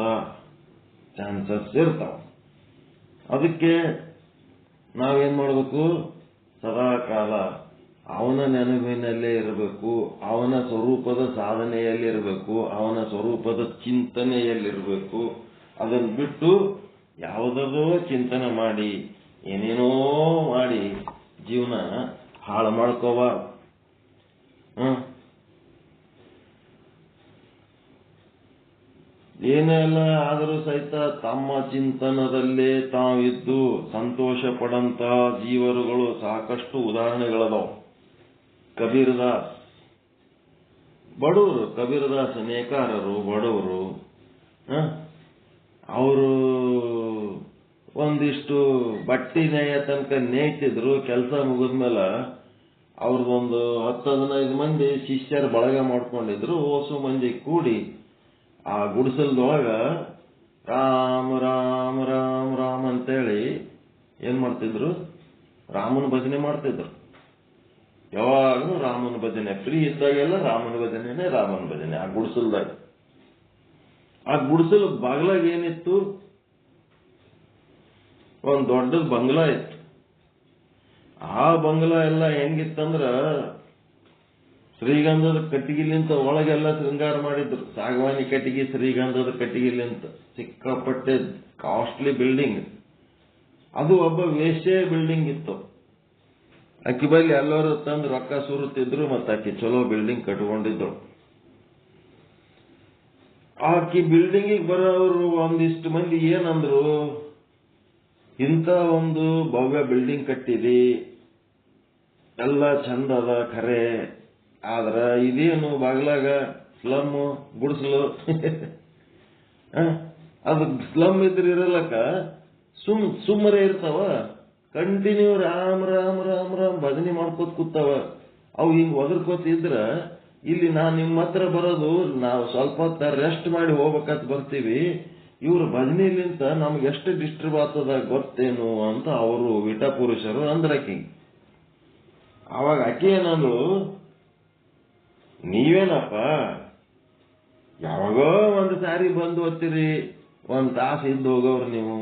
ಚಾನ್ಸಸ್ ಇರ್ತಾವ. ಅದಕ್ಕೆ ನಾವೇನ್ ಮಾಡಬೇಕು, ಸದಾ ಕಾಲ ಅವನ ನೆನಪಿನಲ್ಲೇ ಇರಬೇಕು, ಅವನ ಸ್ವರೂಪದ ಸಾಧನೆಯಲ್ಲಿರಬೇಕು, ಅವನ ಸ್ವರೂಪದ ಚಿಂತನೆಯಲ್ಲಿರಬೇಕು. ಅದನ್ನು ಬಿಟ್ಟು ಯಾವುದೋ ಚಿಂತನೆ ಮಾಡಿ ಏನೇನೋ ಮಾಡಿ ಜೀವನ ಹಾಳು ಮಾಡ್ಕೋಬಾರ್ದು. ಏನೆಲ್ಲ ಆದರೂ ಸಹಿತ ತಮ್ಮ ಚಿಂತನದಲ್ಲೇ ತಾವಿದ್ದು ಸಂತೋಷ ಪಡಂತ ಜೀವರುಗಳು ಸಾಕಷ್ಟು ಉದಾಹರಣೆಗಳದಾವ. ಕಬೀರದಾಸ್ ಬಡವರು, ಕಬೀರದಾಸ್ ನೇಕಾರರು, ಬಡವರು. ಅವರು ಒಂದಿಷ್ಟು ಬಟ್ಟಿ ನೇಯ ತನಕ ನೇಯ್ತಿದ್ರು. ಕೆಲಸ ಮುಗಿದ್ಮೇಲೆ ಅವ್ರದೊಂದು 10-15 ಮಂದಿ ಶಿಷ್ಯರ ಬಳಗ ಮಾಡ್ಕೊಂಡಿದ್ರು. ಓಸು ಮಂದಿ ಕೂಡಿ ಆ ಗುಡಿಸಲ್ದೊಳಗ ರಾಮ ರಾಮ ರಾಮ ರಾಮ ಅಂತೇಳಿ ಏನ್ ಮಾಡ್ತಿದ್ರು, ರಾಮನ ಭಜನೆ ಮಾಡ್ತಿದ್ರು. ಯಾವಾಗಲೂ ರಾಮನ ಭಜನೆ, ಫ್ರೀ ಇದ್ದಾಗೆಲ್ಲ ರಾಮನ ಭಜನೆನೇ ರಾಮನ ಭಜನೆ. ಆ ಗುಡಿಸಲ್ದಾಗ, ಆ ಗುಡಿಸಲು ಬಾಗ್ಲಾಗ ಏನಿತ್ತು, ಒಂದ್ ದೊಡ್ಡ ಬಂಗ್ಲಾ ಇತ್ತು. ಆ ಬಂಗ್ಲಾ ಎಲ್ಲ ಹೆಂಗಿತ್ತಂದ್ರ ಶ್ರೀಗಂಧದ ಕಟ್ಟಿಗೆಲಿಂತ ಒಳಗೆಲ್ಲ ಶೃಂಗಾರ ಮಾಡಿದ್ರು. ಸಾಗವಾನಿ ಕಟ್ಟಿಗೆ, ಶ್ರೀಗಂಧದ ಕಟ್ಟಿಗೆಲಿಂತ ಸಿಕ್ಕಾಪಟ್ಟೆ ಕಾಸ್ಟ್ಲಿ ಬಿಲ್ಡಿಂಗ್. ಅದು ಒಬ್ಬ ವೇಶ್ಯೆ ಬಿಲ್ಡಿಂಗ್ ಇತ್ತು. ಅಕ್ಕಿ ಬಲ್ಲಿ ಎಲ್ಲರೂ ತಂದು ರೊಕ್ಕ ಸುರುತ್ತಿದ್ರು, ಮತ್ತೆ ಅಕ್ಕಿ ಚಲೋ ಬಿಲ್ಡಿಂಗ್ ಕಟ್ಕೊಂಡಿದ್ರು. ಆಕಿ ಬಿಲ್ಡಿಂಗಿಗೆ ಬರೋರು ಒಂದಿಷ್ಟು ಮಂದಿ ಏನಂದ್ರು, ಇಂಥ ಒಂದು ಭವ್ಯ ಬಿಲ್ಡಿಂಗ್ ಕಟ್ಟಿದಿ, ಎಲ್ಲ ಚಂದ ಅದ ಖರೆ, ಆದ್ರ ಇದೇನು ಬಾಗ್ಲಾಗ ಸ್ಲಮ್ ಗುಡಿಸಲು ಅದು ಸ್ಲಮ್ ಇದ್ರೆ ಇರಲಕ್ಕ ಸುಮ್ಮನೆ ಇರ್ತಾವ. ಕಂಟಿನ್ಯೂ ರಾಮ್ ರಾಮ್ ರಾಮ್ ರಾಮ್ ಭಜನೆ ಮಾಡ್ಕೋತ ಕೂತಾವ. ಅವು ಹಿಂಗ್ ಒದರ್ಕೋತಿದ್ರ ಇಲ್ಲಿ ನಿಮ್ಮ ಹತ್ರ ಬರೋದು, ನಾವು ಸ್ವಲ್ಪ ಹೊತ್ತ ರೆಸ್ಟ್ ಮಾಡಿ ಹೋಗ್ಬೇಕಂತ ಬರ್ತೀವಿ, ಇವ್ರ ಭಜನೆಲಿಂತ ನಮ್ಗೆ ಎಷ್ಟು ಡಿಸ್ಟರ್ಬ್ ಆಗ್ತದ ಗೊತ್ತೇನು ಅಂತ ಅವರು ವಿಟ ಪುರುಷರು ಅಂದ್ರಕಿ. ಅವಾಗ ಅಕ್ಕಿ ಏನಂದ್ರು, ನೀವೇನಪ್ಪ ಯಾವಾಗೋ ಒಂದು ಸಾರಿ ಬಂದು ಓದ್ತೀರಿ, ಒಂದ್ ತಾಸು ಇದ್ದು ಹೋಗೋರು ನೀವು.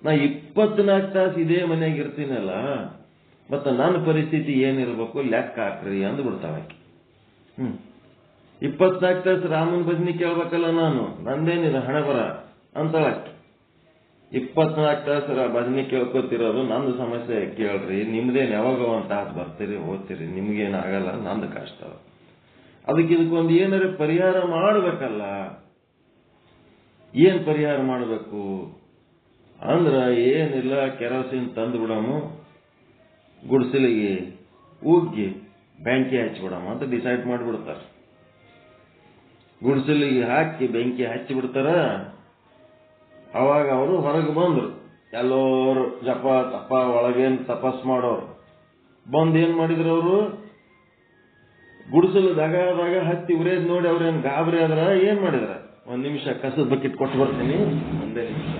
ನಾ 24 ತಾಸು ಇದೇ ಮನೆಯಾಗ ಇರ್ತೀನಲ್ಲ, ಮತ್ತ ನನ್ನ ಪರಿಸ್ಥಿತಿ ಏನಿರ್ಬೇಕು ಲೆಕ್ಕ ಹಾಕ್ರಿ ಅಂದ್ಬಿಡ್ತಾವ ಆಕಿ. 24 ತಾಸು ರಾಮನ ಭಜನೆ ಕೇಳ್ಬೇಕಲ್ಲ ನಾನು, ನಂದೇನಿದೆ ಹಣೆ ಬರ ಅಂತಳಕ್ಕೆ. 24 ತಾಸು ಭಜನೆ ಕೇಳ್ಕೊತಿರೋದು ನಂದು ಸಮಸ್ಯೆ ಕೇಳ್ರಿ, ನಿಮ್ದೇನು ಯಾವಾಗ ಒಂದ್ ತಾಸು ಬರ್ತೀರಿ ಓದ್ತೀರಿ, ನಿಮ್ಗೇನಾಗಲ್ಲ, ನಂದು ಕಷ್ಟ. ಅದಕ್ಕೆ ಇದಕ್ಕೊಂದು ಏನಾರ ಪರಿಹಾರ ಮಾಡಬೇಕಲ್ಲ. ಏನ್ ಪರಿಹಾರ ಮಾಡಬೇಕು ಅಂದ್ರ ಏನಿಲ್ಲ, ಕೆರೋಸಿನ್ ತಂದು ಬಿಡಮು, ಗುಡಿಸಲಿಗೆ ಉಗ್ಗಿ ಬೆಂಕಿ ಹಚ್ಚಿಬಿಡಮ ಅಂತ ಡಿಸೈಡ್ ಮಾಡಿಬಿಡ್ತಾರ. ಗುಡಿಸಲಿಗೆ ಹಾಕಿ ಬೆಂಕಿ ಹಚ್ಚಿಬಿಡ್ತಾರ. ಅವಾಗ ಅವರು ಹೊರಗೆ ಬಂದ್ರು, ಎಲ್ಲರೂ ಜಪ ತಪ ಒಳಗೇನ್ ತಪಸ್ ಮಾಡೋರು ಬಂದ್ ಏನ್ ಮಾಡಿದ್ರು, ಅವರು ಗುಡಿಸಲು ದಗದಾಗ ಹತ್ತಿ ಉರೇದ್ ನೋಡಿ ಅವ್ರೇನ್ ಗಾಬರಿ ಆದ್ರ ಏನ್ ಮಾಡಿದ್ರ, ಒಂದ್ ನಿಮಿಷ ಕಸದ ಬಕೆಟ್ ಕೊಟ್ಟು ಬರ್ತೀನಿ, ಒಂದೇ ನಿಮಿಷ.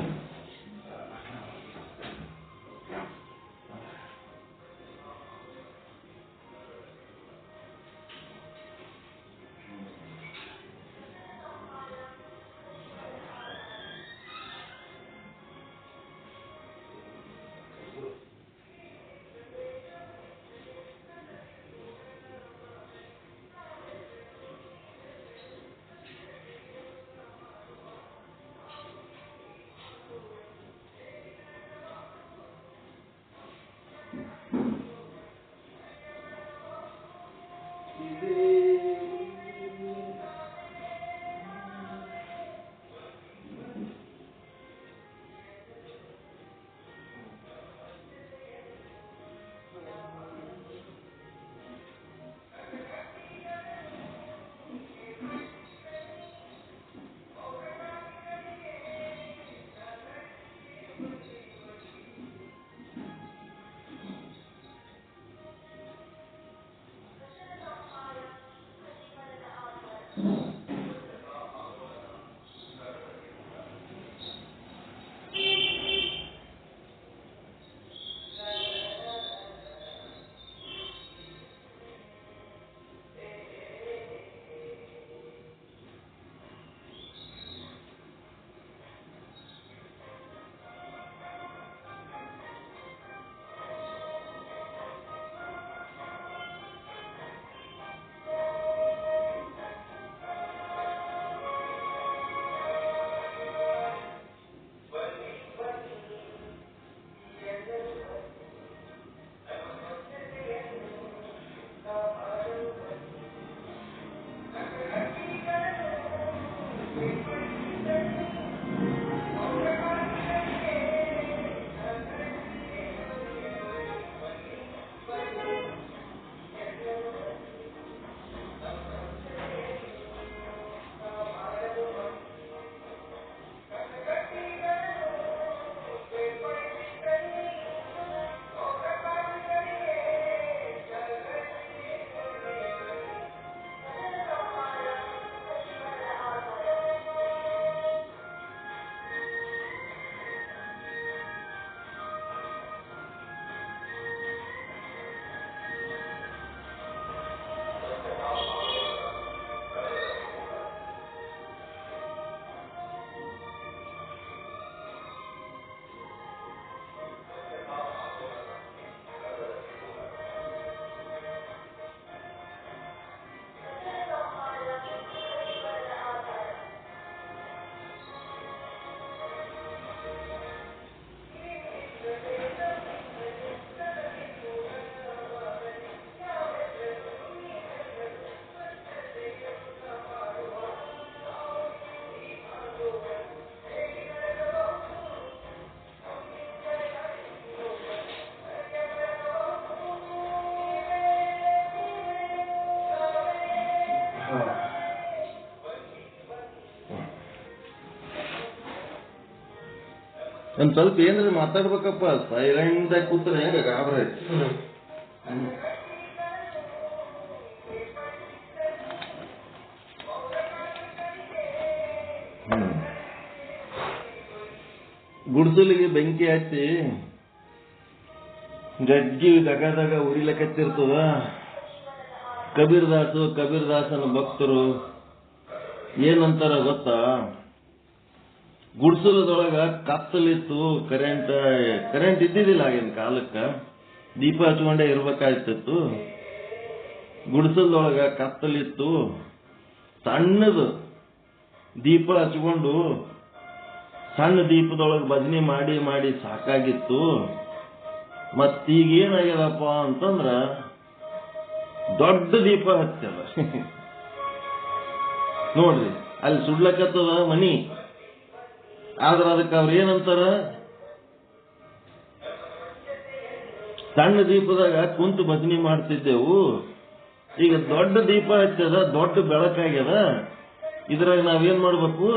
ಒಂದ್ ಸ್ವಲ್ಪ ಏನ್ರಿ ಮಾತಾಡ್ಬೇಕಪ್ಪ, ಸೈಲೆಂಟ್ ಆಗಿ ಕೂತ್ರೆ ಹೆಂಗ ಗಾಬರಿ. ಗುಡ್ಸಲಿಗೆ ಬೆಂಕಿ ಹಚ್ಚಿ ಗಜ್ಜಿ ದಗದಾಗ ಉರಿಲಕತ್ತಿರ್ತದ. ಕಬೀರ್ದಾಸನ ಭಕ್ತರು ಏನಂತಾರ ಗೊತ್ತಾ? ಗುಡ್ಸಲದೊಳಗ ಕತ್ತಲಿತ್ತು, ಕರೆಂಟ್ ಇದ್ದಿದ್ದಿಲ್ಲ ಆಗಿನ ಕಾಲಕ್ಕ, ದೀಪ ಹಚ್ಕೊಂಡೇ ಇರ್ಬೇಕಾಯ್ತಿತ್ತು. ಗುಡ್ಸಲದೊಳಗ ಕತ್ತಲಿತ್ತು, ಸಣ್ಣದು ದೀಪ ಹಚ್ಕೊಂಡು ಸಣ್ಣ ದೀಪದೊಳಗೆ ಭಜನೆ ಮಾಡಿ ಮಾಡಿ ಸಾಕಾಗಿತ್ತು. ಮತ್ತೀಗ ಏನಾಗ್ಯದಪ್ಪ ಅಂತಂದ್ರ ದೊಡ್ಡ ದೀಪ ಹಚ್ಚದ. ನೋಡ್ರಿ, ಅಲ್ಲಿ ಸುಡ್ಲಕತ್ತದ ಮನಿ, ಆದ್ರ ಅದಕ್ಕೆ ಅವ್ರ ಏನಂತಾರ, ಸಣ್ಣ ದೀಪದಾಗ ಕುಂತು ಭಜನೆ ಮಾಡ್ತಿದ್ದೆವು, ಈಗ ದೊಡ್ಡ ದೀಪ ಹಚ್ಚದ, ದೊಡ್ಡ ಬೆಳಕಾಗ್ಯದ, ಇದ್ರಾಗ ನಾವೇನ್ ಮಾಡ್ಬೇಕು,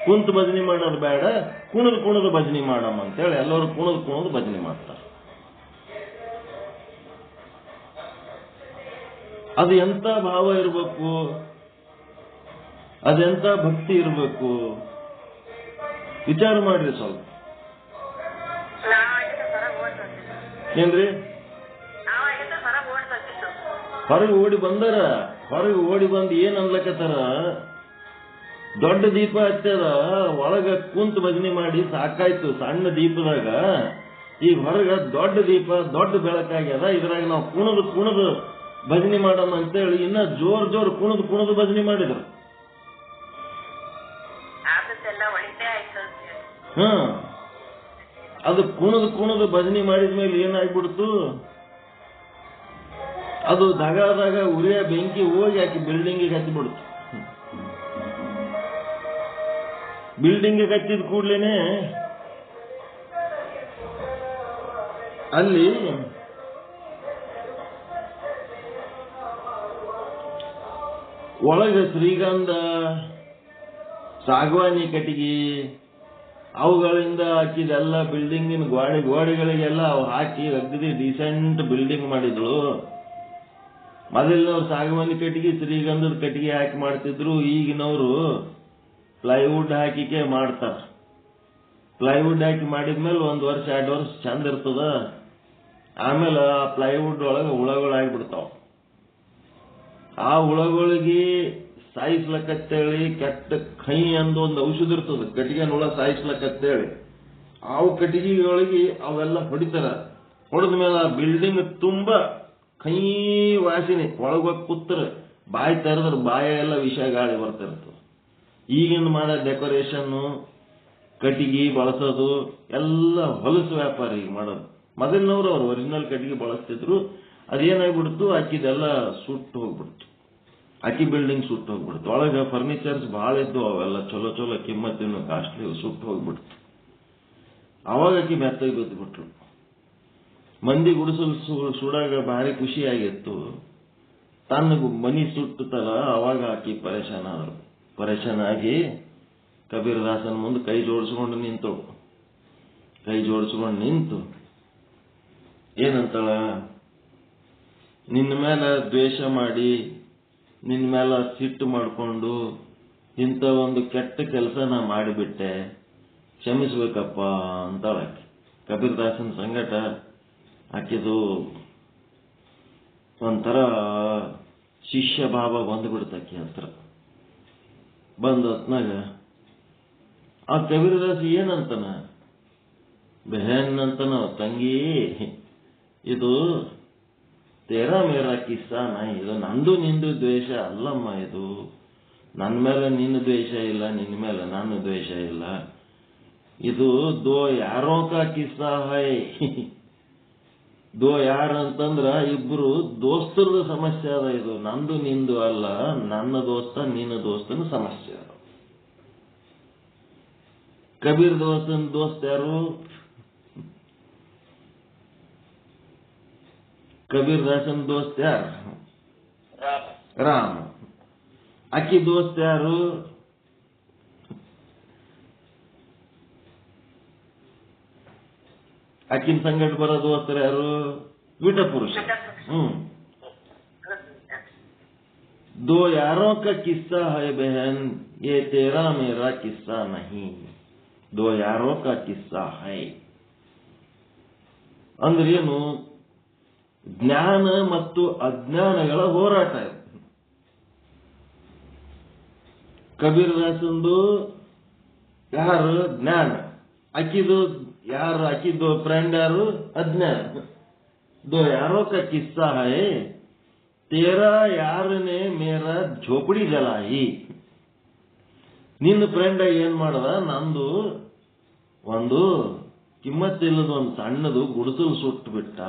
ಕುಂತು ಭಜನೆ ಮಾಡೋದು ಬೇಡ, ಕುಣದು ಭಜನೆ ಮಾಡಮ್ಮ ಅಂತೇಳಿ ಎಲ್ಲರೂ ಕುಣದು ಭಜನೆ ಮಾಡ್ತಾರೆ. ಅದು ಎಂತ ಭಾವ ಇರಬೇಕು, ಅದೆಂತ ಭಕ್ತಿ ಇರಬೇಕು, ವಿಚಾರ ಮಾಡ್ರಿ ಸ್ವಲ್ಪ. ಏನ್ರಿ, ಹೊರಗೆ ಓಡಿ ಬಂದು ಏನ್ ಅನ್ಲಕತ್ತಾರ, ದೊಡ್ಡ ದೀಪ ಹಚ್ಚದ, ಒಳಗ ಕುಂತು ಭಜನೆ ಮಾಡಿ ಸಾಕಾಯ್ತು ಸಣ್ಣ ದೀಪದಾಗ, ಈಗ ಹೊರಗ ದೊಡ್ಡ ದೀಪ, ದೊಡ್ಡ ಬೆಳಕಾಗ್ಯದ, ಇದ್ರಾಗ ನಾವು ಕುಣದು ಭಜನೆ ಮಾಡಮ್ಮ ಅಂತೇಳಿ ಇನ್ನ ಜೋರ್ ಕುಣದು ಭಜನೆ ಮಾಡಿದ್ರು. ಅದು ಕುಣದು ಭಜನೆ ಮಾಡಿದ್ಮೇಲೆ ಏನಾಗ್ಬಿಡ್ತು, ಅದು ದಗದಾಗ ಉರಿಯ ಬೆಂಕಿ ಹೋಗಿ ಆಕಿ ಬಿಲ್ಡಿಂಗಿಗೆ ಹಚ್ಚಿಬಿಡ್ತು. ಬಿಲ್ಡಿಂಗ್ ಹಚ್ಚಿದ ಕೂಡ್ಲೇನೆ ಅಲ್ಲಿ ಒಳಗ ಶ್ರೀಗಂಧ, ಸಾಗವಾನಿ ಕಟ್ಟಿಗೆ ಅವುಗಳಿಂದ ಹಾಕಿದೆಲ್ಲ ಬಿಲ್ಡಿಂಗಿನ ಗೋಡೆಗಳಿಗೆಲ್ಲ ಅವು ಹಾಕಿ ಅಗದಿ ಡಿಸೆಂಟ್ ಬಿಲ್ಡಿಂಗ್ ಮಾಡಿದ್ಳು. ಮೊದಲಿನವ್ರು ಸಾಗವಾನಿ ಕಟ್ಟಿಗೆ ಶ್ರೀಗಂಧದ ಕಟ್ಟಿಗೆ ಹಾಕಿ ಮಾಡ್ತಿದ್ರು. ಈಗಿನವರು ಪ್ಲೈವುಡ್ ಹಾಕಿಕೆ ಮಾಡ್ತಾರ. ಪ್ಲೈವುಡ್ ಹಾಕಿ ಮಾಡಿದ್ಮೇಲೆ 1 ವರ್ಷ 2 ವರ್ಷ ಚಂದ ಇರ್ತದ. ಆಮೇಲೆ ಆ ಪ್ಲೈವುಡ್ ಒಳಗೆ ಹುಳಗಳಾಗ್ಬಿಡ್ತಾವ. ಆ ಹುಳಗಳಿಗೆ ಸಾಯಿಸ್ಲಕ್ಕಂತೇಳಿ ಕೆಟ್ಟ ಕೈ ಅಂದು ಒಂದು ಔಷಧ ಇರ್ತದೆ, ಕಟ್ಟಿಗೆ ಹುಳ ಸಾಯಿಸ್ಲಕ್ಕಂತೇಳಿ. ಅವು ಕಟ್ಟಿಗೆಗಳಿಗೆ ಅವೆಲ್ಲ ಹೊಡಿತಾರ. ಹೊಡೆದ ಮೇಲೆ ಆ ಬಿಲ್ಡಿಂಗ್ ತುಂಬ ಕೈ ವಾಸನೆ. ಒಳಗೋಗಿ ಕೂತ್ರ ಬಾಯಿ ತೆರೆದ್ರೆ ಬಾಯೆಲ್ಲ ವಿಷ ಗಾಳಿ ಬರ್ತಿರ್ತದೆ. ಈಗಿನ ಮಾಡೋ ಡೆಕೋರೇಷನ್ನು ಕಟ್ಟಿಗೆ ಬಳಸೋದು ಎಲ್ಲ ಹೊಲಸು ವ್ಯಾಪಾರ ಈಗ ಮಾಡೋದು. ಮೊದಲಿನವ್ರು ಅವ್ರು ಒರಿಜಿನಲ್ ಕಟ್ಟಿಗೆ ಬಳಸ್ತಿದ್ರು. ಅದೇನಾಗ್ಬಿಡ್ತು, ಅಕ್ಕಿದೆಲ್ಲ ಸುಟ್ಟು ಹೋಗ್ಬಿಡ್ತು. ಅಕ್ಕಿ ಬಿಲ್ಡಿಂಗ್ ಸುಟ್ಟು ಹೋಗ್ಬಿಡ್ತು. ಒಳಗೆ ಫರ್ನಿಚರ್ಸ್ ಭಾಳ ಇದ್ದು, ಅವೆಲ್ಲ ಚಲೋ ಚಲೋ ಕಿಮ್ಮತ್ತಿನ ಕಾಸ್ಟ್ಲಿ ಸುಟ್ಟು ಹೋಗ್ಬಿಡ್ತು. ಅವಾಗ ಅಕ್ಕಿ ಮೆತ್ತಗೆ ಬಿದ್ದುಬಿಟ್ರು. ಮಂದಿ ಗುಡಿಸಲು ಸುಡಾಗ ಭಾರಿ ಖುಷಿಯಾಗಿತ್ತು. ತನ್ನ ಮನಿ ಸುಟ್ಟತಲ್ಲ, ಅವಾಗ ಆಕಿ ಪರೇಶಾನ ಆದರು. ಪರೇಶಾನ ಆಗಿ ಕಬೀರದಾಸನ ಮುಂದೆ ಕೈ ಜೋಡಿಸ್ಕೊಂಡು ನಿಂತು ಏನಂತಾಳ, ನಿನ್ನ ಮೇಲೆ ದ್ವೇಷ ಮಾಡಿ, ನಿನ್ನ ಮೇಲೆ ಸಿಟ್ಟು ಮಾಡಿಕೊಂಡು ಇಂಥ ಒಂದು ಕೆಟ್ಟ ಕೆಲಸ ನಾ ಮಾಡಿಬಿಟ್ಟೆ, ಕ್ಷಮಿಸ್ಬೇಕಪ್ಪ ಅಂತಾಳ ಆಕಿ. ಕಬೀರದಾಸನ ಸಂಗಟ ಆಕಿದು ಒಂಥರ ಶಿಷ್ಯ ಭಾವ ಬಂದ್ಬಿಡ್ತಾಕಿ ಹತ್ರ. ಬಂದ ಹೊತ್ನಾಗ ಆ ಕಬೀರದಾಸ ಏನಂತಾನ, ಬೆಹನ್ ಅಂತನ, ತಂಗಿ ಇದು ತೇರಾ ಮೇರಾ ಕಿಸ್ಸಾ ನಾ, ಇದು ನಂದು ನಿಂದು ದ್ವೇಷ ಅಲ್ಲಮ್ಮ. ಇದು ನನ್ನ ಮೇಲೆ ನಿನ್ನ ದ್ವೇಷ ಇಲ್ಲ, ನಿನ್ನ ಮೇಲೆ ನನ್ನ ದ್ವೇಷ ಇಲ್ಲ. ಇದು ದೋ ಯಾರೋ ಕಾ ಕಿಸ್ಸಾ ಹೈ. ದೋ ಯಾರು ಅಂತಂದ್ರ ಇಬ್ರು ದೋಸ್ತರದ ಸಮಸ್ಯೆ ಅದ. ಇದು ನಂದು ನಿಂದು ಅಲ್ಲ, ನನ್ನ ದೋಸ್ತ ನಿನ್ನ ದೋಸ್ತನ ಸಮಸ್ಯೆ ಅದ. ಕಬೀರ್ ದೋಸ್ತನ ದೋಸ್ತ ಯಾರು? ಕಬೀರ್ ದಾಸನ್ ದೋಸ್ತ ಯಾರು? ರಾಮ. ಅಕ್ಕಿ ದೋಸ್ತ ಯಾರು? ಅಕ್ಕಿನ ಸಂಗಟ ಬರೋ ದೋಸ್ತರ ಯಾರು? ವಿಟ ಪುರುಷ. दो यारों का किस्सा है बहन, ये तेरा मेरा किस्सा नहीं. दो यारों का किस्सा है ಅಂದ್ರೇನು? ಜ್ಞಾನ ಮತ್ತು ಅಜ್ಞಾನಗಳ ಹೋರಾಟ ಇದೆ. ಕಬೀರದಾಸಂದು ಯಾರು? ಜ್ಞಾನ. ಅಕ್ಕಿದು ಯಾರು? ಅಕ್ಕಿದ್ದು ಫ್ರೆಂಡ್ ಯಾರು? ಅಜ್ಞಾನ. दो यारों का किस्सा है, तेरा यार ने मेरा झोपड़ी जलाई. ನಿನ್ನ ಫ್ರೆಂಡ್ ಏನ್ ಮಾಡದ, ನಂದು ಒಂದು ಕಿಮ್ಮತ್ತಿಲ್ಲದ ಒಂದು ಸಣ್ಣದು ಗುಡಿಸಲು ಸುಟ್ಟು ಬಿಟ್ಟ.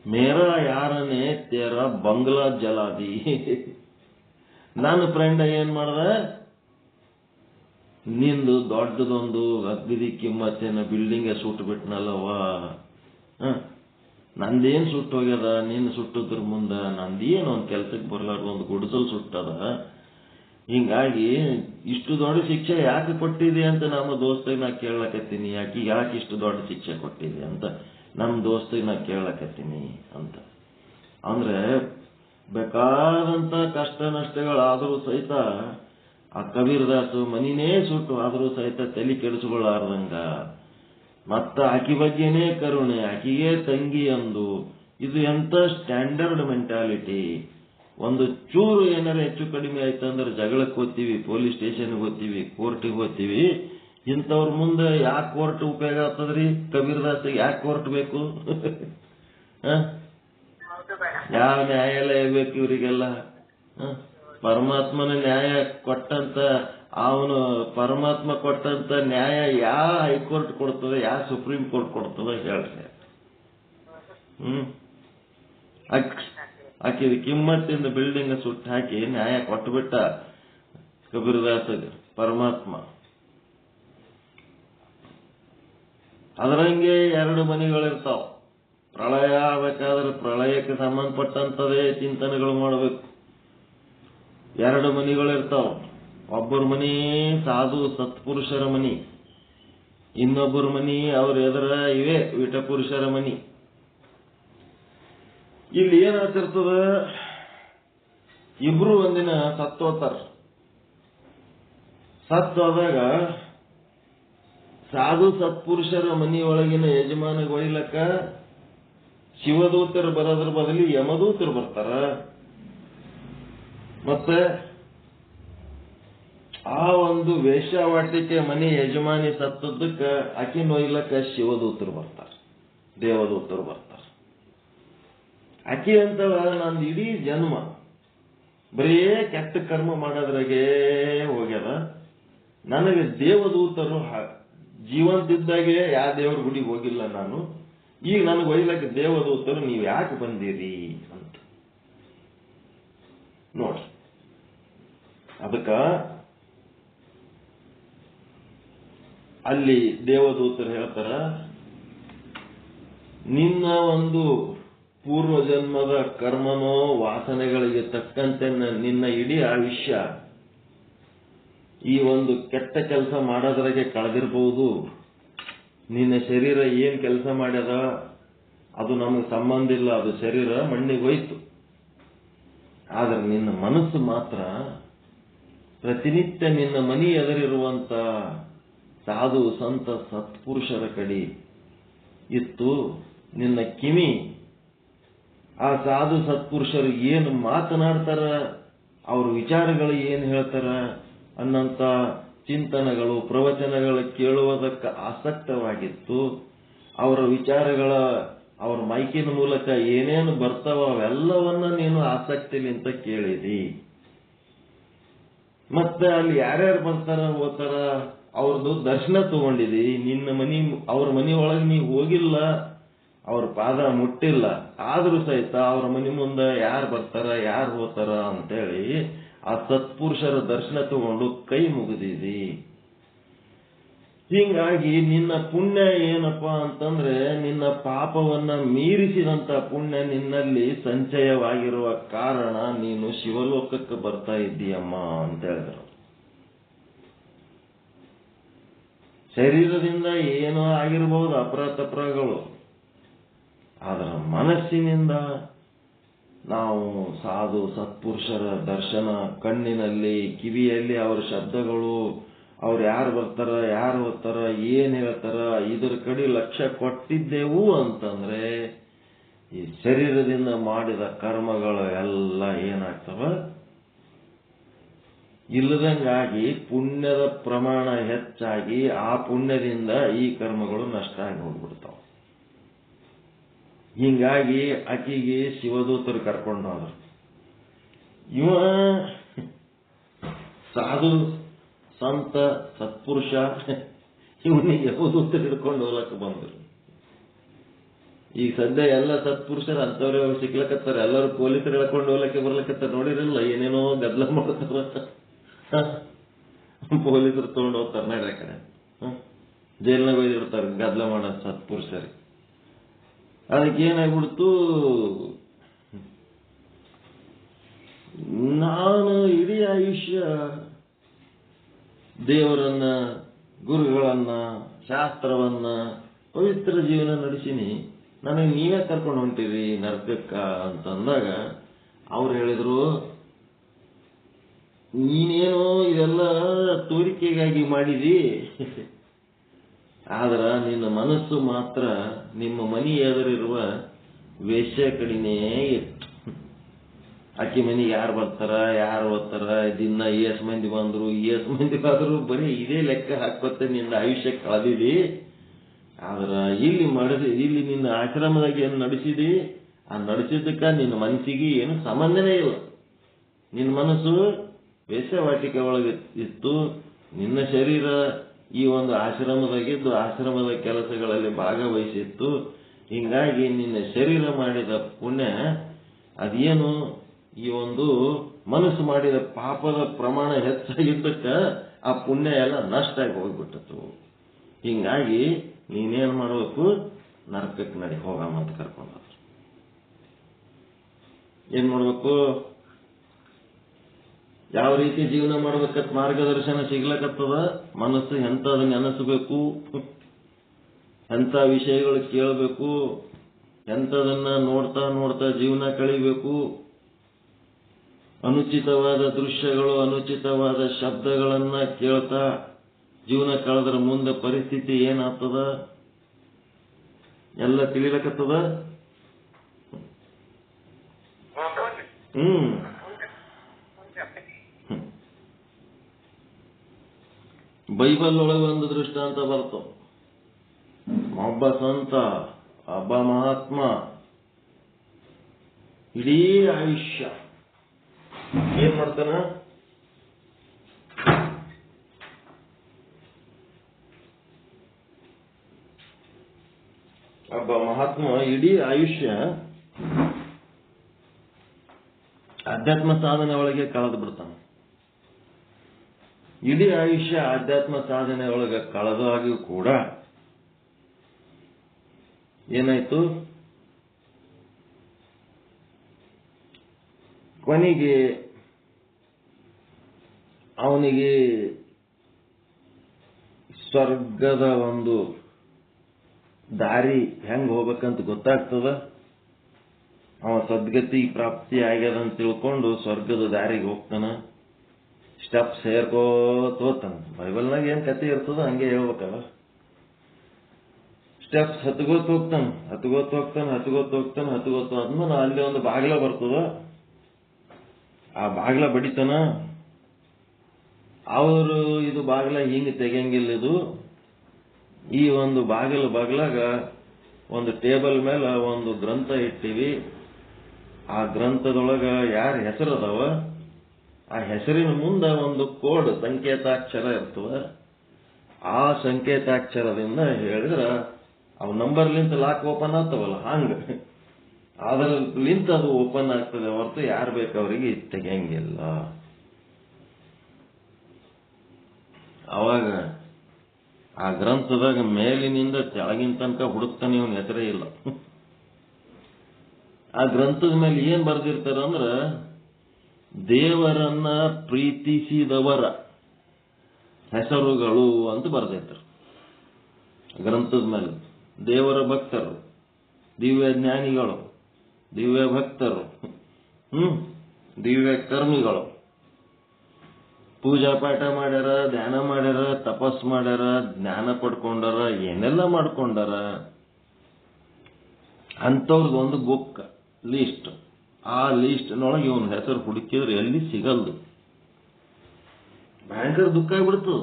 ಮೇರಾ ಯಾರನೇ ತೇರಾ ಬಂಗ್ಲಾ ಜಲಾದಿ. ನನ್ನ ಫ್ರೆಂಡ್ ಏನ್ ಮಾಡದ, ನಿಂದು ದೊಡ್ಡದೊಂದು ಅಗ್ದಿ ಕಿಮ್ಮತ್ತಿನ ಬಿಲ್ಡಿಂಗ್ ಸುಟ್ಟು ಬಿಟ್ನಲ್ಲವ. ನಂದೇನ್ ಸುಟ್ಟು ಹೋಗ್ಯದ, ನೀನು ಸುಟ್ಟದ್ರ ಮುಂದ ನಂದೇನು ಒಂದು ಕೆಲ್ಸಕ್ಕೆ ಬರ್ಲಾರ್ದು ಒಂದು ಗುಡಿಸಲು ಸುಟ್ಟದ. ಹಿಂಗಾಗಿ ಇಷ್ಟು ದೊಡ್ಡ ಶಿಕ್ಷೆ ಯಾಕೆ ಕೊಟ್ಟಿದೆ ಅಂತ ನಮ್ಮ ದೋಸ್ತಿಗೆ ನಾ ಕೇಳಕತ್ತೀನಿ. ಯಾಕೆ ಇಷ್ಟು ದೊಡ್ಡ ಶಿಕ್ಷೆ ಕೊಟ್ಟಿದೆ ಅಂತ ನಮ್ಮ ದೋಸ್ತಿಗೆ ನಾ ಕೇಳಕತ್ತೀನಿ ಅಂತ. ಅಂದ್ರೆ ಬೇಕಾದಂತ ಕಷ್ಟ ನಷ್ಟಗಳಾದರೂ ಸಹಿತ ಆ ಕಬೀರದಾಸು ಮನಿನೇ ಸುಟ್ಟು ಆದರೂ ಸಹಿತ ತಲೆ ಕೆಡಿಸ್ಕೊಳ್ಳಾರ್ದಂಗ, ಮತ್ತ ಆಕಿ ಬಗ್ಗೆನೇ ಕರುಣೆ, ಆಕಿಗೆ ತಂಗಿ ಅಂದು. ಇದು ಎಂತ ಸ್ಟ್ಯಾಂಡರ್ಡ್ ಮೆಂಟಾಲಿಟಿ. ಒಂದು ಚೂರು ಏನಾರ ಹೆಚ್ಚು ಕಡಿಮೆ ಆಯ್ತಂದ್ರೆ ಜಗಳಕ್ಕೆ ಹೋಗ್ತೀವಿ, ಪೊಲೀಸ್ ಸ್ಟೇಷನ್ಗೆ ಹೋಗ್ತೀವಿ, ಕೋರ್ಟಿಗೆ ಹೋಗ್ತೀವಿ. ಇಂಥವ್ರ ಮುಂದೆ ಯಾಕೆ ಕೋರ್ಟ್ ಉಪಯೋಗ ಆಗ್ತದ್ರಿ? ಕಬೀರದಾಸಿಗೆ ಯಾಕೆ ಕೋರ್ಟ್ ಬೇಕು? ಯಾವ ನ್ಯಾಯಾಲಯ ಬೇಕು ಇವರಿಗೆಲ್ಲ? ಪರಮಾತ್ಮನ ನ್ಯಾಯ ಕೊಟ್ಟಂತ, ಅವನು ಪರಮಾತ್ಮ ಕೊಟ್ಟಂತ ನ್ಯಾಯ ಯಾವ ಹೈಕೋರ್ಟ್ ಕೊಡ್ತದೆ, ಯಾವ ಸುಪ್ರೀಂ ಕೋರ್ಟ್ ಕೊಡ್ತದೆ ಹೇಳ್ರಿ. ಆಕೆ ಕಿಮ್ಮತ್ತಿಂದ ಬಿಲ್ಡಿಂಗ್ ಸುಟ್ಟು ಹಾಕಿ ನ್ಯಾಯ ಕೊಟ್ಟುಬಿಟ್ಟ ಕಬೀರದಾಸ ಪರಮಾತ್ಮ. ಅದರಂಗೆ 2 ಮನೆಗಳಿರ್ತಾವ. ಪ್ರಳಯ ಆಗ್ಬೇಕಾದ್ರೆ ಪ್ರಳಯಕ್ಕೆ ಸಂಬಂಧಪಟ್ಟಂತದೇ ಚಿಂತನೆಗಳು ಮಾಡಬೇಕು. 2 ಮನೆಗಳಿರ್ತಾವ. ಒಬ್ಬರ ಮನಿ ಸಾಧು ಸತ್ಪುರುಷರ ಮನಿ, ಇನ್ನೊಬ್ಬರ ಮನಿ ಅವ್ರ ಎದುರ ಇವೆ ವಿಟ ಪುರುಷರ ಮನಿ. ಇಲ್ಲಿ ಏನಾಗ್ತಿರ್ತದ, ಇಬ್ರು ಒಂದಿನ ಸತ್ತೋತಾರ. ಸತ್ತೋದಾಗ ಸಾಧು ಸತ್ಪುರುಷರ ಮನೆಯೊಳಗಿನ ಯಜಮಾನಿಗೆ ಒಯ್ಲಕ್ಕ ಶಿವದೂತರು ಬರೋದ್ರ ಬದಲಿ ಯಮದೂತರು ಬರ್ತಾರ. ಮತ್ತೆ ಆ ಒಂದು ವೇಶ್ಯಾವಾಟಿಕೆ ಮನೆ ಯಜಮಾನಿ ಸತ್ತದ್ದಕ್ಕ ಆಕಿ ಒಯ್ಲಕ್ಕ ಶಿವದೂತರು ಬರ್ತಾರ, ದೇವದೂತರು ಬರ್ತಾರ. ಆಕಿ ಅಂತವ ನಂದು ಇಡೀ ಜನ್ಮ ಬರೀ ಕೆಟ್ಟ ಕರ್ಮ ಮಾಡೋದ್ರಾಗೆ ಹೋಗ್ಯದ, ನನಗೆ ದೇವದೂತರು ಜೀವಂತಿದ್ದಾಗೆ ಯಾವ ದೇವ್ರ ಗುಡಿಗೆ ಹೋಗಿಲ್ಲ ನಾನು, ಈಗ ನನಗೆ ಒಯ್ಲಕ್ಕೆ ದೇವದೂತರು ನೀವು ಯಾಕೆ ಬಂದಿರಿ ಅಂತ ನೋಡ್ರಿ. ಅದಕ್ಕ ಅಲ್ಲಿ ದೇವದೂತರು ಹೇಳ್ತಾರ, ನಿನ್ನ ಒಂದು ಪೂರ್ವ ಜನ್ಮದ ಕರ್ಮನೋ ವಾಸನೆಗಳಿಗೆ ತಕ್ಕಂತೆ ನಿನ್ನ ಇಡೀ ಆಯುಷ್ಯ ಈ ಒಂದು ಕೆಟ್ಟ ಕೆಲಸ ಮಾಡೋದ್ರಾಗೆ ಕಳೆದಿರಬಹುದು. ನಿನ್ನ ಶರೀರ ಏನ್ ಕೆಲಸ ಮಾಡ್ಯದ ಅದು ನಮಗೆ ಸಂಬಂಧ ಇಲ್ಲ, ಅದು ಶರೀರ ಮಣ್ಣಿಗೆ ಹೋಯ್ತು. ಆದ್ರೆ ನಿನ್ನ ಮನಸ್ಸು ಮಾತ್ರ ಪ್ರತಿನಿತ್ಯ ನಿನ್ನ ಮನೆ ಎದುರಿರುವಂತ ಸಾಧು ಸಂತ ಸತ್ಪುರುಷರ ಕಡೆ ಇತ್ತು. ನಿನ್ನ ಕಿವಿ ಆ ಸಾಧು ಸತ್ಪುರುಷರು ಏನು ಮಾತನಾಡ್ತಾರ, ಅವ್ರ ವಿಚಾರಗಳು ಏನು ಹೇಳ್ತಾರ ಅನ್ನಂತ ಚಿಂತನೆಗಳು ಪ್ರವಚನಗಳು ಕೇಳುವುದಕ್ಕೆ ಆಸಕ್ತವಾಗಿತ್ತು. ಅವರ ವಿಚಾರಗಳ ಅವ್ರ ಮೈಕಿನ ಮೂಲಕ ಏನೇನು ಬರ್ತಾವ ಅವೆಲ್ಲವನ್ನ ನೀನು ಆಸಕ್ತಿಲಿಂತ ಕೇಳಿದಿ. ಮತ್ತೆ ಅಲ್ಲಿ ಯಾರ್ಯಾರು ಬರ್ತಾರ ಹೋಗ್ತಾರ ಅವ್ರದ್ದು ದರ್ಶನ ತಗೊಂಡಿದಿ. ನಿನ್ನ ಅವ್ರ ಮನೆಯೊಳಗೆ ನೀ ಹೋಗಿಲ್ಲ, ಅವ್ರ ಪಾದ ಮುಟ್ಟಿಲ್ಲ, ಆದ್ರೂ ಸಹಿತ ಅವ್ರ ಮನೆ ಮುಂದೆ ಯಾರು ಬರ್ತಾರ ಯಾರು ಹೋಗ್ತಾರ ಅಂತೇಳಿ ಆ ಸತ್ಪುರುಷರ ದರ್ಶನ ತಗೊಂಡು ಕೈ ಮುಗಿದಿದಿ. ಹೀಗಾಗಿ ನಿನ್ನ ಪುಣ್ಯ ಏನಪ್ಪಾ ಅಂತಂದ್ರೆ ನಿನ್ನ ಪಾಪವನ್ನ ಮೀರಿಸಿದಂತ ಪುಣ್ಯ ನಿನ್ನಲ್ಲಿ ಸಂಚಯವಾಗಿರುವ ಕಾರಣ ನೀನು ಶಿವಲೋಕಕ್ಕೆ ಬರ್ತಾ ಇದ್ದೀಯಮ್ಮ ಅಂತ ಹೇಳಿದ್ರು. ಶರೀರದಿಂದ ಏನೋ ಆಗಿರಬಹುದು ಅಪರಾಧಗಳು, ಆದ್ರೆ ಮನಸ್ಸಿನಿಂದ ನಾವು ಸಾಧು ಸತ್ಪುರುಷರ ದರ್ಶನ, ಕಣ್ಣಿನಲ್ಲಿ ಕಿವಿಯಲ್ಲಿ ಅವರ ಶಬ್ದಗಳು, ಅವ್ರು ಯಾರು ಬರ್ತಾರ ಯಾರು ಹೋಗ್ತಾರ ಏನ್ ಹೇಳ್ತಾರ ಇದ್ರ ಕಡೆ ಲಕ್ಷ್ಯ ಕೊಟ್ಟಿದ್ದೆವು ಅಂತಂದ್ರೆ ಈ ಶರೀರದಿಂದ ಮಾಡಿದ ಕರ್ಮಗಳು ಎಲ್ಲ ಏನಾಗ್ತವ, ಇಲ್ಲದಂಗಾಗಿ ಪುಣ್ಯದ ಪ್ರಮಾಣ ಹೆಚ್ಚಾಗಿ ಆ ಪುಣ್ಯದಿಂದ ಈ ಕರ್ಮಗಳು ನಷ್ಟ ಆಗಿ ಹೋಗ್ಬಿಡ್ತಾವ. ಹಿಂಗಾಗಿ ಆಕಿಗೆ ಶಿವದೂತರು ಕರ್ಕೊಂಡು ಹೋದ್ರು. ಇವ ಸಾಧು ಸಂತ ಸತ್ಪುರುಷ ಇವನಿಗೆ ಯಮದೂತರು ಹಿಡ್ಕೊಂಡು ಹೋಗ್ಲಕ್ಕೆ ಬಂದ್ರು. ಈಗ ಸದ್ಯ ಎಲ್ಲ ಸತ್ಪುರುಷರು ಅಂತವ್ರೆ ಸಿಗ್ಲಕತ್ತಾರ, ಎಲ್ಲರೂ ಪೊಲೀಸರು ಹೇಳ್ಕೊಂಡು ಹೋಗ್ಲಕ್ಕೆ ಬರ್ಲಕತ್ತಾರ. ನೋಡಿರಲ್ಲ ಏನೇನೋ ಗದ್ದಲ ಮಾಡ್ತಾರ, ಪೊಲೀಸರು ತಗೊಂಡು ಹೋಗ್ತಾರ ನಡ್ರ ಕಡೆ ಜೈಲ್ನಾಗ ಒಯ್ದಿರ್ತಾರ ಗದ್ದಲ ಮಾಡೋ ಸತ್ಪುರುಷರಿಗೆ. ಅದಕ್ಕೆ ಏನಾಗ್ಬಿಡ್ತು, ನಾನು ಇಡೀ ಆಯುಷ್ಯ ದೇವರನ್ನ ಗುರುಗಳನ್ನ ಶಾಸ್ತ್ರವನ್ನ ಪವಿತ್ರ ಜೀವನ ನಡೆಸಿನಿ, ನನಗೆ ನೀವೇ ಕರ್ಕೊಂಡು ಹೊಂಟಿರಿ ನರಕಕ್ಕ ಅಂತಂದಾಗ ಅವ್ರು ಹೇಳಿದ್ರು, ನೀನೇನೋ ಇದೆಲ್ಲ ತೋರಿಕೆಗಾಗಿ ಮಾಡಿದಿ, ಆದ್ರ ನಿನ್ನ ಮನಸ್ಸು ಮಾತ್ರ ನಿಮ್ಮ ಮನೆ ಎದುರಿರುವ ವೇಶ್ಯ ಕಡಿನೇ ಇತ್ತು. ಆಕಿ ಮನೆಗೆ ಯಾರು ಬರ್ತಾರ ಯಾರು ಓದ್ತಾರ, ದಿನ ಏಸ್ ಮಂದಿ ಬಂದ್ರು ಏಸ್ ಮಂದಿ ಬಂದ್ರು ಬರೀ ಇದೇ ಲೆಕ್ಕ ಹಾಕೋತ ನಿನ್ನ ಆಯುಷ್ಯ ಕಳೆದಿದಿ. ಆದ್ರ ಇಲ್ಲಿ ನಿನ್ನ ಆಶ್ರಮದಾಗ ಏನು ನಡೆಸಿದಿ, ಆ ನಡೆಸಿದ್ದಕ್ಕ ನಿನ್ನ ಮನಸ್ಸಿಗೆ ಏನು ಸಂಬಂಧನೇ ಇಲ್ಲ. ನಿನ್ನ ಮನಸ್ಸು ವೇಶ್ಯಾವಾಟಿಕೆ ಒಳಗೆ ಇತ್ತು, ನಿನ್ನ ಶರೀರ ಈ ಒಂದು ಆಶ್ರಮದಾಗಿದ್ದು ಆಶ್ರಮದ ಕೆಲಸಗಳಲ್ಲಿ ಭಾಗವಹಿಸಿತ್ತು. ಹಿಂಗಾಗಿ ನಿನ್ನ ಶರೀರ ಮಾಡಿದ ಪುಣ್ಯ ಅದೇನು ಈ ಒಂದು ಮನಸ್ಸು ಮಾಡಿದ ಪಾಪದ ಪ್ರಮಾಣ ಹೆಚ್ಚಾಗಿದ್ದಕ್ಕ ಆ ಪುಣ್ಯ ಎಲ್ಲ ನಷ್ಟ ಆಗಿ ಹೋಗ್ಬಿಟ್ಟಿತ್ತು. ಹಿಂಗಾಗಿ ನೀನೇನ್ ಮಾಡಬೇಕು, ನರಕಕ್ಕೆ ನಡಿ ಹೋಗಮ್ಮ ಅಂತ ಕರ್ಕೊಂಡ. ಏನ್ ಮಾಡ್ಬೇಕು, ಯಾವ ರೀತಿ ಜೀವನ ಮಾಡ್ಬೇಕಂತ ಮಾರ್ಗದರ್ಶನ ಸಿಗ್ಲಕತ್ತದ. ಮನಸ್ಸು ಎಂತದನ್ನ ನೆನೆಸಬೇಕು, ಎಂತ ವಿಷಯಗಳು ಕೇಳಬೇಕು, ಎಂಥದನ್ನ ನೋಡ್ತಾ ನೋಡ್ತಾ ಜೀವನ ಕಳಿಬೇಕು. ಅನುಚಿತವಾದ ದೃಶ್ಯಗಳು, ಅನುಚಿತವಾದ ಶಬ್ದಗಳನ್ನ ಕೇಳ್ತಾ ಜೀವನ ಕಳೆದ್ರ ಮುಂದೆ ಪರಿಸ್ಥಿತಿ ಏನಾಗ್ತದ ಎಲ್ಲ ತಿಳಿಲಕತ್ತದ. ಬೈಬಲ್ ಒಳಗೆ ಒಂದು ದೃಷ್ಟಾಂತ ಬರ್ತು. ಒಬ್ಬ ಸಂತ, ಒಬ್ಬ ಮಹಾತ್ಮ ಇಡೀ ಆಯುಷ್ಯ ಏನ್ ಮಾಡ್ತಾನ, ಒಬ್ಬ ಮಹಾತ್ಮ ಇಡೀ ಆಯುಷ್ಯ ಅಧ್ಯಾತ್ಮ ಸಾಧನೆ ಒಳಗೆ ಕಳೆದು ಬಿಡ್ತಾನೆ. ಇಡೀ ಆಯುಷ್ಯ ಆಧ್ಯಾತ್ಮ ಸಾಧನೆ ಒಳಗೆ ಕಳೆದಾಗಿಯೂ ಕೂಡ ಏನಾಯ್ತು, ಕೊನೆಗೆ ಅವನಿಗೆ ಸ್ವರ್ಗದ ಒಂದು ದಾರಿ ಹೆಂಗ್ ಹೋಗ್ಬೇಕಂತ ಗೊತ್ತಾಗ್ತದ. ಅವ ಸದ್ಗತಿ ಪ್ರಾಪ್ತಿ ಆಗ್ಯದ ಅಂತ ತಿಳ್ಕೊಂಡು ಸ್ವರ್ಗದ ದಾರಿಗೆ ಹೋಗ್ತಾನ. ಸ್ಟೆಪ್ಸ್ ಹೇರ್ಕೋತ ಹೋಗ್ತಾನ. ಬೈಬಲ್ನಾಗ ಏನ್ ಕತೆ ಇರ್ತದ ಹಂಗೆ ಹೇಳ್ಬೇಕಲ್ಲ. ಸ್ಟೆಪ್ಸ್ ಹತ್ಕೋತ ಹೋಗ್ತಾನ ಆದ್ಮೇಲೆ ಅಲ್ಲಿ ಒಂದು ಬಾಗಿಲ ಬರ್ತದ. ಆ ಬಾಗಿಲ ಬಡಿತಾನ. ಅವರು ಇದು ಬಾಗಿಲ ಹಿಂಗೆ ತೆಗೆಯಂಗಿಲ್ಲ, ಇದು ಈ ಒಂದು ಬಾಗಿಲಾಗ ಒಂದು ಟೇಬಲ್ ಮೇಲೆ ಒಂದು ಗ್ರಂಥ ಇಟ್ಟಿವಿ. ಆ ಗ್ರಂಥದೊಳಗ ಯಾರ ಹೆಸರದಾವ, ಆ ಹೆಸರಿನ ಮುಂದೆ ಒಂದು ಕೋಡ್ ಸಂಕೇತಾಕ್ಷರ ಇರ್ತವ. ಆ ಸಂಕೇತಾಕ್ಷರದಿಂದ ಹೇಳಿದ್ರ ಅವ್ ನಂಬರ್ಲಿಂತ ಲಾಕ್ ಓಪನ್ ಆಗ್ತವಲ್ಲ, ಹಂಗ ಅದರಲಿಂತ ಅದು ಓಪನ್ ಆಗ್ತದೆ ಹೊರತು ಯಾರು ಬೇಕವ್ರಿಗೆ ತೆಗೆಯಂಗಿಲ್ಲ. ಅವಾಗ ಆ ಗ್ರಂಥದಾಗ ಮೇಲಿನಿಂದ ತೆಳಗಿನ ತನಕ ಹುಡುಕ್ತಾನೆ, ಇವನ್ ಹೆಸರೇ ಇಲ್ಲ. ಆ ಗ್ರಂಥದ ಮೇಲೆ ಏನ್ ಬರ್ದಿರ್ತಾರಂದ್ರ, ದೇವರನ್ನ ಪ್ರೀತಿಸಿದವರ ಹೆಸರುಗಳು ಅಂತ ಬರ್ದಿರ್ತಾರೆ ಗ್ರಂಥದ ಮೇಲೆ. ದೇವರ ಭಕ್ತರು, ದಿವ್ಯ ಜ್ಞಾನಿಗಳು, ದಿವ್ಯ ಭಕ್ತರು, ದಿವ್ಯ ಕರ್ಮಿಗಳು, ಪೂಜಾ ಪಾಠ ಮಾಡ್ಯಾರ, ಧ್ಯಾನ ಮಾಡ್ಯಾರ, ತಪಸ್ ಮಾಡ್ಯಾರ, ಜ್ಞಾನ ಪಡ್ಕೊಂಡಾರ, ಏನೆಲ್ಲ ಮಾಡ್ಕೊಂಡಾರ ಅಂಥವ್ರದ್ದು ಒಂದು ಬುಕ್ ಲಿಸ್ಟ್. ಆ ಲಿಸ್ಟ್ನೊಳಗೆ ಇವನ್ ಹೆಸರು ಹುಡುಕಿದ್ರೆ ಎಲ್ಲಿ ಸಿಗಲ್ದು. ಭಯಂಕರ ದುಃಖ ಆಗ್ಬಿಡ್ತದ.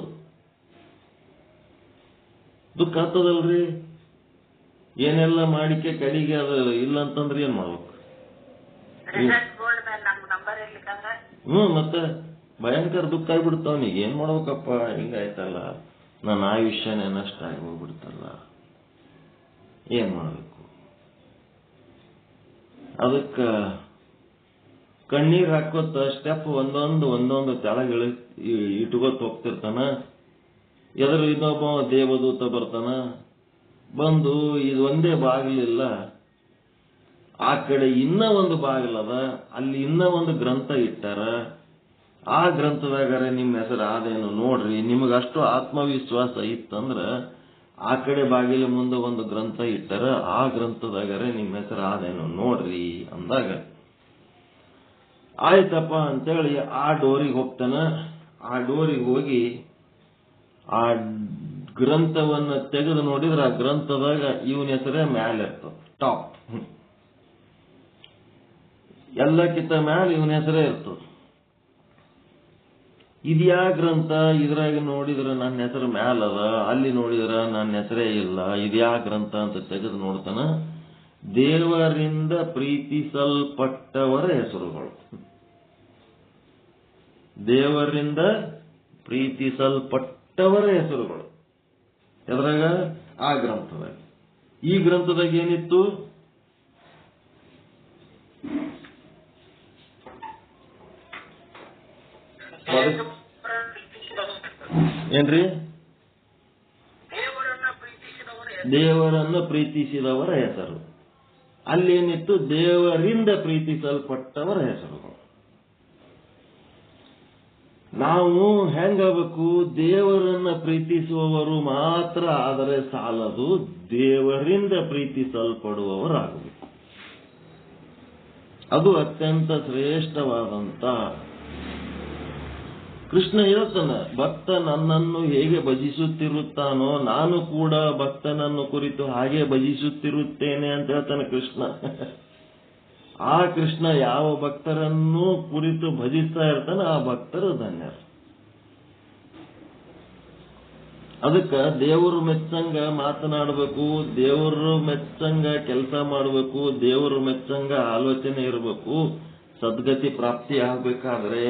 ದುಃಖ ಆಗ್ತದಲ್ರಿ. ಏನೆಲ್ಲ ಮಾಡಿಕೆ ಕಡಿಗೆ ಅದು ಇಲ್ಲ ಅಂತಂದ್ರೆ ಏನ್ ಮಾಡ್ಬೇಕು? ಮತ್ತೆ ಭಯಂಕರ ದುಃಖ ಆಗ್ಬಿಡ್ತಾವನಿಗೆ. ಏನ್ ಮಾಡ್ಬೇಕಪ್ಪ, ಹಿಂಗಾಯ್ತಲ್ಲ, ನನ್ನ ಆಯುಷ್ಯನೇ ನಷ್ಟ ಆಗಿ ಹೋಗ್ಬಿಡ್ತಲ್ಲ, ಏನ್ ಮಾಡ್ಬೇಕು? ಅದಕ್ಕ ಕಣ್ಣೀರ್ ಹಾಕೋತ ಸ್ಟೆಪ್ ಒಂದೊಂದು ತೆಳಗಿಳಿ ಇಟ್ಕೋತ ಹೋಗ್ತಿರ್ತಾನ. ಎದುರು ಇನ್ನೊಬ್ಬ ದೇವದೂತ ಬರ್ತಾನ. ಬಂದು ಇದು ಒಂದೇ ಬಾಗಿಲಿಲ್ಲ, ಆ ಕಡೆ ಇನ್ನ ಒಂದು ಬಾಗಿಲದ, ಅಲ್ಲಿ ಇನ್ನ ಒಂದು ಗ್ರಂಥ ಇಟ್ಟಾರ. ಆ ಗ್ರಂಥದಾಗಾರೆ ನಿಮ್ಮ ಹೆಸರು ಆದೇನು ನೋಡ್ರಿ. ನಿಮಗಷ್ಟು ಆತ್ಮವಿಶ್ವಾಸ ಇತ್ತಂದ್ರ ಆ ಕಡೆ ಬಾಗಿಲ ಮುಂದೆ ಒಂದು ಗ್ರಂಥ ಇಟ್ಟಾರ, ಆ ಗ್ರಂಥದಾಗಾರೆ ನಿಮ್ಮ ಹೆಸರು ಆದೇನು ನೋಡ್ರಿ ಅಂದಾಗ ಆಯ್ತಪ್ಪ ಅಂತೇಳಿ ಆ ಡೋರಿಗೆ ಹೋಗ್ತಾನ. ಆ ಡೋರಿಗೆ ಹೋಗಿ ಆ ಗ್ರಂಥವನ್ನ ತೆಗೆದು ನೋಡಿದ್ರೆ ಆ ಗ್ರಂಥದಾಗ ಇವನ ಹೆಸರೇ ಮ್ಯಾಲ ಇರ್ತದ, ಟಾಪ್. ಎಲ್ಲಕ್ಕಿಂತ ಮ್ಯಾಲ ಇವನ ಹೆಸರೇ ಇರ್ತದ. ಇದ್ಯಾ ಗ್ರಂಥ, ಇದ್ರಾಗ ನೋಡಿದ್ರೆ ನನ್ನ ಹೆಸರು ಮ್ಯಾಲದ, ಅಲ್ಲಿ ನೋಡಿದ್ರ ನನ್ನ ಹೆಸರೇ ಇಲ್ಲ, ಇದ್ಯಾ ಗ್ರಂಥ ಅಂತ ತೆಗೆದು ನೋಡ್ತಾನ. ದೇವರಿಂದ ಪ್ರೀತಿಸಲ್ಪಟ್ಟವರ ಹೆಸರುಗಳು. ದೇವರಿಂದ ಪ್ರೀತಿಸಲ್ಪಟ್ಟವರ ಹೆಸರುಗಳು ಎದ್ರಾಗ? ಆ ಗ್ರಂಥದಾಗ. ಈ ಗ್ರಂಥದಾಗ ಏನಿತ್ತು? ಏನ್ರಿ? ದೇವರನ್ನು ಪ್ರೀತಿಸಿದವರ ಹೆಸರು. ಅಲ್ಲೇನಿತ್ತು? ದೇವರಿಂದ ಪ್ರೀತಿಸಲ್ಪಟ್ಟವರ ಹೆಸರುಗಳು. ನಾವು ಹೆಂಗಾಗಬೇಕು? ದೇವರನ್ನ ಪ್ರೀತಿಸುವವರು ಮಾತ್ರ ಆದರೆ ಸಾಲದು, ದೇವರಿಂದ ಪ್ರೀತಿಸಲ್ಪಡುವವರಾಗಬೇಕು. ಅದು ಅತ್ಯಂತ ಶ್ರೇಷ್ಠವಾದಂತ. ಕೃಷ್ಣ ಹೇಳ್ತಾನೆ, ಭಕ್ತ ನನ್ನನ್ನು ಹೇಗೆ ಭಜಿಸುತ್ತಿರುತ್ತಾನೋ ನಾನು ಕೂಡ ಭಕ್ತನನ್ನು ಕುರಿತು ಹಾಗೆ ಭಜಿಸುತ್ತಿರುತ್ತೇನೆ ಅಂತ ಹೇಳ್ತಾನೆ ಕೃಷ್ಣ. ಆ ಕೃಷ್ಣ ಯಾವ ಭಕ್ತರನ್ನು ಕುರಿತು ಭಜಿಸ್ತಾ ಇರ್ತಾನೆ ಆ ಭಕ್ತರು ಧನ್ಯರು. ಅದಕ್ಕೆ ದೇವರು ಮೆಚ್ಚಂಗ ಮಾತನಾಡಬೇಕು, ದೇವರು ಮೆಚ್ಚಂಗ ಕೆಲಸ ಮಾಡಬೇಕು, ದೇವರು ಮೆಚ್ಚಂಗ ಆಲೋಚನೆ ಇರಬೇಕು. ಸದ್ಗತಿ ಪ್ರಾಪ್ತಿ ಆಗಬೇಕಾದ್ರೆ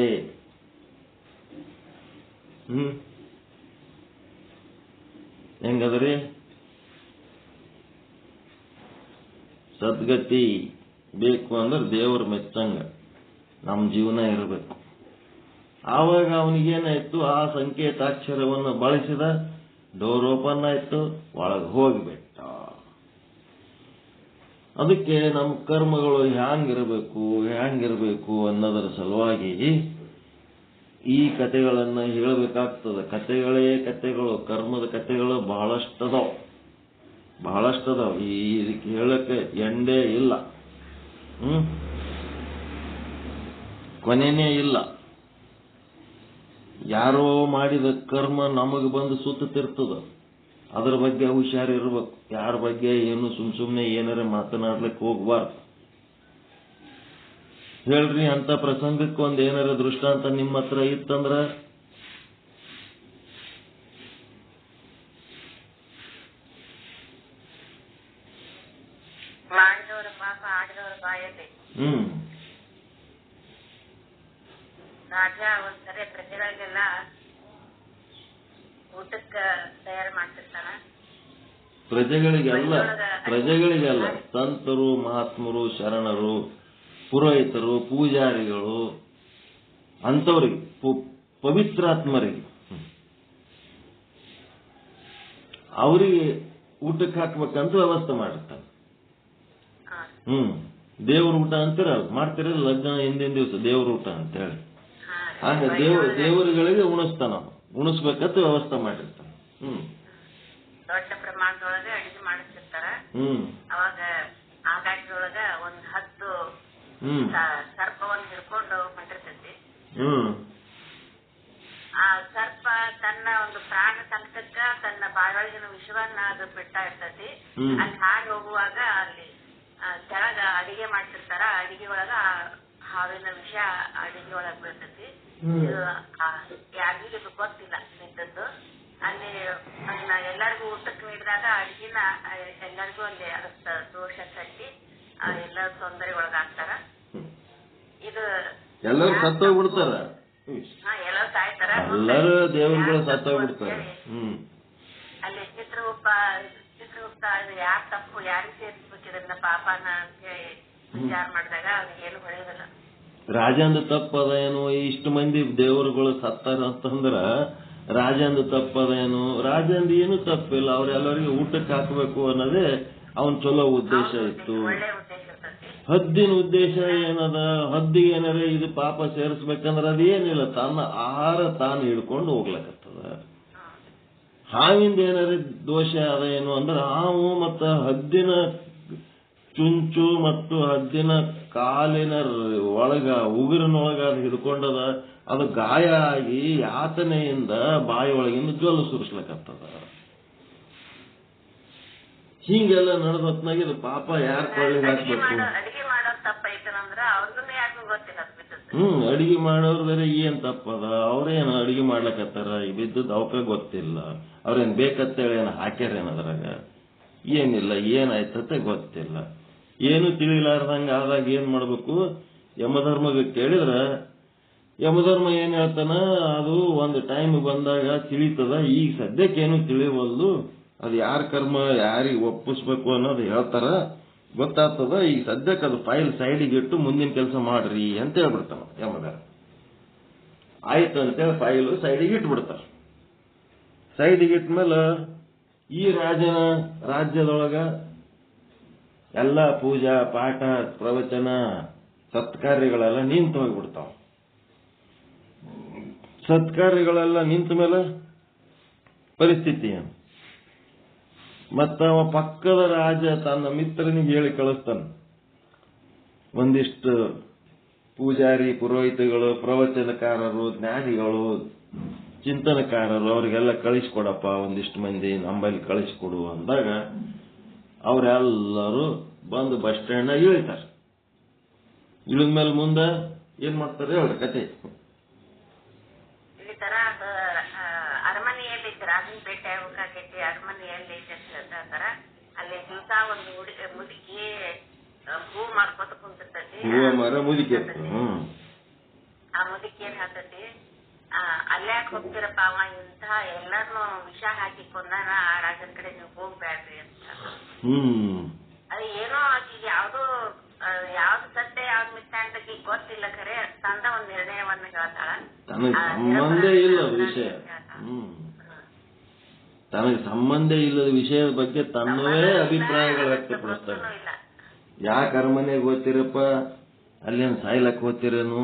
ಹೆಂಗದ್ರಿ? ಸದ್ಗತಿ ಬೇಕು ಅಂದ್ರೆ ದೇವರು ಮೆಚ್ಚಂಗ ನಮ್ಮ ಜೀವನ ಇರಬೇಕು. ಆವಾಗ ಅವನಿಗೇನಾಯ್ತು, ಆ ಸಂಕೇತಾಕ್ಷರವನ್ನು ಬಳಸಿದ, ಡೋರ್ ಓಪನ್ ಆಯ್ತು, ಒಳಗೆ ಹೋಗಿಬಿಟ್ಟ. ಅದಕ್ಕೆ ನಮ್ಮ ಕರ್ಮಗಳು ಹ್ಯಾಂಗಿರಬೇಕು ಅನ್ನೋದರ ಸಲುವಾಗಿ ಈ ಕಥೆಗಳನ್ನ ಹೇಳಬೇಕಾಗ್ತದೆ. ಕಥೆಗಳು, ಕರ್ಮದ ಕಥೆಗಳು ಬಹಳಷ್ಟದಾವ. ಇದಕ್ಕೆ ಹೇಳಕ್ಕೆ ಎಂಡೇ ಇಲ್ಲ, ಕೊನೆನೇ ಇಲ್ಲ. ಯಾರೋ ಮಾಡಿದ ಕರ್ಮ ನಮಗೆ ಬಂದು ಸುತ್ತಿರ್ತದ. ಅದರ ಬಗ್ಗೆ ಹುಷಾರಿರ್ಬೇಕು. ಯಾರ ಬಗ್ಗೆ ಏನು ಸುಮ್ನೆ ಏನಾರ ಮಾತನಾಡ್ಲಿಕ್ಕೆ ಹೋಗ್ಬಾರ್ದು. ಹೇಳ್ರಿ, ಅಂತ ಪ್ರಸಂಗಕ್ಕೆ ಒಂದ್ ಏನಾರ ದೃಷ್ಟಾಂತ ನಿಮ್ಮ ಹತ್ರ ಇತ್ತಂದ್ರ ಮಾಡಿದವರ ಪಾಪ ಆಡಿದವರ ಬಾಯಲ್ಲಿ. ರಾಜ ಒಂದ್ಸರಿ ಪ್ರಜೆಗಳಿಗೆಲ್ಲ ಊಟಕ್ಕ ತಯಾರು ಮಾಡ್ತಿರ್ತಾನ. ಪ್ರಜೆಗಳಿಗೆಲ್ಲ ಸಂತರು, ಮಹಾತ್ಮರು, ಶರಣರು, ಪುರೋಹಿತರು, ಪೂಜಾರಿಗಳು, ಅಂತವರಿಗೆ, ಪವಿತ್ರಾತ್ಮರಿಗೆ ಅವರಿಗೆ ಊಟಕ್ಕೆ ಹಾಕ್ಬೇಕಂತ ವ್ಯವಸ್ಥೆ ಮಾಡಿರ್ತಾನೆ. ದೇವ್ರ ಊಟ ಅಂತೀರಲ್ಲ, ಮಾಡ್ತಿರಲ್ಲ ಲಗ್ನ ಹಿಂದಿನ ದಿವಸ ದೇವ್ರ ಊಟ ಅಂತ ಹೇಳಿ. ಆಗ ದೇವರುಗಳಿಗೆ ಉಣಿಸ್ಬೇಕಂತ ವ್ಯವಸ್ಥೆ ಮಾಡಿರ್ತಾನೆ. ದೊಡ್ಡ ಪ್ರಮಾಣದೊಳಗೆ ಅಡಿಗೆ ಮಾಡಿರ್ತಾರ. ಅವಾಗ ಆಗಾಟದೊಳಗ ಒಂದ್ 10 ಸರ್ಪವನ್ನು ಹಿಡ್ಕೊಂಡು ಹೊಂಟಿರ್ತೈತಿ. ಆ ಸರ್ಪ ತನ್ನ ಒಂದು ಪ್ರಾಣ ಸಂಕಟಕ್ಕ ತನ್ನ ಬಾಯೊಳಗಿನ ವಿಷವನ್ನ ಅದು ಬಿಡ್ತಾ ಇರ್ತೈತಿ. ಅಲ್ಲಿ ಹಾಡಿ ಹೋಗುವಾಗ ಅಲ್ಲಿ ಕೆಳಗ ಅಡಿಗೆ ಮಾಡ್ತಿರ್ತಾರ. ಅಡಿಗೆ ಒಳಗ ಹಾವಿನ ವಿಷ ಅಡಿಗೆ ಒಳಗ್ ಬೀಳ್ತೈತಿ. ಯಾರಿಗೂ ಗೊತ್ತಿಲ್ಲ ಬಿದ್ದದ್ದು. ಅಲ್ಲಿ ಅದನ್ನ ಎಲ್ಲರಿಗೂ ಊಟಕ್ಕೆ ನೀಡಿದಾಗ ಅಡಿಗೆನ ಎಲ್ಲರಿಗೂ ಅಲ್ಲಿ ಅದಕ್ಕ ದೋಷ ಕಟ್ಟಿ ಎಲ್ಲ ತೊಂದರೆ ಒಳಗಾಗ್ತಾರ. ಇದು ಎಲ್ಲರೂ ಸತ್ತೋಗ್ಬಿಡ್ತಾರ. ಎಲ್ಲರೂ ಸಾಯ್ತಾರ. ಎಲ್ಲರೂ ದೇವರುಗಳು ಸತ್ತೋಗ್ಬಿಡ್ತಾರೆ. ಅಲ್ಲಿ ಚಿತ್ರಗುಪ್ತ ಯಾರ್ ತಪ್ಪು ಯಾರಿಗೆ ಸೇರಿಸ್ಬೇಕು ಇದನ್ನ ಪಾಪನ ಅಂತ ಹೇಳಿ ವಿಚಾರ ಮಾಡಿದಾಗ ಅವ್ನಿಗೆ ಏನು ಹೊಳೆಯೋದಿಲ್ಲ. ರಾಜಂದು ತಪ್ಪದ ಏನು, ಇಷ್ಟು ಮಂದಿ ದೇವರುಗಳು ಸತ್ತಾರ ಅಂತಂದ್ರ ರಾಜಂದು ತಪ್ಪದ ಏನು? ರಾಜಂದು ಏನು ತಪ್ಪಿಲ್ಲ, ಅವ್ರೆಲ್ಲರಿಗೂ ಊಟಕ್ಕೆ ಹಾಕಬೇಕು ಅನ್ನೋದೇ ಅವನ್ ಚಲೋ ಉದ್ದೇಶ ಇತ್ತು. ಹದ್ದಿನ ಉದ್ದೇಶ ಏನದ? ಹದ್ದಿಗೆ ಏನಾರ ಇದು ಪಾಪ ಸೇರಿಸ್ಬೇಕಂದ್ರೆ ಅದೇನಿಲ್ಲ, ತನ್ನ ಆಹಾರ ತಾನು ಹಿಡ್ಕೊಂಡು ಹೋಗ್ಲಕತ್ತದ. ಹಾವಿಂದ ಏನಾರ ದೋಷ ಅದ ಏನು ಅಂದ್ರೆ ಹಾವು ಮತ್ತ ಹದ್ದಿನ ಚುಂಚು ಮತ್ತು ಹದ್ದಿನ ಕಾಲಿನ ಒಳಗ ಉಗುರಿನೊಳಗ ಅದು ಹಿಡ್ಕೊಂಡದ. ಅದು ಗಾಯ ಆಗಿ ಯಾತನೆಯಿಂದ ಬಾಯಿ ಒಳಗಿಂದ ಜೊಲ್ಲು ಸುರಿಸ್ಲಕತ್ತದ. ಹಿಂಗೆಲ್ಲ ನಡೆದ ಹೊತ್ನಾಗ ಇದು ಪಾಪ ಯಾರ ಕೊಳ್ಳಿಗೆ ಹಾಕ್ಬೇಕು? ಅಡಿಗೆ ಮಾಡೋರ್ ಬೇರೆ ಏನ್ ತಪ್ಪದ? ಅವ್ರೇನು ಅಡಿಗೆ ಮಾಡ್ಲಕತ್ತಾರ, ಬಿದ್ದದ್ ಅವಕ ಗೊತ್ತಿಲ್ಲ. ಅವ್ರೇನ್ ಬೇಕಂತೇಳಿ ಏನ್ ಹಾಕ್ಯಾರೇನ ಅದ್ರಾಗ? ಏನಿಲ್ಲ, ಏನಾಯ್ತತೆ ಗೊತ್ತಿಲ್ಲ. ಏನು ತಿಳಿಲಾರ್ದಂಗ ಆದಾಗ ಏನ್ ಮಾಡ್ಬೇಕು? ಯಮಧರ್ಮಗೆ ಕೇಳಿದ್ರ ಯಮಧರ್ಮ ಏನ್ ಹೇಳ್ತಾನ, ಅದು ಒಂದು ಟೈಮ್ ಬಂದಾಗ ತಿಳಿತದ. ಈಗ ಸದ್ಯಕ್ಕೇನು ತಿಳಿವಲ್ದು, ಅದು ಯಾರ ಕರ್ಮ ಯಾರಿಗೆ ಒಪ್ಪಿಸ್ಬೇಕು ಅನ್ನೋದು ಹೇಳ್ತಾರ, ಗೊತ್ತಾಗ್ತದ. ಈಗ ಸದ್ಯಕ್ಕೆ ಅದು ಫೈಲ್ ಸೈಡಿಗೆ ಇಟ್ಟು ಮುಂದಿನ ಕೆಲಸ ಮಾಡ್ರಿ ಅಂತ ಹೇಳ್ಬಿಡ್ತಾನ ಯಮಧರ್ಮ. ಆಯ್ತು ಅಂತೇಳಿ ಫೈಲ್ ಸೈಡಿಗೆ ಇಟ್ಬಿಡ್ತಾರ. ಸೈಡಿಗೆ ಇಟ್ಮೇಲೆ ಈ ರಾಜನ ರಾಜ್ಯದೊಳಗ ಎಲ್ಲ ಪೂಜಾ ಪಾಠ ಪ್ರವಚನ ಸತ್ಕಾರ್ಯಗಳೆಲ್ಲ ನಿಂತು ಹೋಗ್ಬಿಡ್ತಾವ. ಸತ್ಕಾರ್ಯಗಳೆಲ್ಲ ನಿಂತ ಮೇಲೆ ಪರಿಸ್ಥಿತಿ ಏನು? ಮತ್ತ ಅವ ಪಕ್ಕದ ರಾಜ ತನ್ನ ಮಿತ್ರನಿಗೆ ಹೇಳಿ ಕಳಿಸ್ತಾನ, ಒಂದಿಷ್ಟು ಪೂಜಾರಿ ಪುರೋಹಿತಗಳು, ಪ್ರವಚನಕಾರರು, ಜ್ಞಾನಿಗಳು, ಚಿಂತನಕಾರರು ಅವರಿಗೆಲ್ಲ ಕಳಿಸ್ಕೊಡಪ್ಪ, ಒಂದಿಷ್ಟು ಮಂದಿ ನಂಬಲ್ಲಿ ಕಳಿಸ್ಕೊಡು ಅಂದಾಗ ಅವರೆಲ್ಲರೂ ಬಂದು ಬಸ್ ಸ್ಟ್ಯಾಂಡ್ ಇಳಿತಾರೆ. ಇಳಿದ್ಮೇಲೆ ಮುಂದೆ ಏನ್ ಮಾಡ್ತಾರೆ ಹೇಳ್ರಿ ಕತೆ. ಅರಮನೆಯಲ್ಲಿ ರಾಜನ ಭೇಟಿ ಆಗ್ಬೇಕಾಗೈತಿ, ಅರಮನೆಯಲ್ಲಿ ಹೇಳ್ತಾರ. ಅಲ್ಲಿ ದಿವಸ ಒಂದು ಮುದುಕಿ ಹೂ ಮಾಡ್ಕೊತ ಕುಂತಿರ್ತೈತಿ. ಹೂವ ಮರ ಮುದುಕಿ. ಆ ಮುದುಕಿ ಏನ್ ಹೇಳ್ತೈತಿ, ಅಲ್ಯಾಕ್ ಹೋಗ್ತಿರಪ್ಪ, ಅವ ಇಂಥ ಎಲ್ಲಾರ್ನು ವಿಷ ಹಾಕಿ ಕೊಂದಾನ, ಆ ರಾಜನ ಕಡೆ ನೀವು ಹೋಗ್ಬ್ಯಾಡ್ರಿ ಅಂತ. ಅದು ಏನೋ ಆಕಿಗೆ ಯಾವ್ದು ಸತ್ಯ ಯಾವ್ದು ಮಿಥ್ಯ ಅಂತ ಗೊತ್ತಿಲ್ಲ, ಖರೆ ತಂದ ಒಂದ್ ನಿರ್ಣಯವನ್ನ ಹೇಳ್ತಾಳ. ಸಂಬಂಧ ಇಲ್ಲ ವಿಷಯ, ತನಗೆ ಸಂಬಂಧ ಇಲ್ಲದ ವಿಷಯದ ಬಗ್ಗೆ ತನ್ನವೇ ಅಭಿಪ್ರಾಯಗಳು ವ್ಯಕ್ತಪಡಿಸ್ತಾರೆ. ಯಾಕೆ ಅರಮನೆಗೆ ಓದ್ತಿರಪ್ಪ, ಅಲ್ಲೇನು ಸಾಯ್ಲಕ್ ಓದ್ತಿರೇನು,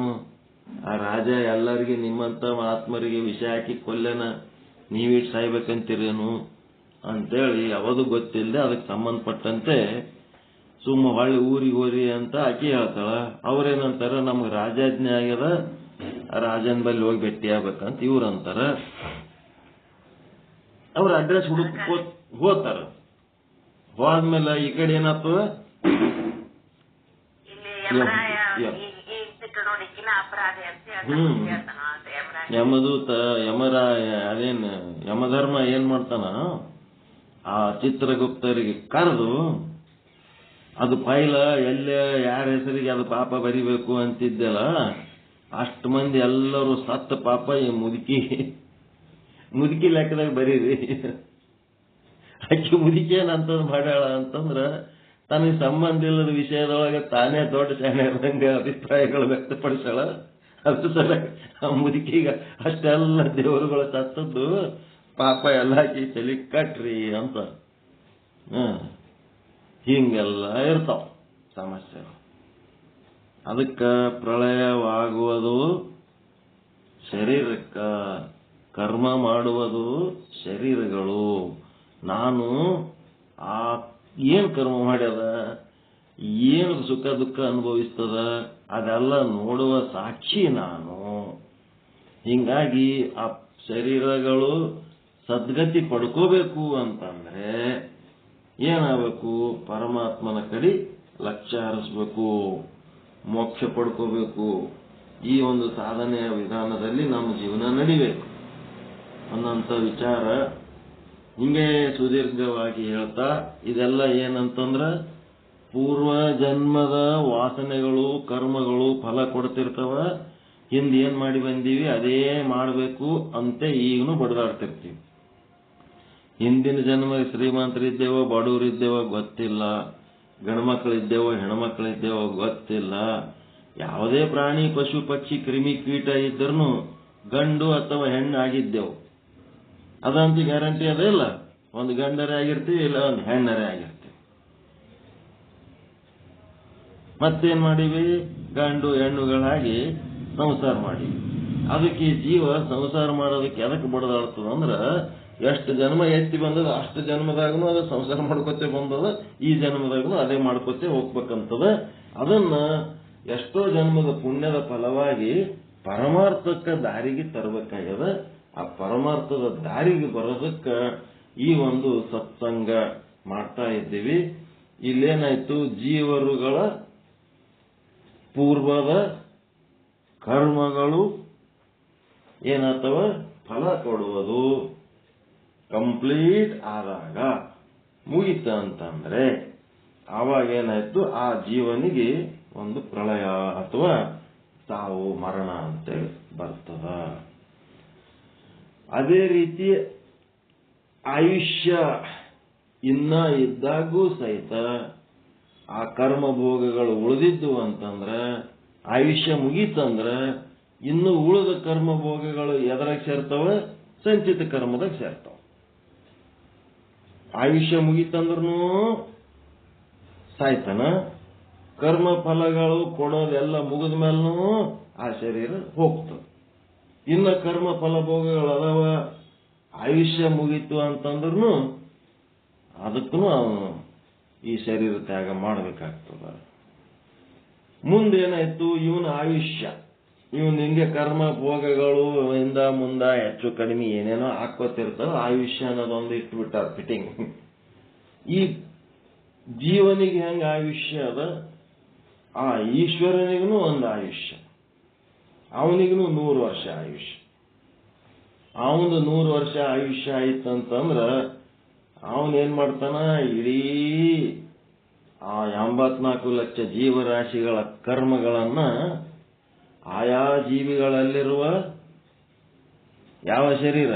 ಆ ರಾಜ ಎಲ್ಲರಿಗೆ ನಿಮ್ಮಂತ ಆತ್ಮರಿಗೆ ವಿಷ ಹಾಕಿ ಕೊಲ್ಲೆನ, ನೀವಿಟ್ಟು ಸಾಯ್ಬೇಕಂತೀರೇನು ಅಂತೇಳಿ ಯಾವುದು ಗೊತ್ತಿಲ್ಲದೆ ಅದಕ್ಕೆ ಸಂಬಂಧಪಟ್ಟಂತೆ ಸುಮ್ಮ ಹೊಳ್ಳಿ ಊರಿಗೆ ಹೋರಿ ಅಂತ ಆಕಿ ಹೇಳ್ತಾಳ. ಅವ್ರೇನಂತಾರ, ನಮ್ಗೆ ರಾಜಾಜ್ಞೆ ಆಗ್ಯದ, ರಾಜನ ಬಲ್ಲಿ ಹೋಗಿ ಭೇಟಿ ಆಗ್ಬೇಕಂತ ಇವ್ರು ಅಂತಾರ. ಅವ್ರ ಅಡ್ರೆಸ್ ಹುಡುಕ್ ಹೋಗ್ತಾರ. ಹೋದ್ಮೇಲೆ ಈ ಕಡೆ ಏನಾಗ್ತದ, ಯಮಧರ್ಮ ಏನ್ ಮಾಡ್ತಾನ, ಆ ಚಿತ್ರಗುಪ್ತರಿಗೆ ಕರೆದು ಅದು ಪೈಲ ಎಲ್ಲ ಯಾರ ಹೆಸರಿಗೆ ಅದು ಪಾಪ ಬರಿಬೇಕು ಅಂತಿದ್ದೆಲ್ಲ, ಅಷ್ಟು ಮಂದಿ ಎಲ್ಲರೂ ಸತ್ತ ಪಾಪ ಈ ಮುದುಕಿ ಲೆಕ್ಕದಾಗ ಬರೀರಿ. ಆಕೆ ಮುದುಕಿ ಏನಂತದ್ ಮಾಡ್ಯಾಳ ಅಂತಂದ್ರ ತನಗೆ ಸಂಬಂಧ ಇಲ್ಲದ ವಿಷಯದೊಳಗೆ ತಾನೇ ದೊಡ್ಡ ಶಾಣೆ ಅಭಿಪ್ರಾಯಗಳು ವ್ಯಕ್ತಪಡಿಸಾಳ. ಅದ್ರ ಸಲ ಆ ಮುದುಕಿಗ ಅಷ್ಟೆಲ್ಲ ದೇವರುಗಳ ಸತ್ತದ್ದು ಪಾಪ ಎಲ್ಲ ಆಕಿ ತಲೆ ಕಟ್ರಿ ಅಂತ. ಹಿಂಗೆಲ್ಲ ಇರ್ತಾವ ಸಮಸ್ಯೆ. ಅದಕ್ಕ ಪ್ರಳಯವಾಗುವುದು ಶರೀರಕ್ಕ, ಕರ್ಮ ಮಾಡುವುದು ಶರೀರಗಳು. ನಾನು ಆ ಏನ್ ಕರ್ಮ ಮಾಡ್ಯದ, ಏನು ಸುಖ ದುಃಖ ಅನುಭವಿಸ್ತದ, ಅದೆಲ್ಲ ನೋಡುವ ಸಾಕ್ಷಿ ನಾನು. ಹಿಂಗಾಗಿ ಆ ಶರೀರಗಳು ಸದ್ಗತಿ ಪಡ್ಕೋಬೇಕು ಅಂತಂದ್ರೆ ಏನಾಗಬೇಕು, ಪರಮಾತ್ಮನ ಕಡೆ ಲಕ್ಷ್ಯ ಹರಿಸ್ಬೇಕು, ಮೋಕ್ಷ ಪಡ್ಕೋಬೇಕು. ಈ ಒಂದು ಸಾಧನೆಯ ವಿಧಾನದಲ್ಲಿ ನಮ್ಮ ಜೀವನ ನಡಿಬೇಕು ಅನ್ನೋಂಥ ವಿಚಾರ ಹಿಂಗೆ ಸುದೀರ್ಘವಾಗಿ ಹೇಳ್ತಾ, ಇದೆಲ್ಲ ಏನಂತಂದ್ರ ಪೂರ್ವ ಜನ್ಮದ ವಾಸನೆಗಳು, ಕರ್ಮಗಳು ಫಲ ಕೊಡ್ತಿರ್ತಾವ. ಹಿಂದೆ ಏನ್ ಮಾಡಿ ಬಂದೀವಿ ಅದೇ ಮಾಡಬೇಕು ಅಂತ ಈಗನು ಬಡದಾಡ್ತಿರ್ತೀವಿ. ಹಿಂದಿನ ಜನ್ಮ ಶ್ರೀಮಂತರಿದ್ದೇವೋ ಬಡವರಿದ್ದೇವೋ ಗೊತ್ತಿಲ್ಲ, ಗಂಡ್ಮಕ್ಳಿದ್ದೇವೋ ಹೆಣ್ಮಕ್ಳಿದ್ದೇವೋ ಗೊತ್ತಿಲ್ಲ. ಯಾವುದೇ ಪ್ರಾಣಿ ಪಶು ಪಕ್ಷಿ ಕ್ರಿಮಿ ಕೀಟ ಇದ್ರೂ ಗಂಡು ಅಥವಾ ಹೆಣ್ಣು ಆಗಿದ್ದೆವು, ಅದಂತೂ ಗ್ಯಾರಂಟಿ ಅದೇ ಇಲ್ಲ. ಒಂದು ಗಂಡರೇ ಆಗಿರ್ತೀವಿ, ಇಲ್ಲ ಒಂದು ಹೆಣ್ಣರೇ ಆಗಿರ್ತೀವಿ. ಮತ್ತೇನ್ ಮಾಡೀವಿ, ಗಂಡು ಹೆಣ್ಣುಗಳಾಗಿ ಸಂಸಾರ ಮಾಡೀವಿ. ಅದಕ್ಕೆ ಈ ಜೀವ ಸಂಸಾರ ಮಾಡೋದಕ್ಕೆ ಎದಕ್ಕೆ ಬಡದಾಡ್ತದಂದ್ರ, ಎಷ್ಟು ಜನ್ಮ ಎತ್ತಿ ಬಂದದ ಅಷ್ಟು ಜನ್ಮದಾಗನು ಅದು ಸಂಸಾರ ಮಾಡ್ಕೊತೇ ಬಂದದ, ಈ ಜನ್ಮದಾಗನು ಅದೇ ಮಾಡ್ಕೊತೇ ಹೋಗ್ಬೇಕಂತದ. ಅದನ್ನ ಎಷ್ಟೋ ಜನ್ಮದ ಪುಣ್ಯದ ಫಲವಾಗಿ ಪರಮಾರ್ಥಕ್ಕೆ ದಾರಿಗೆ ತರಬೇಕಾಗ್ಯದ. ಆ ಪರಮಾರ್ಥದ ದಾರಿಗೆ ಬರೋದಕ್ಕ ಈ ಒಂದು ಸತ್ಸಂಗ ಮಾಡ್ತಾ ಇದ್ದೀವಿ. ಇಲ್ಲೇನಾಯ್ತು, ಜೀವರುಗಳ ಪೂರ್ವದ ಕರ್ಮಗಳು ಏನಾಗ್ತವ, ಫಲ ಕೊಡುವುದು ಕಂಪ್ಲೀಟ್ ಆದಾಗ ಮುಗಿತ ಅಂತಂದ್ರೆ ಆವಾಗ ಏನಾಯ್ತು, ಆ ಜೀವನಿಗೆ ಒಂದು ಪ್ರಳಯ ಅಥವಾ ಸಾವು ಮರಣ ಅಂತೇಳಿ ಬರ್ತದ. ಅದೇ ರೀತಿ ಆಯುಷ್ಯ ಇನ್ನ ಇದ್ದಾಗೂ ಸಹಿತ ಆ ಕರ್ಮ ಭೋಗಗಳು ಉಳಿದಿದ್ದು ಅಂತಂದ್ರೆ, ಆಯುಷ್ಯ ಮುಗೀತಂದ್ರ ಇನ್ನು ಉಳಿದ ಕರ್ಮ ಭೋಗಗಳು ಎದರಾಗ ಸೇರ್ತಾವ, ಸಂಚಿತ ಕರ್ಮದಾಗ ಸೇರ್ತಾವ. ಆಯುಷ್ಯ ಮುಗೀತಂದ್ರೂ ಸಾಯ್ತಾನ, ಕರ್ಮ ಫಲಗಳು ಕೊಡೋದೆಲ್ಲ ಮುಗಿದ ಮೇಲೂ ಆ ಶರೀರ ಹೋಗ್ತದೆ. ಇನ್ನು ಕರ್ಮ ಫಲ ಭೋಗಗಳು ಅದಾವ, ಆಯುಷ್ಯ ಮುಗೀತು ಅಂತಂದ್ರೂ ಅದಕ್ಕೂ ಅವನು ಈ ಶರೀರ ತ್ಯಾಗ ಮಾಡಬೇಕಾಗ್ತದ. ಮುಂದೇನಾಯ್ತು, ಇವನ ಆಯುಷ್ಯ, ಇವನ್ ಹಿಂಗೆ ಕರ್ಮ ಭೋಗಗಳು ಇಂದ ಮುಂದ ಹೆಚ್ಚು ಕಡಿಮೆ ಏನೇನೋ ಹಾಕೋತಿರ್ತಾವ, ಆಯುಷ್ಯ ಅನ್ನೋದೊಂದು ಇಟ್ಬಿಟ್ಟಾರ ಫಿಟ್ಟಿಂಗ್. ಈ ಜೀವನಿಗೆ ಹೆಂಗ ಆಯುಷ್ಯ ಅದ, ಆ ಈಶ್ವರನಿಗೂ ಒಂದು ಆಯುಷ್ಯ, ಅವನಿಗೂ 100 ವರ್ಷ ಆಯುಷ್ಯ. ಅವನು 100 ವರ್ಷ ಆಯುಷ್ಯ ಆಯ್ತಂತಂದ್ರ ಅವನೇನ್ ಮಾಡ್ತಾನ, ಇಡೀ ಆ 84 ಲಕ್ಷ ಜೀವರಾಶಿಗಳ ಕರ್ಮಗಳನ್ನ ಆಯಾ ಜೀವಿಗಳಲ್ಲಿರುವ ಯಾವ ಶರೀರ,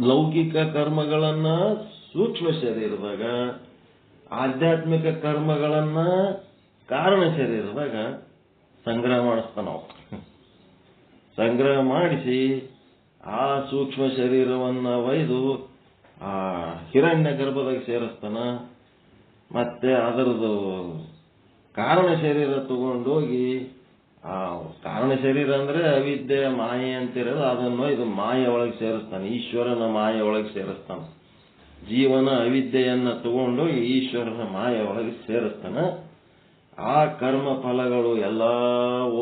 ಲೌಕಿಕ ಕರ್ಮಗಳನ್ನ ಸೂಕ್ಷ್ಮ ಶರೀರದಾಗ, ಆಧ್ಯಾತ್ಮಿಕ ಕರ್ಮಗಳನ್ನ ಕಾರಣ ಶರೀರದಾಗ ಸಂಗ್ರಹ ಮಾಡಿಸ್ತಾನ. ಸಂಗ್ರಹ ಮಾಡಿಸಿ ಆ ಸೂಕ್ಷ್ಮ ಶರೀರವನ್ನ ಒಯ್ದು ಆ ಹಿರಣ್ಯ ಗರ್ಭದಾಗ ಸೇರಿಸ್ತಾನ. ಮತ್ತೆ ಅದರದು ಕಾರಣ ಶರೀರ ತಗೊಂಡೋಗಿ, ಆ ಕಾರಣ ಶರೀರ ಅಂದ್ರೆ ಅವಿದ್ಯೆ ಮಾಯೆ ಅಂತಿರೋದು, ಅದನ್ನು ಇದು ಮಾಯೆ ಒಳಗೆ ಸೇರಿಸ್ತಾನೆ, ಈಶ್ವರನ ಮಾಯೆ ಒಳಗೆ ಸೇರಿಸ್ತಾನೆ. ಜೀವನ ಅವಿದ್ಯೆಯನ್ನ ತಗೊಂಡೋಗಿ ಈಶ್ವರನ ಮಾಯೆ ಒಳಗೆ ಸೇರಿಸ್ತಾನೆ. ಆ ಕರ್ಮ ಫಲಗಳು ಎಲ್ಲ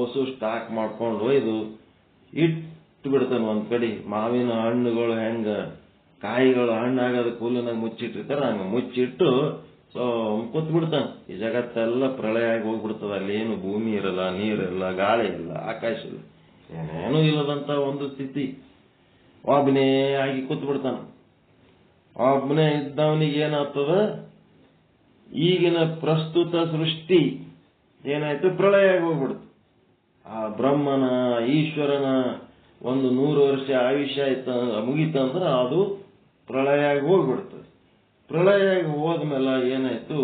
ಓಸು ಸ್ಟಾಕ್ ಮಾಡ್ಕೊಂಡು ಒಯ್ದು ಇಟ್ಟು ಬಿಡ್ತಾನೆ ಒಂದ್ ಕಡೆ. ಮಾವಿನ ಹಣ್ಣುಗಳು ಹೆಂಗ ಕಾಯಿಗಳು ಹಣ್ಣಾಗದ ಕೂಲಿನಾಗ ಮುಚ್ಚಿಟ್ಟಿರ್ತಾರ, ಹಂಗ ಮುಚ್ಚಿಟ್ಟು ಕೂತ್ ಬಿಡ್ತಾನೆ. ಈ ಜಗತ್ತೆಲ್ಲ ಪ್ರಳಯ ಆಗಿ ಹೋಗ್ಬಿಡ್ತದ. ಅಲ್ಲಿ ಏನು ಭೂಮಿ ಇರಲ್ಲ, ನೀರಿರಲ್ಲ, ಗಾಳಿ ಇಲ್ಲ, ಆಕಾಶ ಇಲ್ಲ, ಏನೇನೂ ಇಲ್ಲದಂತ ಒಂದು ಸ್ಥಿತಿ. ಒಬ್ಬನೇ ಆಗಿ ಕೂತ್ ಬಿಡ್ತಾನ. ಒಬ್ಬನೇ ಇದ್ದವನಿಗೆ ಏನಾಗ್ತದ, ಈಗಿನ ಪ್ರಸ್ತುತ ಸೃಷ್ಟಿ ಏನಾಯ್ತು, ಪ್ರಳಯ ಆಗಿ ಹೋಗ್ಬಿಡ್ತು. ಆ ಬ್ರಹ್ಮನ ಈಶ್ವರನ ಒಂದು 100 ವರ್ಷ ಆಯುಷ್ಯ ಆಯ್ತ ಮುಗೀತಂದ್ರ ಅದು ಪ್ರಳಯ ಆಗಿ ಹೋಗ್ಬಿಡ್ತದೆ. ಪ್ರಳಯ ಆಗಿ ಹೋದ್ಮೇಲೆ ಏನಾಯ್ತು,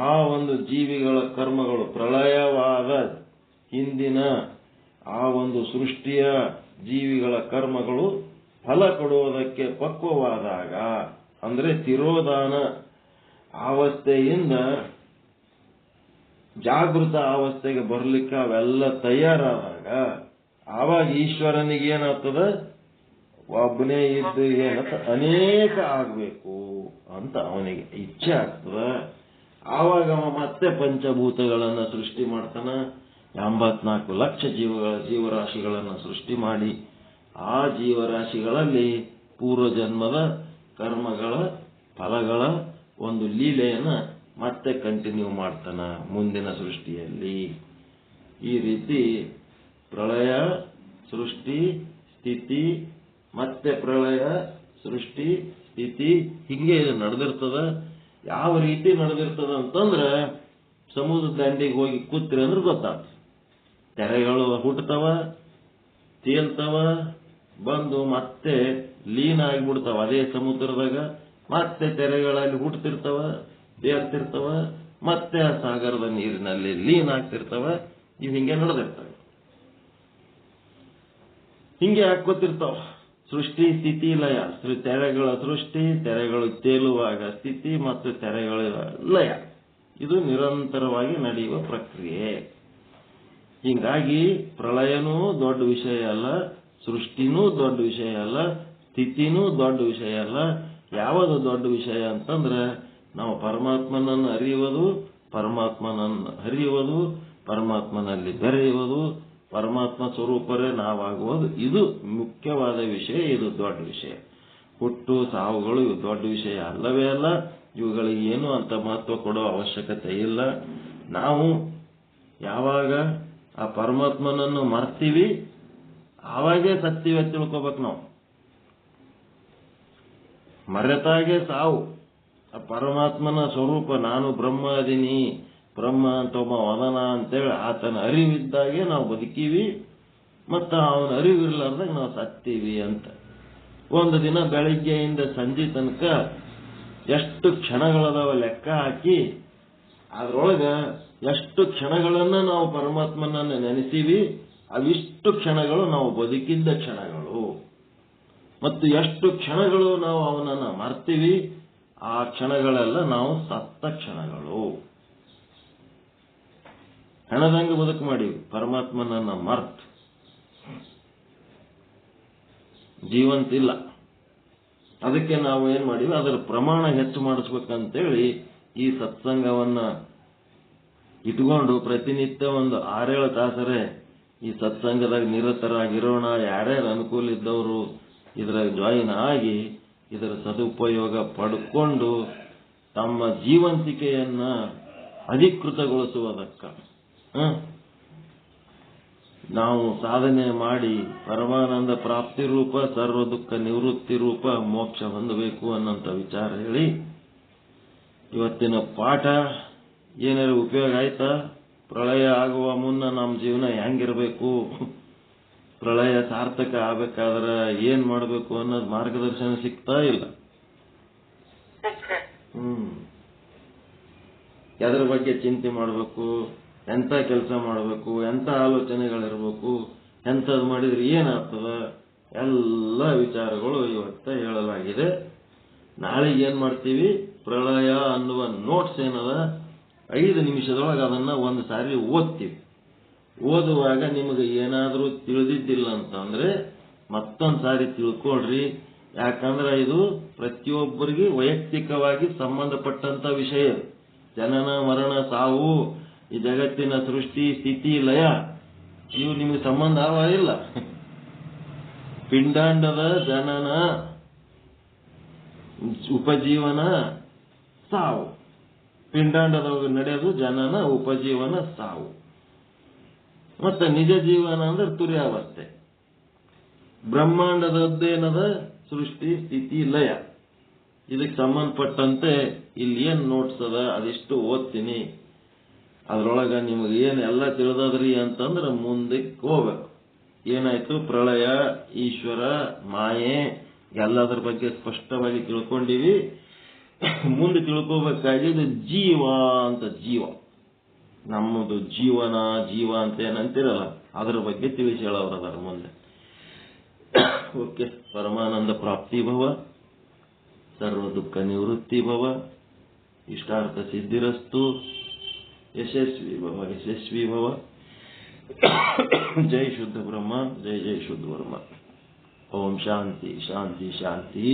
ಆ ಒಂದು ಜೀವಿಗಳ ಕರ್ಮಗಳು ಪ್ರಳಯವಾದ ಹಿಂದಿನ ಆ ಒಂದು ಸೃಷ್ಟಿಯ ಜೀವಿಗಳ ಕರ್ಮಗಳು ಫಲ ಕೊಡುವುದಕ್ಕೆ ಪಕ್ವವಾದಾಗ, ಅಂದ್ರೆ ತಿರೋಧಾನ ಅವಸ್ಥೆಯಿಂದ ಜಾಗೃತ ಅವಸ್ಥೆಗೆ ಬರ್ಲಿಕ್ಕೆ ಅವೆಲ್ಲ ತಯಾರಾದಾಗ, ಆವಾಗ ಈಶ್ವರನಿಗೆ ಏನಾಗ್ತದ, ಒಬ್ಬನೇ ಇದ್ದು ಏನಂತ ಅನೇಕ ಆಗ್ಬೇಕು ಅಂತ ಅವನಿಗೆ ಇಚ್ಛೆ ಆಗ್ತದ. ಆವಾಗ ಅವ ಮತ್ತೆ ಪಂಚಭೂತಗಳನ್ನ ಸೃಷ್ಟಿ ಮಾಡ್ತಾನ. 84 ಲಕ್ಷ ಜೀವರಾಶಿಗಳನ್ನ ಸೃಷ್ಟಿ ಮಾಡಿ ಆ ಜೀವರಾಶಿಗಳಲ್ಲಿ ಪೂರ್ವಜನ್ಮದ ಕರ್ಮಗಳ ಫಲಗಳ ಒಂದು ಲೀಲೆಯನ್ನ ಮತ್ತೆ ಕಂಟಿನ್ಯೂ ಮಾಡ್ತಾನ ಮುಂದಿನ ಸೃಷ್ಟಿಯಲ್ಲಿ. ಈ ರೀತಿ ಪ್ರಳಯ, ಸೃಷ್ಟಿ, ಸ್ಥಿತಿ, ಮತ್ತೆ ಪ್ರಳಯ, ಸೃಷ್ಟಿ, ಸ್ಥಿತಿ, ಹಿಂಗೆ ಇದು ನಡೆದಿರ್ತದ. ಯಾವ ರೀತಿ ನಡೆದಿರ್ತದ ಅಂತಂದ್ರ, ಸಮುದ್ರ ದಂಡಿಗೆ ಹೋಗಿ ಕೂತ್ರಿ ಅಂದ್ರೆ ಗೊತ್ತಾಗ್ತದೆ. ತೆರೆಗಳು ಹುಟ್ಟತಾವ, ತೇಲ್ತಾವ, ಬಂದು ಮತ್ತೆ ಲೀನ ಆಗಿಬಿಡ್ತಾವ ಅದೇ ಸಮುದ್ರದಾಗ. ಮತ್ತೆ ತೆರೆಗಳಲ್ಲಿ ಹುಟ್ಟತಿರ್ತಾವ, ತೇಲ್ತಿರ್ತಾವ, ಮತ್ತೆ ಆ ಸಾಗರದ ನೀರಿನಲ್ಲಿ ಲೀನ ಆಗ್ತಿರ್ತಾವ. ಇವು ಹಿಂಗೆ ನಡೆದಿರ್ತವೆ. ಹಿಂಗೆ ಹಾಕೋತಿರ್ತಾವ. ಸೃಷ್ಟಿ, ಸ್ಥಿತಿ, ಲಯ. ತೆರೆಗಳ ಸೃಷ್ಟಿ, ತೆರೆಗಳು ತೇಲುವಾಗ ಸ್ಥಿತಿ, ಮತ್ತು ತೆರೆಗಳ ಲಯ. ಇದು ನಿರಂತರವಾಗಿ ನಡೆಯುವ ಪ್ರಕ್ರಿಯೆ. ಹಿಂಗಾಗಿ ಪ್ರಳಯನೂ ದೊಡ್ಡ ವಿಷಯ ಅಲ್ಲ, ಸೃಷ್ಟಿನೂ ದೊಡ್ಡ ವಿಷಯ ಅಲ್ಲ, ಸ್ಥಿತಿನೂ ದೊಡ್ಡ ವಿಷಯ ಅಲ್ಲ. ಯಾವುದು ದೊಡ್ಡ ವಿಷಯ ಅಂತಂದ್ರೆ, ನಾವು ಪರಮಾತ್ಮನನ್ನು ಅರಿಯುವುದು, ಪರಮಾತ್ಮನಲ್ಲಿ ಬೆರೆಯುವುದು, ಪರಮಾತ್ಮ ಸ್ವರೂಪರೇ ನಾವಾಗುವುದು. ಇದು ಮುಖ್ಯವಾದ ವಿಷಯ, ಇದು ದೊಡ್ಡ ವಿಷಯ. ಹುಟ್ಟು ಸಾವುಗಳು ಇವು ದೊಡ್ಡ ವಿಷಯ ಅಲ್ಲವೇ ಅಲ್ಲ. ಇವುಗಳಿಗೆ ಏನು ಅಂತ ಮಹತ್ವ ಕೊಡೋ ಅವಶ್ಯಕತೆ ಇಲ್ಲ. ನಾವು ಯಾವಾಗ ಆ ಪರಮಾತ್ಮನನ್ನು ಮರ್ತೀವಿ ಆವಾಗೇ ಸತ್ಯವೇ ತಿಳ್ಕೊಬೇಕು. ನಾವು ಮರೆತಾಗೆ ಸಾವು. ಆ ಪರಮಾತ್ಮನ ಸ್ವರೂಪ ನಾನು ಬ್ರಹ್ಮ ಅದೀನಿ, ಬ್ರಹ್ಮ ಅಂತ ಒಬ್ಬ ವದನ ಅಂತೇಳಿ ಆತನ ಅರಿವಿದ್ದಾಗೆ ನಾವು ಬದುಕೀವಿ, ಮತ್ತು ಅವನ ಅರಿವಿರ್ಲಾರ್ದಾಗ ನಾವು ಸತ್ತೀವಿ ಅಂತ. ಒಂದು ದಿನ ಬೆಳಿಗ್ಗೆಯಿಂದ ಸಂಜೆ ತನಕ ಎಷ್ಟು ಕ್ಷಣಗಳದಾವ ಲೆಕ್ಕ ಹಾಕಿ, ಅದ್ರೊಳಗ ಎಷ್ಟು ಕ್ಷಣಗಳನ್ನ ನಾವು ಪರಮಾತ್ಮನನ್ನು ನೆನೆಸೀವಿ, ಅವಿಷ್ಟು ಕ್ಷಣಗಳು ನಾವು ಬದುಕಿದ್ದ ಕ್ಷಣಗಳು. ಮತ್ತು ಎಷ್ಟು ಕ್ಷಣಗಳು ನಾವು ಅವನನ್ನು ಮರ್ತೀವಿ, ಆ ಕ್ಷಣಗಳೆಲ್ಲ ನಾವು ಸತ್ತ ಕ್ಷಣಗಳು. ಹೆಣದಂಗೆ ಬದುಕು ಮಾಡೀವಿ ಪರಮಾತ್ಮನನ್ನ ಮರ್ತ್. ಜೀವಂತಿಲ್ಲ. ಅದಕ್ಕೆ ನಾವು ಏನ್ ಮಾಡಿವಿ, ಅದರ ಪ್ರಮಾಣ ಹೆಚ್ಚು ಮಾಡಿಸ್ಬೇಕಂತೇಳಿ ಈ ಸತ್ಸಂಗವನ್ನ ಇಟ್ಕೊಂಡು ಪ್ರತಿನಿತ್ಯ ಒಂದು 6-7 ತಾಸರೆ ಈ ಸತ್ಸಂಗದಾಗ ನಿರತರಾಗಿರೋಣ. ಯಾರ್ಯಾರು ಅನುಕೂಲ ಇದ್ದವರು ಇದ್ರಾಗ ಜಾಯಿನ್ ಆಗಿ ಇದರ ಸದುಪಯೋಗ ಪಡ್ಕೊಂಡು ತಮ್ಮ ಜೀವಂತಿಕೆಯನ್ನ ಅಧಿಕೃತಗೊಳಿಸುವುದಕ್ಕ ನಾವು ಸಾಧನೆ ಮಾಡಿ ಪರಮಾನಂದ ಪ್ರಾಪ್ತಿ ರೂಪ, ಸರ್ವ ದುಃಖ ನಿವೃತ್ತಿ ರೂಪ ಮೋಕ್ಷ ಹೊಂದಬೇಕು ಅನ್ನೋಂಥ ವಿಚಾರ ಹೇಳಿ ಇವತ್ತಿನ ಪಾಠ ಏನಾದ್ರು ಉಪಯೋಗ ಆಯ್ತಾ? ಪ್ರಳಯ ಆಗುವ ಮುನ್ನ ನಮ್ಮ ಜೀವನ ಹೆಂಗಿರಬೇಕು, ಪ್ರಳಯ ಸಾರ್ಥಕ ಆಗ್ಬೇಕಾದ್ರೆ ಏನ್ ಮಾಡಬೇಕು ಅನ್ನೋದು ಮಾರ್ಗದರ್ಶನ ಸಿಗ್ತಾ ಇಲ್ಲ. ಎದ್ರ ಬಗ್ಗೆ ಚಿಂತೆ ಮಾಡಬೇಕು, ಎಂತ ಕೆಲಸ ಮಾಡಬೇಕು, ಎಂತ ಆಲೋಚನೆಗಳಿರ್ಬೇಕು, ಎಂಥದ್ದು ಮಾಡಿದ್ರೆ ಏನಾಗ್ತದ, ಎಲ್ಲ ವಿಚಾರಗಳು ಇವತ್ತ ಹೇಳಲಾಗಿದೆ. ನಾಳೆಗೆ ಏನ್ ಮಾಡ್ತೀವಿ, ಪ್ರಳಯ ಅನ್ನುವ ನೋಟ್ಸ್ ಏನದ 5 ನಿಮಿಷದೊಳಗೆ ಅದನ್ನ ಒಂದು ಸಾರಿ ಓದ್ತೀವಿ. ಓದುವಾಗ ನಿಮಗೆ ಏನಾದರೂ ತಿಳಿದಿದ್ದಿಲ್ಲ ಅಂತಂದ್ರೆ ಮತ್ತೊಂದು ಸಾರಿ ತಿಳ್ಕೊಳ್ರಿ. ಯಾಕಂದ್ರೆ ಇದು ಪ್ರತಿಯೊಬ್ಬರಿಗೆ ವೈಯಕ್ತಿಕವಾಗಿ ಸಂಬಂಧಪಟ್ಟಂತ ವಿಷಯ. ಜನನ ಮರಣ ಸಾವು, ಈ ಜಗತ್ತಿನ ಸೃಷ್ಟಿ ಸ್ಥಿತಿ ಲಯ ಇವು ನಿಮಗೆ ಸಂಬಂಧ ಇಲ್ಲ. ಪಿಂಡಾಂಡದ ಜನನ ಉಪಜೀವನ ಸಾವು, ಪಿಂಡಾಂಡದೊಳಗೆ ನಡೆಯೋದು ಜನನ ಉಪಜೀವನ ಸಾವು. ಮತ್ತೆ ನಿಜ ಜೀವನ ಅಂದ್ರೆ ತುರ್ಯಾವಸ್ಥೆ. ಬ್ರಹ್ಮಾಂಡದದ್ದೇನದ ಸೃಷ್ಟಿ ಸ್ಥಿತಿ ಲಯ. ಇದಕ್ಕೆ ಸಂಬಂಧಪಟ್ಟಂತೆ ಇಲ್ಲಿ ಏನ್ ನೋಟ್ಸ್ ಅದ ಅದಿಷ್ಟು ಓದ್ತೀನಿ. ಅದ್ರೊಳಗ ನಿಮಗೆ ಏನ್ ಎಲ್ಲ ತಿಳಿದದ್ರಿ ಅಂತಂದ್ರೆ ಮುಂದಕ್ಕೆ ಹೋಗ್ಬೇಕು. ಏನಾಯ್ತು, ಪ್ರಳಯ, ಈಶ್ವರ, ಮಾಯೆ ಎಲ್ಲದ್ರ ಬಗ್ಗೆ ಸ್ಪಷ್ಟವಾಗಿ ತಿಳ್ಕೊಂಡಿವಿ. ಮುಂದೆ ತಿಳ್ಕೋಬೇಕಾಗಿದ್ದು ಜೀವ ಅಂತ. ಜೀವ ನಮ್ಮದು ಜೀವನ, ಜೀವ ಅಂತ ಏನಂತಿರಲ್ಲ ಅದರ ಬಗ್ಗೆ ತಿಳಿಸಿ ಹೇಳೋರು ಅದರ ಮುಂದೆ. ಓಕೆ. ಪರಮಾನಂದ ಪ್ರಾಪ್ತಿ ಭವ, ಸರ್ವ ದುಃಖ ನಿವೃತ್ತಿ ಭವ, ಇಷ್ಟಾರ್ಥ ಸಿದ್ಧಿರಸ್ತು, ಯಶಸ್ವಿ ಭವ, ಯಶಸ್ವಿ ಭವ. ಜೈ ಶುದ್ಧ ಬ್ರಹ್ಮ, ಜೈ ಜೈ ಶುದ್ಧ ಬ್ರಹ್ಮ. ಓಂ ಶಾಂತಿ ಶಾಂತಿ ಶಾಂತಿ.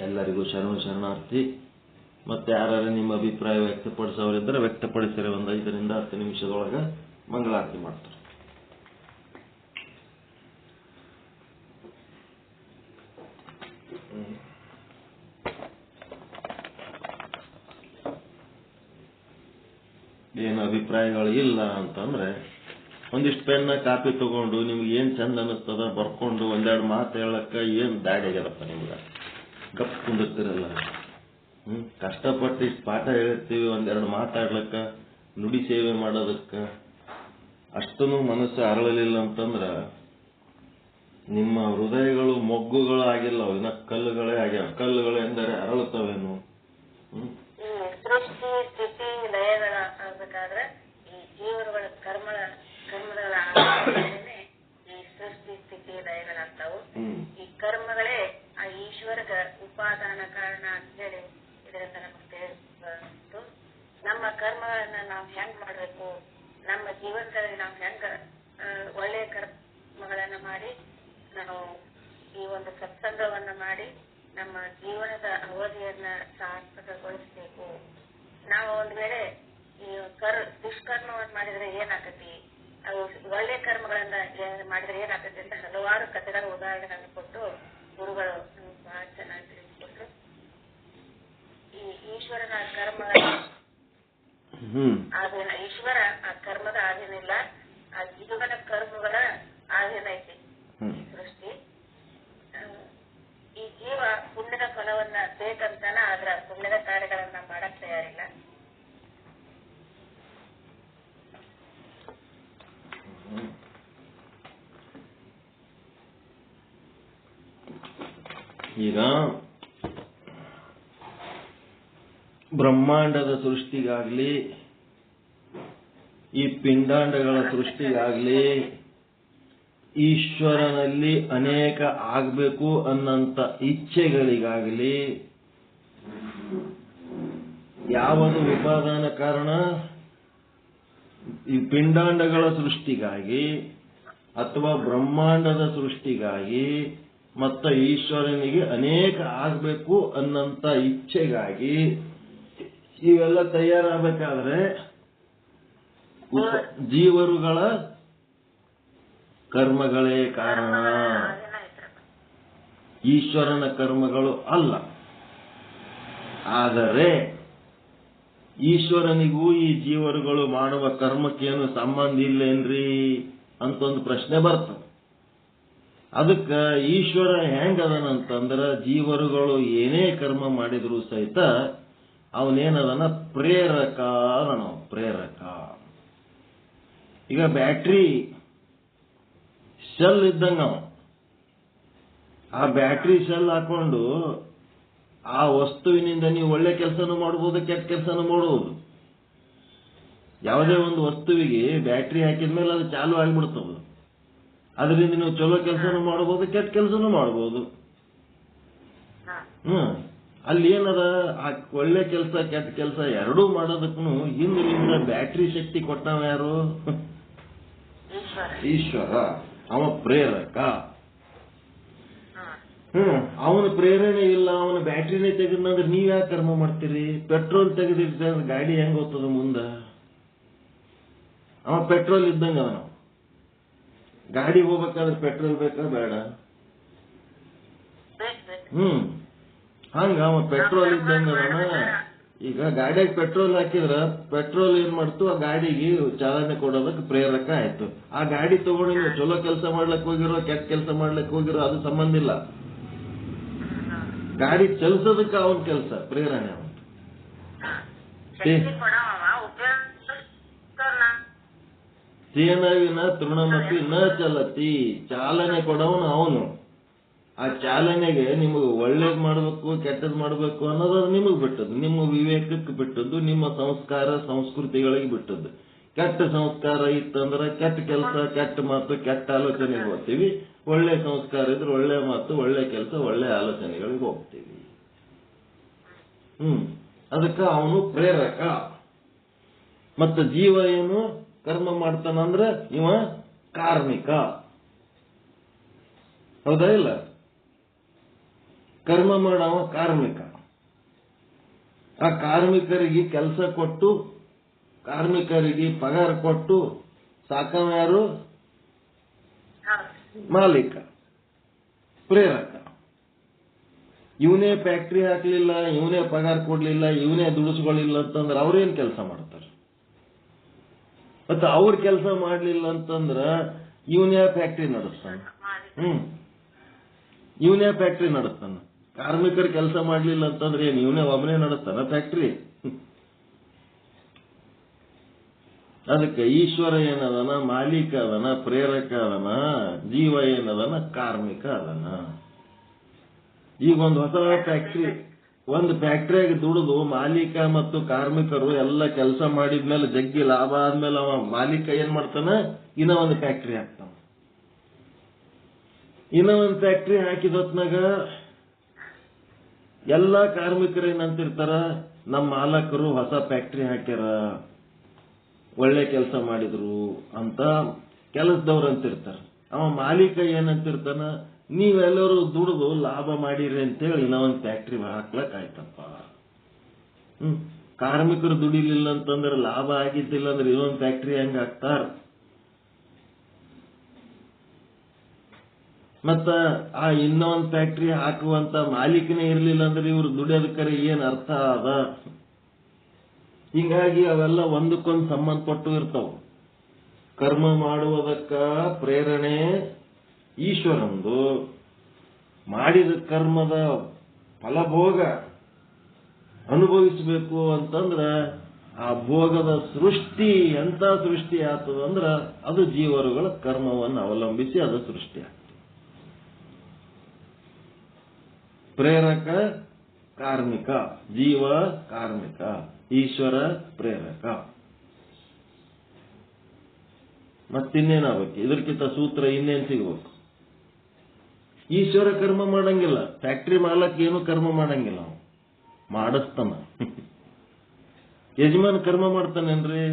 ಎಲ್ಲರಿಗೂ ಶರಣಾರ್ಥಿ. ಮತ್ತೆ ಯಾರು ನಿಮ್ಮ ಅಭಿಪ್ರಾಯ ವ್ಯಕ್ತಪಡಿಸೋರಿದ್ದರೆ ವ್ಯಕ್ತಪಡಿಸಿರೋ ಒಂದು 5 ರಿಂದ 10 ನಿಮಿಷದೊಳಗೆ ಮಂಗಳಾರತಿ ಮಾಡ್ತಾರೆ. ಏನು ಅಭಿಪ್ರಾಯಗಳು ಇಲ್ಲ ಅಂತಂದ್ರೆ ಒಂದಿಷ್ಟು ಪೆನ್ನ ಕಾಪಿ ತಗೊಂಡು ನಿಮ್ಗೆ ಏನ್ ಚಂದ ಅನಿಸ್ತದ ಬರ್ಕೊಂಡು ಒಂದೆರಡು ಮಾತು ಹೇಳಕ್ಕ ಏನ್ ದಾಡಿ ಆಗ್ಯದಪ್ಪ ನಿಮ್ಗ. ಗಪ್ ಕುಂದಿರ್ತಿರಲ್ಲ. ಕಷ್ಟಪಟ್ಟು ಇಷ್ಟು ಪಾಠ ಹೇಳಿರ್ತೀವಿ, ಒಂದೆರಡು ಮಾತಾಡ್ಲಕ್ಕ, ನುಡಿ ಸೇವೆ ಮಾಡೋದಕ್ಕ ಅಷ್ಟೂ ಮನಸ್ಸು ಅರಳಲಿಲ್ಲ ಅಂತಂದ್ರ ನಿಮ್ಮ ಹೃದಯಗಳು ಮೊಗ್ಗುಗಳು ಆಗಿಲ್ಲ, ಇನ್ನ ಕಲ್ಲುಗಳೇ ಆಗ್ಯಾವ. ಕಲ್ಲುಗಳು ಎಂದರೆ ಅರಳುತ್ತವೇನು? ಸೃಷ್ಟಿ ಸ್ಥಿತಿ ಲಯಗಳ ಆಗ್ಬೇಕಾದ್ರೆ ಈ ಜೀವಗಳ ಕರ್ಮಗಳ ಈ ಸೃಷ್ಟಿ ಸ್ಥಿತಿ ಲಯಗಳಾಗ್ತಾವು. ಈ ಕರ್ಮಗಳೇ ಆ ಈಶ್ವರಗ ಉಪಾದಾನ ಕಾರಣ ಅಂತ ಹೇಳಿ ಇದರಿಂದ ನಮಗೆ ತಿಳಿಸ್ತು. ನಮ್ಮ ಕರ್ಮಗಳನ್ನ ನಾವು ಹೆಂಗ್ ಮಾಡ್ಬೇಕು, ನಮ್ಮ ಜೀವನದಲ್ಲಿ ನಾವು ಹೆಂಗ ಒಳ್ಳೆಯ ಕರ್ಮಗಳನ್ನ ಮಾಡಿ ನಾವು ಈ ಒಂದು ಸತ್ಸಂಗವನ್ನ ಮಾಡಿ ನಮ್ಮ ಜೀವನದ ಅವಧಿಯನ್ನ ಸಾರ್ಥಕಗೊಳಿಸಬೇಕು. ನಾವು ಒಂದ್ ವೇಳೆ ಈ ದುಷ್ಕರ್ಮವನ್ನು ಮಾಡಿದ್ರೆ ಏನಾಗತಿ, ಅದು ಒಳ್ಳೆ ಕರ್ಮಗಳನ್ನ ಮಾಡಿದ್ರೆ ಏನಾಗತ್ತೆ ಅಂತ ಹಲವಾರು ಕಥೆಗಳ ಉದಾಹರಣೆಗಳನ್ನು ಕೊಟ್ಟು ಗುರುಗಳು ಬಹಳ ಚೆನ್ನಾಗಿ ತಿಳಿಸಿಕೊಟ್ರು. ಈ ಈಶ್ವರನ ಕರ್ಮಗಳ ಆಧೀನ, ಈಶ್ವರ ಆ ಕರ್ಮದ ಆಧೀನ ಇಲ್ಲ, ಆ ಜೀವನ ಕರ್ಮಗಳ ಆಧೀನ ಐತಿ ಸೃಷ್ಟಿ. ಈ ಜೀವ ಪುಣ್ಯದ ಫಲವನ್ನ ಬೇಕಂತಾನ ಆದ್ರ ಪುಣ್ಯದ ಕಾರ್ಯಗಳನ್ನ ಮಾಡಕ್ ತಯಾರಿಲ್ಲ. ಈಗ ಬ್ರಹ್ಮಾಂಡದ ಸೃಷ್ಟಿಗಾಗ್ಲಿ, ಈ ಪಿಂಡಾಂಡಗಳ ಸೃಷ್ಟಿಗಾಗ್ಲಿ ಈಶ್ವರನಲ್ಲಿ ಅನೇಕ ಆಗ್ಬೇಕು ಅನ್ನಂತ ಇಚ್ಛೆಗಳಿಗಾಗಲಿ ಯಾವುದು ಉಪಾದಾನ ಕಾರಣ? ಈ ಪಿಂಡಾಂಡಗಳ ಸೃಷ್ಟಿಗಾಗಿ ಅಥವಾ ಬ್ರಹ್ಮಾಂಡದ ಸೃಷ್ಟಿಗಾಗಿ ಮತ್ತ ಈಶ್ವರನಿಗೆ ಅನೇಕ ಆಗ್ಬೇಕು ಅನ್ನಂತ ಇಚ್ಛೆಗಾಗಿ ಇವೆಲ್ಲ ತಯಾರಾಗಬೇಕಾದ್ರೆ ಜೀವರುಗಳ ಕರ್ಮಗಳೇ ಕಾರಣ, ಈಶ್ವರನ ಕರ್ಮಗಳು ಅಲ್ಲ. ಆದರೆ ಈಶ್ವರನಿಗೂ ಈ ಜೀವರುಗಳು ಮಾಡುವ ಕರ್ಮಕ್ಕೇನು ಸಂಬಂಧ ಇಲ್ಲೇನ್ರಿ ಅಂತ ಒಂದು ಪ್ರಶ್ನೆ ಬರ್ತದೆ. ಅದಕ್ಕ ಈಶ್ವರ ಹೆಂಗದನಂತಂದ್ರ ಜೀವರುಗಳು ಏನೇ ಕರ್ಮ ಮಾಡಿದ್ರು ಸಹಿತ ಅವನೇನದನ ಪ್ರೇರಕ ಅದನ, ಪ್ರೇರಕ. ಈಗ ಬ್ಯಾಟ್ರಿ ಶೆಲ್ ಇದ್ದಂಗ ಆ ಬ್ಯಾಟ್ರಿ ಶೆಲ್ ಹಾಕೊಂಡು ಆ ವಸ್ತುವಿನಿಂದ ನೀವು ಒಳ್ಳೆ ಕೆಲಸನೂ ಮಾಡಬಹುದು, ಕೆಟ್ಟ ಕೆಲಸನೂ ಮಾಡಬಹುದು. ಯಾವುದೇ ಒಂದು ವಸ್ತುವಿಗೆ ಬ್ಯಾಟ್ರಿ ಹಾಕಿದ್ಮೇಲೆ ಅದು ಚಾಲು ಆಗಿಬಿಡ್ತದೆ. ಅದರಿಂದ ನೀವು ಚಲೋ ಕೆಲಸನೂ ಮಾಡಬಹುದು, ಕೆಟ್ಟ ಕೆಲಸನೂ ಮಾಡಬಹುದು. ಅಲ್ಲಿ ಏನದ ಆ ಒಳ್ಳೆ ಕೆಲಸ ಕೆಟ್ಟ ಕೆಲಸ ಎರಡೂ ಮಾಡೋದಕ್ಕೂ ಹಿಂದಿನಿಂದ ಬ್ಯಾಟ್ರಿ ಶಕ್ತಿ ಕೊಟ್ಟವ ಯಾರು? ಈಶ್ವರ. ಅವ ಪ್ರೇರಕ. ಅವನ ಪ್ರೇರಣೆ ಇಲ್ಲ, ಅವನ ಬ್ಯಾಟ್ರಿನೇ ತೆಗೆದ್ನಂದ್ರೆ ನೀವ್ ಯಾಕೆ ಕರ್ಮ ಮಾಡ್ತೀರಿ? ಪೆಟ್ರೋಲ್ ತೆಗೆದಿಟ್ರೆ ಗಾಡಿ ಹೆಂಗ್ ಹೋಗ್ತದ ಮುಂದ? ಅವ ಪೆಟ್ರೋಲ್ ಇದ್ದಂಗ ಅವನು. ಗಾಡಿ ಹೋಗ್ಬೇಕಾದ್ರೆ ಪೆಟ್ರೋಲ್ ಬೇಕಾ ಬೇಡ? ಹಂಗ ಅವ ಪೆಟ್ರೋಲ್ ಇದ್ದಂಗ ಈಗ ಗಾಡಿಯಾಗ ಪೆಟ್ರೋಲ್ ಹಾಕಿದ್ರ ಪೆಟ್ರೋಲ್ ಏನ್ ಮಾಡ್ತು, ಆ ಗಾಡಿಗೆ ಚಾಲನೆ ಕೊಡೋದಕ್ಕೆ ಪ್ರೇರಕ ಆಯ್ತು. ಆ ಗಾಡಿ ತಗೊಂಡು ನೀವು ಚಲೋ ಕೆಲಸ ಮಾಡ್ಲಿಕ್ಕೆ ಹೋಗಿರೋ ಕೆಟ್ಟ ಕೆಲಸ ಮಾಡ್ಲಿಕ್ಕೆ ಹೋಗಿರೋ ಅದು ಸಂಬಂಧ ಇಲ್ಲ. ಗಾಡಿ ಚಲಿಸೋದಕ್ಕೆ ಅವನ ಕೆಲಸ ಪ್ರೇರಣೆ. ಅವನು ತೇನವಿನ ತೃಣಮಪಿ ನ ಚಲತಿ. ಚಾಲನೆ ಕೊಡವನು ಅವನು. ಆ ಚಾಲನೆಗೆ ನಿಮಗೆ ಒಳ್ಳೇದ್ ಮಾಡಬೇಕು ಕೆಟ್ಟದ್ ಮಾಡಬೇಕು ಅನ್ನೋದು ನಿಮಗೆ ಬಿಟ್ಟದ್ದು, ನಿಮ್ಮ ವಿವೇಕಕ್ಕೆ ಬಿಟ್ಟದ್ದು, ನಿಮ್ಮ ಸಂಸ್ಕಾರ ಸಂಸ್ಕೃತಿಗಳಿಗೆ ಬಿಟ್ಟದ್ದು. ಕೆಟ್ಟ ಸಂಸ್ಕಾರ ಇತ್ತಂದ್ರೆ ಕೆಟ್ಟ ಕೆಲಸ ಕೆಟ್ಟ ಮಾತು ಕೆಟ್ಟ ಆಲೋಚನೆಗೆ ಹೋಗ್ತೀವಿ. ಒಳ್ಳೆ ಸಂಸ್ಕಾರ ಇದ್ರೆ ಒಳ್ಳೆ ಮಾತು ಒಳ್ಳೆ ಕೆಲಸ ಒಳ್ಳೆ ಆಲೋಚನೆಗಳಿಗೆ ಹೋಗ್ತೀವಿ. ಅದಕ್ಕೆ ಅವನು ಪ್ರೇರಕ. ಮತ್ತು ಜೀವ ಏನು ಕರ್ಮ ಮಾಡ್ತಾನಂದ್ರೆ ಇವ ಕಾರ್ಮಿಕ. ಹೌದಾ ಇಲ್ಲ? ಕರ್ಮ ಮಾಡವ ಕಾರ್ಮಿಕ. ಆ ಕಾರ್ಮಿಕರಿಗೆ ಕೆಲಸ ಕೊಟ್ಟು ಕಾರ್ಮಿಕರಿಗೆ ಪಗಾರ ಕೊಟ್ಟು ಸಾಕವ ಯಾರು? ಮಾಲೀಕ, ಪ್ರೇರಕ. ಇವನೇ ಫ್ಯಾಕ್ಟ್ರಿ ಹಾಕ್ಲಿಲ್ಲ, ಇವನೇ ಪಗಾರ ಕೊಡ್ಲಿಲ್ಲ, ಇವನೇ ದುಡಿಸ್ಕೊಳ್ಳಿಲ್ಲ ಅಂತಂದ್ರೆ ಅವ್ರೇನ್ ಕೆಲಸ ಮಾಡ್ತಾರೆ? ಮತ್ತೆ ಅವ್ರ ಕೆಲಸ ಮಾಡ್ಲಿಲ್ಲ ಅಂತಂದ್ರ ಇವನೇ ಫ್ಯಾಕ್ಟ್ರಿ ನಡೆಸ್ತಾನ. ಇವನೇ ಫ್ಯಾಕ್ಟ್ರಿ ನಡೆಸ್ತಾನ. ಕಾರ್ಮಿಕರು ಕೆಲಸ ಮಾಡ್ಲಿಲ್ಲ ಅಂತಂದ್ರೆ ಏನ್ ಇವನೇ ಒಬ್ಬನೇ ನಡೆಸ್ತಾನ ಫ್ಯಾಕ್ಟ್ರಿ? ಅದಕ್ಕೆ ಈಶ್ವರ ಏನದನ ಮಾಲೀಕ ಅದನ, ಪ್ರೇರಕ ಅದನ, ಜೀವ ಏನದನ ಕಾರ್ಮಿಕ ಅದನ. ಈಗ ಒಂದು ಹೊಸ ಫ್ಯಾಕ್ಟ್ರಿ, ಒಂದು ಫ್ಯಾಕ್ಟ್ರಿಯಾಗಿ ದುಡಿದು ಮಾಲೀಕ ಮತ್ತು ಕಾರ್ಮಿಕರು ಎಲ್ಲ ಕೆಲಸ ಮಾಡಿದ್ಮೇಲೆ ಜಗ್ಗಿ ಲಾಭ ಆದ್ಮೇಲೆ ಅವ ಮಾಲೀಕ ಏನ್ ಮಾಡ್ತಾನ? ಇನ್ನ ಒಂದು ಫ್ಯಾಕ್ಟ್ರಿ ಹಾಕ್ತಾನ. ಇನ್ನ ಒಂದು ಫ್ಯಾಕ್ಟ್ರಿ ಹಾಕಿದ ಹೊತ್ನಾಗ ಎಲ್ಲಾ ಕಾರ್ಮಿಕರು ಏನಂತಿರ್ತಾರ? ನಮ್ಮ ಮಾಲಕರು ಹೊಸ ಫ್ಯಾಕ್ಟ್ರಿ ಹಾಕ್ಯಾರ, ಒಳ್ಳೆ ಕೆಲಸ ಮಾಡಿದ್ರು ಅಂತ ಕೆಲಸದವ್ರು ಅಂತಿರ್ತಾರ. ಅವ ಮಾಲೀಕ ಏನಂತಿರ್ತಾನ? ನೀವೆಲ್ಲರೂ ದುಡಿದು ಲಾಭ ಮಾಡಿರಿ ಅಂತೇಳಿ ಇನ್ನೂ ಒಂದು ಫ್ಯಾಕ್ಟ್ರಿ ಹಾಕ್ಲಕ್ ಆಯ್ತಪ್ಪ. ಕಾರ್ಮಿಕರು ದುಡಿಲಿಲ್ಲ ಅಂತಂದ್ರೆ ಲಾಭ ಆಗಿದ್ದಿಲ್ಲ ಅಂದ್ರೆ ಇನ್ನೊಂದು ಫ್ಯಾಕ್ಟ್ರಿ ಹೆಂಗ ಹಾಕ್ತಾರ? ಮತ್ತ ಆ ಇನ್ನೊಂದು ಫ್ಯಾಕ್ಟ್ರಿ ಹಾಕುವಂತ ಮಾಲೀಕನೇ ಇರ್ಲಿಲ್ಲ ಅಂದ್ರೆ ಇವ್ರು ದುಡಿಯೋದಕ್ಕರೆ ಏನ್ ಅರ್ಥ ಅದ? ಹಿಂಗಾಗಿ ಅವೆಲ್ಲ ಒಂದಕ್ಕೊಂದು ಸಂಬಂಧಪಟ್ಟು ಇರ್ತಾವ. ಕರ್ಮ ಮಾಡುವುದಕ್ಕ ಪ್ರೇರಣೆ ಈಶ್ವರಂದು, ಮಾಡಿದ ಕರ್ಮದ ಫಲಭೋಗ ಅನುಭವಿಸಬೇಕು ಅಂತಂದ್ರ ಆ ಭೋಗದ ಸೃಷ್ಟಿ ಎಂತ ಸೃಷ್ಟಿ ಆಗ್ತದಂದ್ರ ಅದು ಜೀವರುಗಳ ಕರ್ಮವನ್ನು ಅವಲಂಬಿಸಿ ಅದು ಸೃಷ್ಟಿ ಆಗ್ತದೆ. ಪ್ರೇರಕ ಕಾರ್ಮಿಕ, ಜೀವ ಕಾರ್ಮಿಕ, ಈಶ್ವರ ಪ್ರೇರಕ. ಮತ್ತಿನ್ನೇನಾಗಬೇಕು? ಇದಕ್ಕಿಂತ ಸೂತ್ರ ಇನ್ನೇನು ಸಿಗಬೇಕು? ಈಶ್ವರ ಕರ್ಮ ಮಾಡಂಗಿಲ್ಲ, ಫ್ಯಾಕ್ಟ್ರಿ ಮಾಲಕ್ ಏನು ಕರ್ಮ ಮಾಡಂಗಿಲ್ಲ, ಅವ ಮಾಡಿಸ್ತಾನ. ಯಜಮಾನ್ ಕರ್ಮ ಮಾಡ್ತಾನೇನ್ರಿ?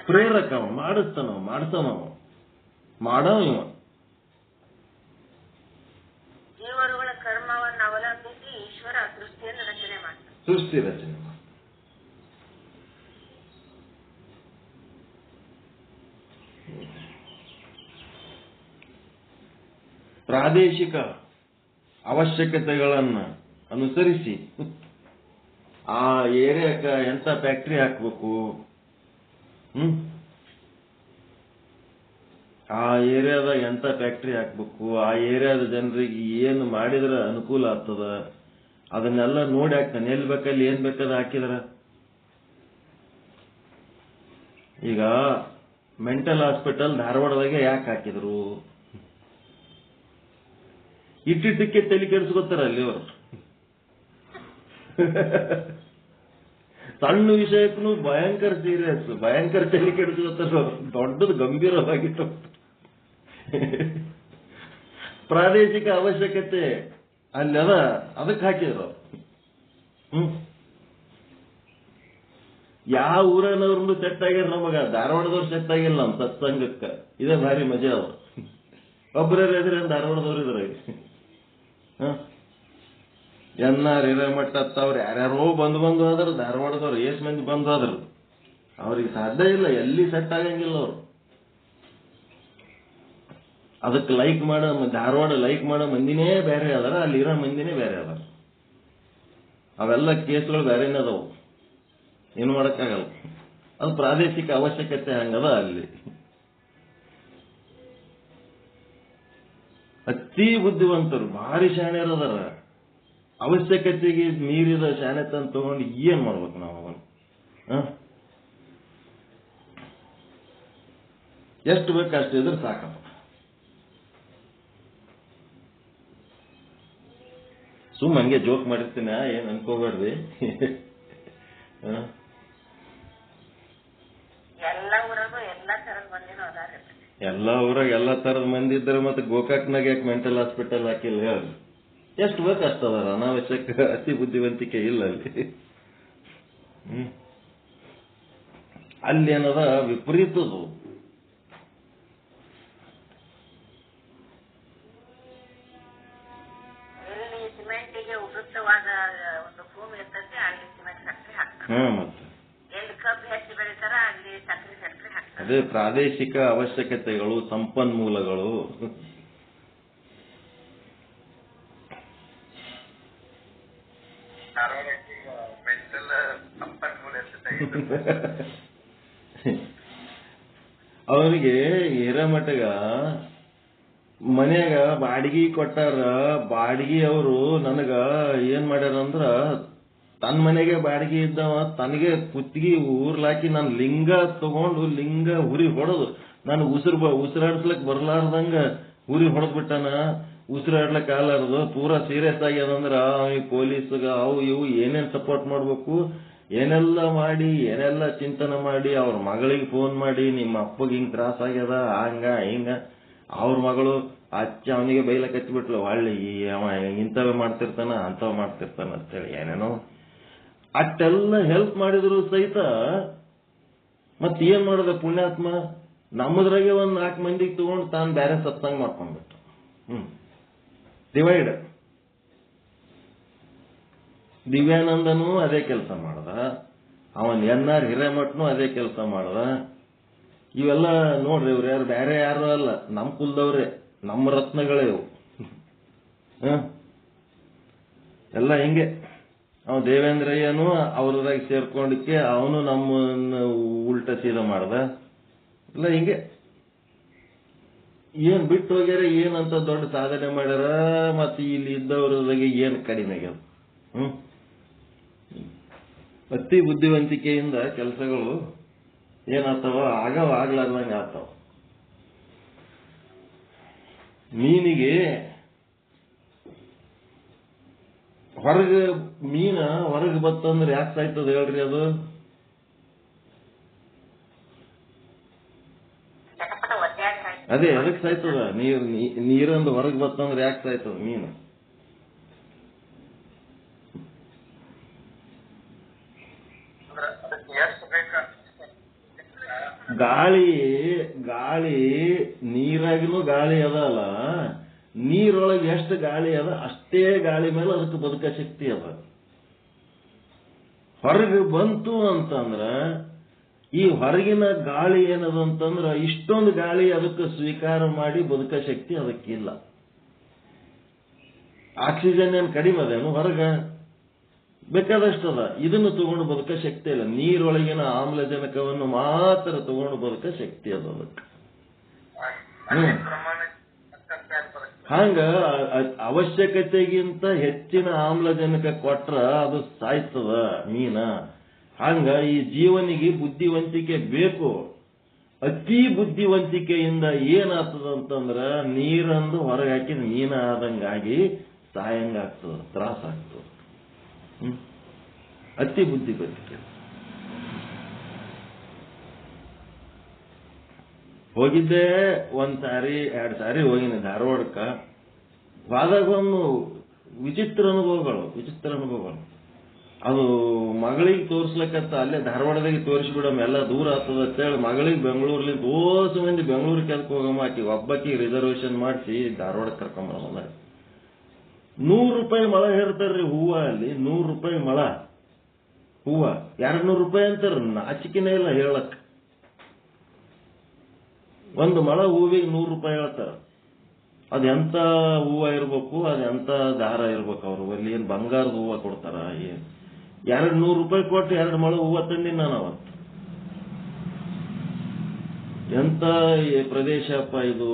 ಪ್ರೇರಕ ಅವ, ಮಾಡಿಸ್ತಾನವ, ಮಾಡ್ತಾನವ, ಮಾಡವ ಇವ. ಸೃಷ್ಟಿ ರಚನೆ. ಪ್ರಾದೇಶಿಕ ಅವಶ್ಯಕತೆಗಳನ್ನ ಅನುಸರಿಸಿ ಆ ಏರಿಯಾಕ ಎಂತ ಫ್ಯಾಕ್ಟರಿ ಹಾಕ್ಬೇಕು, ಆ ಏರಿಯಾದಾಗ ಎಂತ ಫ್ಯಾಕ್ಟರಿ ಹಾಕ್ಬೇಕು, ಆ ಏರಿಯಾದ ಜನರಿಗೆ ಏನು ಮಾಡಿದ್ರೆ ಅನುಕೂಲ ಆಗ್ತದ, ಅದನ್ನೆಲ್ಲ ನೋಡಿ ಹಾಕ್ತಾನೆ. ಎಲ್ಲಿ ಬೇಕಲ್ಲಿ ಏನ್ ಬೇಕಾದ ಹಾಕಿದ್ರ. ಈಗ ಮೆಂಟಲ್ ಹಾಸ್ಪಿಟಲ್ ಧಾರವಾಡದಾಗೆ ಯಾಕೆ ಹಾಕಿದ್ರು? ಇಟ್ಟಿಟ್ಟಕ್ಕೆ ತಲೆ ಕೆಡಿಸ್ಕೊತಾರ ಅಲ್ಲಿ ಅವರು. ಸಣ್ಣ ವಿಷಯಕ್ಕೂ ಭಯಂಕರ ಸೀರಿಯಸ್, ಭಯಂಕರ ತಲೆ ಕೆಡಿಸ್ಕೊತಾರ, ದೊಡ್ಡದು ಗಂಭೀರವಾಗಿತ್ತು. ಪ್ರಾದೇಶಿಕ ಅವಶ್ಯಕತೆ ಅಲ್ಲಿ ಅದ, ಅದಕ್ಕೆ ಹಾಕಿದ್ರು. ಯಾವ ಊರನವ್ರನ್ನು ಸೆಟ್ ಆಗ್ಯಾರ ನಮಗ, ಧಾರವಾಡದವ್ರು ಸೆಟ್ ಆಗಿಲ್ಲ ನಮ್ ಸತ್ಸಂಗಕ್ಕ. ಇದೇ ಭಾರಿ ಮಜಾ. ಅವ್ರು ಒಬ್ಬರೇ ಇದ್ರೆ ಧಾರವಾಡದವ್ರು ಇದ್ರೆ ಎನ್ನಾರು ಹಿರೇಮಠ ಅವ್ರು ಯಾರ್ಯಾರೋ ಬಂದು ಆದ್ರು ಧಾರವಾಡದವ್ರು ಎಷ್ಟು ಮಂದಿ ಬಂದು ಆದ್ರು ಅವ್ರಿಗೆ ಸಾಧ್ಯ ಇಲ್ಲ, ಎಲ್ಲಿ ಸೆಟ್ ಆಗಂಗಿಲ್ಲ ಅವ್ರು. ಅದಕ್ಕೆ ಲೈಕ್ ಮಾಡೋ ಧಾರವಾಡ ಲೈಕ್ ಮಾಡೋ ಮಂದಿನೇ ಬೇರೆ ಅದಾರ, ಅಲ್ಲಿ ಇರೋ ಮಂದಿನೇ ಬೇರೆ ಅದಾರ. ಅವೆಲ್ಲ ಕೇಸ್ಗಳು ಬೇರೆನೇ ಅದಾವು, ಏನು ಮಾಡಕ್ಕಾಗಲ್ಲ. ಅದು ಪ್ರಾದೇಶಿಕ ಅವಶ್ಯಕತೆ ಹಂಗದ. ಅಲ್ಲಿ ಅತಿ ಬುದ್ಧಿವಂತರು, ಭಾರಿ ಶಾಣ್ಯರದಾರ. ಅವಶ್ಯಕತೆಗೆ ಮೀರಿದ ಶಾಣೆತನ ತಗೊಂಡು ಏನ್ ಮಾಡ್ಬೇಕು ನಾವು ಅವನು? ಎಷ್ಟು ಬೇಕು ಅಷ್ಟು ಇದ್ರೆ ಸಾಕಪ್ಪ. ಸುಮ್ಮ ಹಂಗೆ ಜೋಕ್ ಮಾಡಿರ್ತೀನಿ, ಏನ್ ಅನ್ಕೋಬೇಡ್ರಿ. ಎಲ್ಲಾ ಊರಾಗ ಎಲ್ಲಾ ತರದ ಮಂದಿ ಇದ್ರೆ ಮತ್ತೆ ಗೋಕಾಕ್ನಾಗ ಯಾಕೆ ಮೆಂಟಲ್ ಹಾಸ್ಪಿಟಲ್ ಹಾಕಿಲ್ಲ ಹೇಳಿ? ಎಷ್ಟು ಬೇಕು ಅಷ್ಟದಾರ. ಅನಾವಶ್ಯಕ ಅತಿ ಬುದ್ಧಿವಂತಿಕೆ ಇಲ್ಲ ಅಲ್ಲಿ. ಅಲ್ಲಿ ಏನದ ವಿಪರೀತದು. ಮತ್ತೆ ಅದೇ ಪ್ರಾದೇಶಿಕ ಅವಶ್ಯಕತೆಗಳು, ಸಂಪನ್ಮೂಲಗಳು. ಅವನಿಗೆ ಹಿರೇಮಠಗ ಮನ್ಯಾಗ ಬಾಡಿಗೆ ಕೊಟ್ಟಾರ. ಬಾಡಿಗೆ ಅವರು ನನಗ ಏನ್ ಮಾಡ್ಯಾರಂದ್ರ, ತನ್ನ ಮನೆಗೆ ಬಾಡಿಗೆ ಇದ್ದವ ತನಗೆ ಕುತ್ತಿಗೆ ಊರ್ಲಾಕಿ ನನ್ ಲಿಂಗ ತಗೊಂಡು ಲಿಂಗ ಉರಿ ಹೊಡೆದು ನಾನು ಉಸಿರಾಡ್ಸ್ಲಕ್ ಬರ್ಲಾರ್ದಂಗ ಉರಿ ಹೊಡೆದ್ ಬಿಟ್ಟಾನ. ಉಸಿರಾಡ್ಲಕ್ ಆಗ್ಲಾರ್ದು ಪೂರಾ ಸೀರಿಯಸ್ ಆಗ್ಯದಂದ್ರ ಅವನಿಗೆ ಪೊಲೀಸ್ಗ ಅವು ಇವು ಏನೇನ್ ಸಪೋರ್ಟ್ ಮಾಡ್ಬೇಕು, ಏನೆಲ್ಲ ಮಾಡಿ ಏನೆಲ್ಲ ಚಿಂತನೆ ಮಾಡಿ ಅವ್ರ ಮಗಳಿಗೆ ಫೋನ್ ಮಾಡಿ ನಿಮ್ಮ ಅಪ್ಪಗೆ ಹಿಂಗ್ ತ್ರಾಸ ಆಗ್ಯದ ಹಂಗ ಹಿಂಗ. ಅವ್ರ ಮಗಳು ಅಚ್ಚ ಅವನಿಗೆ ಬೈಲಕ್ ಹಚ್ಚಿಬಿಟ್ಲು. ಒಳ್ಳೆ ಅವ ಇಂಥವೇ ಮಾಡ್ತಿರ್ತಾನ ಅಂತವ ಮಾಡ್ತಿರ್ತಾನ ಅಂತೇಳಿ ಏನೇನೋ ಅಷ್ಟೆಲ್ಲ ಹೆಲ್ಪ್ ಮಾಡಿದ್ರು ಸಹಿತ ಮತ್ತೇನ್ ಮಾಡೋದ ಪುಣ್ಯಾತ್ಮ, ನಮ್ಮದ್ರಾಗೆ ಒಂದ್ 4 ಮಂದಿಗೆ ತಗೊಂಡು ತಾನು ಬೇರೆ ಸತ್ಸಂಗ ಮಾಡ್ಕೊಂಡ್ಬಿಟ್ಟು ಡಿವೈಡ್. ದಿವ್ಯಾನಂದನೂ ಅದೇ ಕೆಲಸ ಮಾಡದ, ಅವನ್ ಎನ್ನಾರ್ ಹಿರೇಮಠನು ಅದೇ ಕೆಲಸ ಮಾಡದ. ಇವೆಲ್ಲ ನೋಡ್ರಿ, ಇವ್ರು ಯಾರು ಬೇರೆ ಯಾರು ಅಲ್ಲ, ನಮ್ ಕುಲದವ್ರೆ, ನಮ್ಮ ರತ್ನಗಳೇ ಇವು. ಎಲ್ಲ ಹಿಂಗೆ. ಅವ ದೇವೇಂದ್ರಯ್ಯನು ಅವ್ರದಾಗ ಸೇರ್ಕೊಂಡಿಕ್ಕೆ ಅವನು ನಮ್ಮನ್ನ ಉಲ್ಟ ಸೀದಾ ಮಾಡ್ದ. ಇಲ್ಲ ಹಿಂಗೆ ಏನ್ ಬಿಟ್ಟು ಹೋಗ್ಯಾರ, ಏನಂತ ದೊಡ್ಡ ಸಾಧನೆ ಮಾಡ್ಯಾರ, ಮತ್ತೆ ಇಲ್ಲಿ ಇದ್ದವ್ರದಾಗೆ ಏನ್ ಕಡಿಮೆ ಆಗ್ಯಾವ. ಅತಿ ಬುದ್ಧಿವಂತಿಕೆಯಿಂದ ಕೆಲಸಗಳು ಏನಾಗ್ತಾವ, ಆಗ್ಲಾರ್ದಂಗ ಆಗ್ತಾವ. ಮೀನಿಗೆ ಹೊರಗೆ ಬತ್ತಂದ್ರೆ ಯಾಕೆ ಸಾಯ್ತದ ಹೇಳ್ರಿ? ಅದು ಅದೇ ಅದಕ್ಕೆ ಸಾಯ್ತದ. ನೀರಂದು ಹೊರಗೆ ಬತ್ತಂದ್ರೆ ಯಾಕೆ ಸಾಯ್ತದ ಮೀನು? ಗಾಳಿ ನೀರಾಗಿನೂ ಗಾಳಿ ಅದಲ್ಲ, ನೀರೊಳಗೆ ಎಷ್ಟು ಗಾಳಿ ಅದ ಅಷ್ಟೇ ಗಾಳಿ ಮೇಲೆ ಅದಕ್ಕೆ ಬದುಕ ಶಕ್ತಿ ಅದ. ಹೊರಗೆ ಬಂತು ಅಂತಂದ್ರ ಈ ಹೊರಗಿನ ಗಾಳಿ ಏನದು ಅಂತಂದ್ರ ಇಷ್ಟೊಂದು ಗಾಳಿ ಅದಕ್ಕೆ ಸ್ವೀಕಾರ ಮಾಡಿ ಬದುಕ ಶಕ್ತಿ ಅದಕ್ಕಿಲ್ಲ. ಆಕ್ಸಿಜನ್ ಏನು ಕಡಿಮೆ ಅದೇನು ಹೊರಗ ಬೇಕಾದಷ್ಟದ. ಇದನ್ನು ತಗೊಂಡು ಬದುಕ ಶಕ್ತಿ ಇಲ್ಲ. ನೀರೊಳಗಿನ ಆಮ್ಲಜನಕವನ್ನು ಮಾತ್ರ ತಗೊಂಡು ಬದುಕ ಶಕ್ತಿ ಅದ ಅದಕ್ಕೆ. ಹಂಗ ಅವಶ್ಯಕತೆಗಿಂತ ಹೆಚ್ಚಿನ ಆಮ್ಲಜನಕ ಕೊಟ್ರ ಅದು ಸಾಯ್ತದ ಮೀನ. ಹಂಗ ಈ ಜೀವನಿಗೆ ಬುದ್ಧಿವಂತಿಕೆ ಬೇಕು. ಅತಿ ಬುದ್ಧಿವಂತಿಕೆಯಿಂದ ಏನಾಗ್ತದ ಅಂತಂದ್ರ ನೀರಂದು ಹೊರಗೆ ಹಾಕಿದ ಮೀನ ಆದಂಗಾಗಿ ಸಾಯಂಗಾಗ್ತದ, ತ್ರಾಸ ಆಗ್ತದ. ಅತಿ ಬುದ್ಧಿವಂತಿಕೆ. ಹೋಗಿದ್ದೆ 1 ಸಾರಿ 2 ಸಾರಿ ಹೋಗಿನಿ ಧಾರವಾಡಕ್ಕ. ಹೋದಾಗ ಒಂದು ವಿಚಿತ್ರ ಅನುಭವಗಳು. ಅದು ಮಗಳಿಗೆ ತೋರಿಸ್ಲಕ್ಕಂತ ಅಲ್ಲೇ ಧಾರವಾಡದಾಗ ತೋರಿಸ್ಬಿಡಮ್, ಎಲ್ಲ ದೂರ ಆಗ್ತದ ಅಂತೇಳಿ ಮಗಳಿಗೆ ಬೆಂಗಳೂರಲ್ಲಿ ದೋಸು ಮಂದಿ ಬೆಂಗಳೂರಿಗೆ ಕೆಲ್ಸಕ್ಕೆ ಹೋಗಮ್ಮ, ಆಕಿ ಒಬ್ಬಾಕಿ ರಿಸರ್ವೇಶನ್ ಮಾಡಿಸಿ ಧಾರವಾಡಕ್ಕೆ ಕರ್ಕೊಂಬರಲ್ಲ. 100 ರೂಪಾಯಿ ಮಳ ಹೇಳ್ತಾರ್ರಿ ಹೂವ. ಅಲ್ಲಿ 100 ರೂಪಾಯಿ ಮಳ ಹೂವ, 200 ರೂಪಾಯಿ ಅಂತಾರ. ನಾಚಿಕೆನೇ ಇಲ್ಲ ಹೇಳಕ್. ಒಂದು ಮಳ ಹೂವಿಗೆ 100 ರೂಪಾಯಿ ಹೇಳ್ತಾರ. ಅದ್ ಎಂತ ಹೂವ ಇರ್ಬೇಕು, ಅದ್ ಎಂತ ದಾರ ಇರ್ಬೇಕು. ಅವ್ರು ಅಲ್ಲಿ ಏನ್ ಬಂಗಾರದ ಹೂವ ಕೊಡ್ತಾರ? 200 ರೂಪಾಯಿ ಕೊಟ್ಟು 2 ಮಳ ಹೂವ ತಂದಿನಿ ನಾನು ಅವತ್ತು. ಎಂತ ಪ್ರದೇಶಪ್ಪ ಇದು.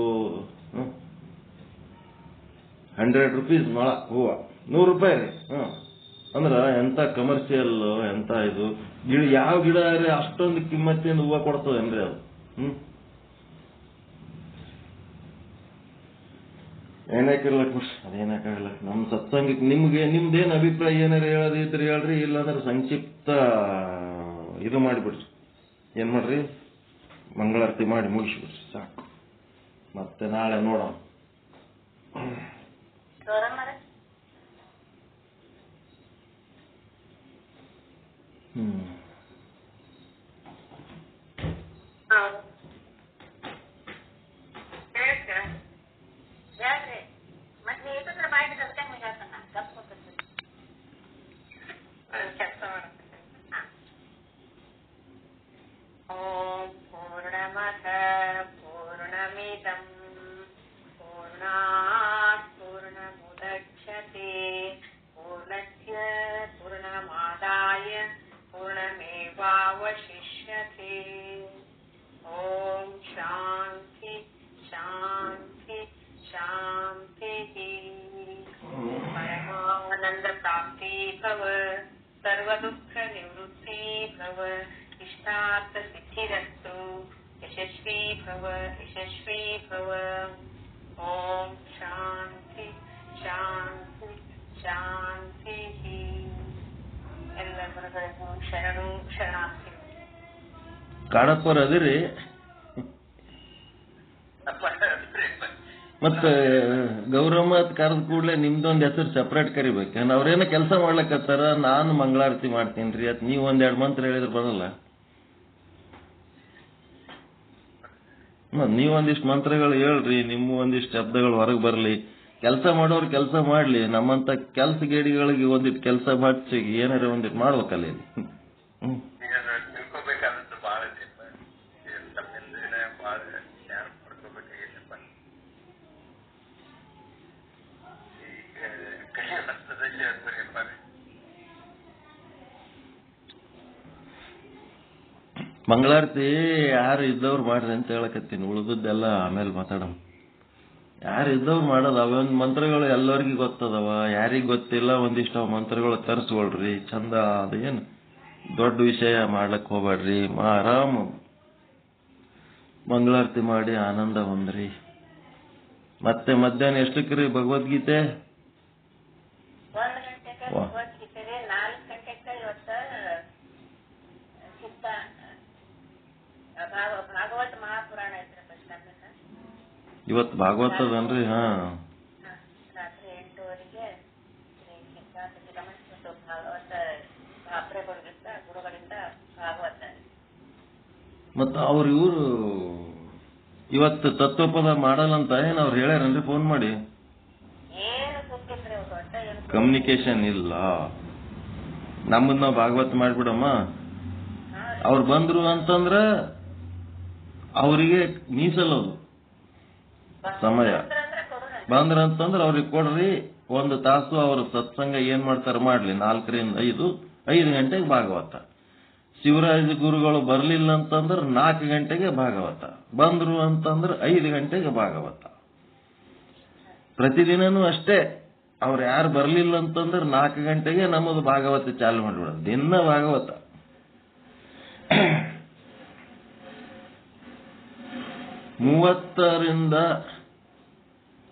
100 ರೂಪೀಸ್ ಮಳ ಹೂವ, 100 ರೂಪಾಯಿ ರೀ. ಅಂದ್ರ ಎಂತ ಕಮರ್ಷಿಯಲ್, ಎಂತ ಇದು ಗಿಡ. ಯಾವ ಗಿಡ ಅಷ್ಟೊಂದು ಕಿಮ್ಮತ್ತಿನ ಹೂವ ಕೊಡ್ತದೇನ್ರಿ ಅದು? ಏನಾಕಿರ್ಲ ಖುಷಿ, ಅದೇನಾಕಾಗಲ್ಲ. ನಮ್ ಸತ್ಸಂಗಕ್ಕೆ ನಿಮ್ದೇನ್ ಅಭಿಪ್ರಾಯ ಏನಾರ ಹೇಳೋದಿದ್ರೆ ಹೇಳ್ರಿ, ಇಲ್ಲಾಂದ್ರೆ ಸಂಕ್ಷಿಪ್ತ ಇದು ಮಾಡಿಬಿಡ್ರಿ. ಏನ್ ಮಾಡ್ರಿ, ಮಂಗಳಾರತಿ ಮಾಡಿ ಮುಗಿಸ್ಬಿಡ್ರಿ ಸಾಕು. ಮತ್ತೆ ನಾಳೆ ನೋಡೋಣ. ಕಾಡಪ್ಪರ್ ಅದಿರಿ. ಮತ್ತೆ ಗೌರಮ್ಮ ಕರೆದ ಕೂಡಲೇ ನಿಮ್ದೊಂದು ಹೆಸರು ಸಪ್ರೇಟ್ ಕರಿಬೇಕು. ಅವ್ರೇನೋ ಕೆಲಸ ಮಾಡ್ಲಕತ್ತಾರ, ನಾನು ಮಂಗಳಾರತಿ ಮಾಡ್ತೀನಿ ಅತ್ ನೀವು 1-2 ಮಂತ್ರ ಹೇಳಿದ್ರೆ ಬರಲ್ಲ? ನೀವೊಂದಿಷ್ಟು ಮಂತ್ರಗಳು ಹೇಳ್ರಿ, ನಿಮ್ಮ ಒಂದಿಷ್ಟು ಶಬ್ದಗಳು ಹೊರಗೆ ಬರಲಿ. ಕೆಲಸ ಮಾಡೋರು ಕೆಲಸ ಮಾಡ್ಲಿ. ನಮ್ಮಂತ ಕೆಲಸ ಗೇಡಿಗಳಿಗೆ ಒಂದಿಟ್ಟು ಕೆಲಸ ಮಾಡಿಸಿ ಏನಾರ ಒಂದಿಟ್ಟು ಮಾಡ್ಬೇಕಲ್ಲ. ಮಂಗಳಾರತಿ ಯಾರು ಇದ್ದವ್ರು ಮಾಡ್ರಿ ಅಂತ ಹೇಳಕತ್ತೀನಿ. ಉಳಿದದ್ದೆಲ್ಲ ಆಮೇಲೆ ಮಾತಾಡೋಣ. ಯಾರು ಇದ್ದವ್ರು ಮಾಡೋದು. ಅವೊಂದು ಮಂತ್ರಗಳು ಎಲ್ಲರಿಗೂ ಗೊತ್ತದವ, ಯಾರಿಗ್ ಗೊತ್ತಿಲ್ಲ ಒಂದಿಷ್ಟು ಮಂತ್ರಗಳು ತರಿಸ್ಕೊಳ್ರಿ ಚಂದ. ಅದೇನು ದೊಡ್ಡ ವಿಷಯ ಮಾಡ್ಲಕ್ ಹೋಗ್ಬೇಡ್ರಿ. ಆರಾಮ್ ಮಂಗಳಾರತಿ ಮಾಡಿ ಆನಂದ ಹೊಂದ್ರಿ. ಮತ್ತೆ ಮಧ್ಯಾಹ್ನ ಎಷ್ಟಕ್ರಿ ಭಗವದ್ಗೀತೆ? ಇವತ್ತು ಭಾಗವತದನ್ರಿ? ಹಾ, ರಾತ್ರಿ 8 ಗುರುಗಳಿಂದ ಭಾಗವತ. ಮತ್ತ ಇವರು ಇವತ್ತು ತತ್ವಪದ ಮಾಡಲ್ಲಂತ ಏನ್ ಅವ್ರು ಹೇಳ್ಯಾರನ್ರಿ ಫೋನ್ ಮಾಡಿ? ಏನು ಕಮ್ಯುನಿಕೇಶನ್ ಇಲ್ಲ. ನಮ್ಮನ್ನ ಭಾಗವತ ಮಾಡ್ಬಿಡಮ್ಮ. ಅವ್ರು ಬಂದ್ರು ಅಂತಂದ್ರ ಅವರಿಗೆ ಮೀಸಲದು ಸಮಯ. ಬಂದ್ರಂತಂದ್ರೆ ಅವ್ರಿಗೆ ಕೊಡ್ರಿ, 1 ತಾಸು ಅವ್ರ ಸತ್ಸಂಗ ಏನ್ ಮಾಡ್ತಾರ ಮಾಡ್ಲಿ. 4 ರಿಂದ 5 ಗಂಟೆಗೆ ಭಾಗವತ. ಶಿವರಾಜ ಗುರುಗಳು ಬರ್ಲಿಲ್ಲ ಅಂತಂದ್ರೆ 4 ಗಂಟೆಗೆ ಭಾಗವತ. ಬಂದ್ರು ಅಂತಂದ್ರೆ 5 ಗಂಟೆಗೆ ಭಾಗವತ. ಪ್ರತಿದಿನನೂ ಅಷ್ಟೇ. ಅವ್ರು ಯಾರು ಬರ್ಲಿಲ್ಲ ಅಂತಂದ್ರೆ 4 ಗಂಟೆಗೆ ನಮ್ಮದು ಭಾಗವತ ಚಾಲು ಮಾಡ್ಬಿಡೋದು. ದಿನ ಭಾಗವತ.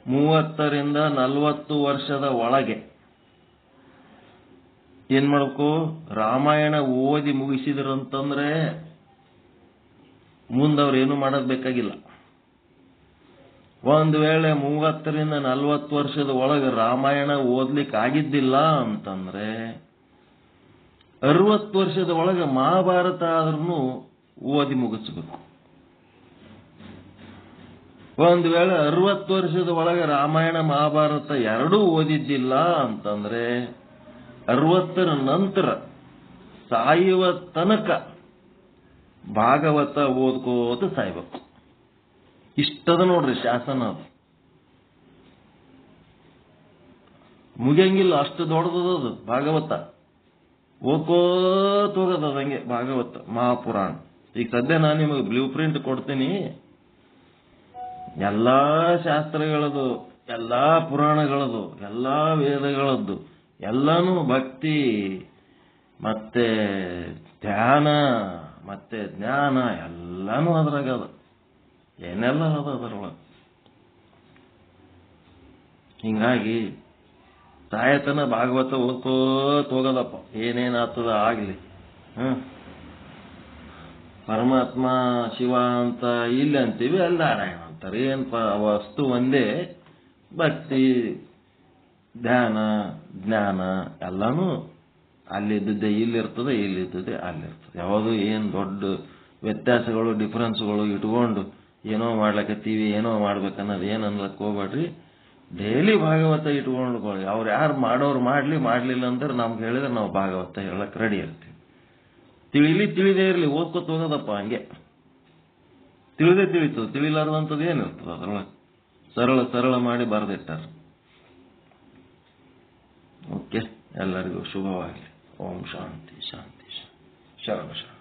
30ರಿಂದ 40 ವರ್ಷದ ಒಳಗೆ ಏನ್ ಮಾಡ್ಬೇಕು, ರಾಮಾಯಣ ಓದಿ ಮುಗಿಸಿದ್ರಂತಂದ್ರೆ ಮುಂದವ್ರು ಏನು ಮಾಡೋದ್ ಬೇಕಾಗಿಲ್ಲ. ಒಂದು ವೇಳೆ 30ರಿಂದ 40 ವರ್ಷದ ಒಳಗೆ ರಾಮಾಯಣ ಓದ್ಲಿಕ್ಕೆ ಆಗಿದ್ದಿಲ್ಲ ಅಂತಂದ್ರೆ 60 ವರ್ಷದ ಒಳಗೆ ಮಹಾಭಾರತ ಆದ್ರೂ ಓದಿ ಮುಗಿಸ್ಬೇಕು. ಒಂದು ವೇಳೆ 60 ವರ್ಷದ ಒಳಗೆ ರಾಮಾಯಣ ಮಹಾಭಾರತ ಎರಡೂ ಓದಿದ್ದಿಲ್ಲ ಅಂತಂದ್ರೆ 60ರ ನಂತರ ಸಾಯುವ ತನಕ ಭಾಗವತ ಓದ್ಕೋತ ಸಾಯ್ಬೇಕು. ಇಷ್ಟದ ನೋಡ್ರಿ ಶಾಸನ. ಅದು ಮುಗಿಯಂಗಿಲ್ಲ, ಅಷ್ಟು ದೊಡ್ಡದದು ಭಾಗವತ. ಓದ್ಕೋತ ಹೋಗೋದು ಹಂಗೆ ಭಾಗವತ ಮಹಾಪುರಾಣ. ಈಗ ಸದ್ಯ ನಾನು ನಿಮಗೆ ಬ್ಲೂ ಪ್ರಿಂಟ್ ಕೊಡ್ತೀನಿ. ಎಲ್ಲಾ ಶಾಸ್ತ್ರಗಳದು, ಎಲ್ಲಾ ಪುರಾಣಗಳದು, ಎಲ್ಲಾ ವೇದಗಳದ್ದು, ಎಲ್ಲಾನು ಭಕ್ತಿ ಮತ್ತೆ ಧ್ಯಾನ ಮತ್ತೆ ಜ್ಞಾನ ಎಲ್ಲಾನು ಅದ್ರಾಗ ಅದ. ಏನೆಲ್ಲ ಅದ ಅದರೊಳಗೆ. ಹಿಂಗಾಗಿ ಸಾಯತನ ಭಾಗವತ ಓದ್ಕೋತ ಹೋಗದಪ್ಪ. ಏನೇನಾಗ್ತದ ಆಗ್ಲಿ. ಪರಮಾತ್ಮ ಶಿವ ಅಂತ ಇಲ್ಲಿ ಅಂತೀವಿ, ಅಲ್ಲಿ ನಾರಾಯಣ ಅಂತಾರೆ. ಏನಪ್ಪ, ವಸ್ತು ಒಂದೇ. ಭಕ್ತಿ ಧ್ಯಾನ ಜ್ಞಾನ ಎಲ್ಲಾನು ಅಲ್ಲಿದ್ದುದೇ ಇಲ್ಲಿರ್ತದೆ, ಇಲ್ಲಿದ್ದುದೇ ಅಲ್ಲಿರ್ತದೆ. ಯಾವುದು ಏನು ದೊಡ್ಡ ವ್ಯತ್ಯಾಸಗಳು ಡಿಫರೆನ್ಸ್ಗಳು ಇಟ್ಕೊಂಡು ಏನೋ ಮಾಡ್ಲಕತ್ತೀವಿ ಏನೋ ಮಾಡ್ಬೇಕನ್ನೋದು ಏನು ಅನ್ಲಕ್ ಹೋಗ್ಬೇಡ್ರಿ. ಡೈಲಿ ಭಾಗವತ ಇಟ್ಕೊಂಡ್ಕೊಳ್ಳಿ. ಅವ್ರು ಯಾರು ಮಾಡೋರು ಮಾಡ್ಲಿಲ್ಲ ಅಂದ್ರೆ ನಮ್ಗೆ ಹೇಳಿದ್ರೆ ನಾವು ಭಾಗವತ ಹೇಳಕ್ ರೆಡಿ ಇರ್ತೀವಿ. ತಿಳಿದೇ ಇರಲಿ, ಓದ್ಕೊತ ಹೋಗೋದಪ್ಪ ಹಂಗೆ. ತಿಳಿದೇ ತಿಳಿತು, ತಿಳಿಲಾರ್ದಂಥದ್ದು ಏನಿರ್ತದೆ ಅದರೊಳಗೆ. ಸರಳ ಮಾಡಿ ಬರೆದಿಟ್ಟಾರ. ಓಕೆ, ಎಲ್ಲರಿಗೂ ಶುಭವಾಗಲಿ. ಓಂ ಶಾಂತಿ ಶಾಂತಿ ಶಾಂತಿ. ಶರಣ ಶರಣ.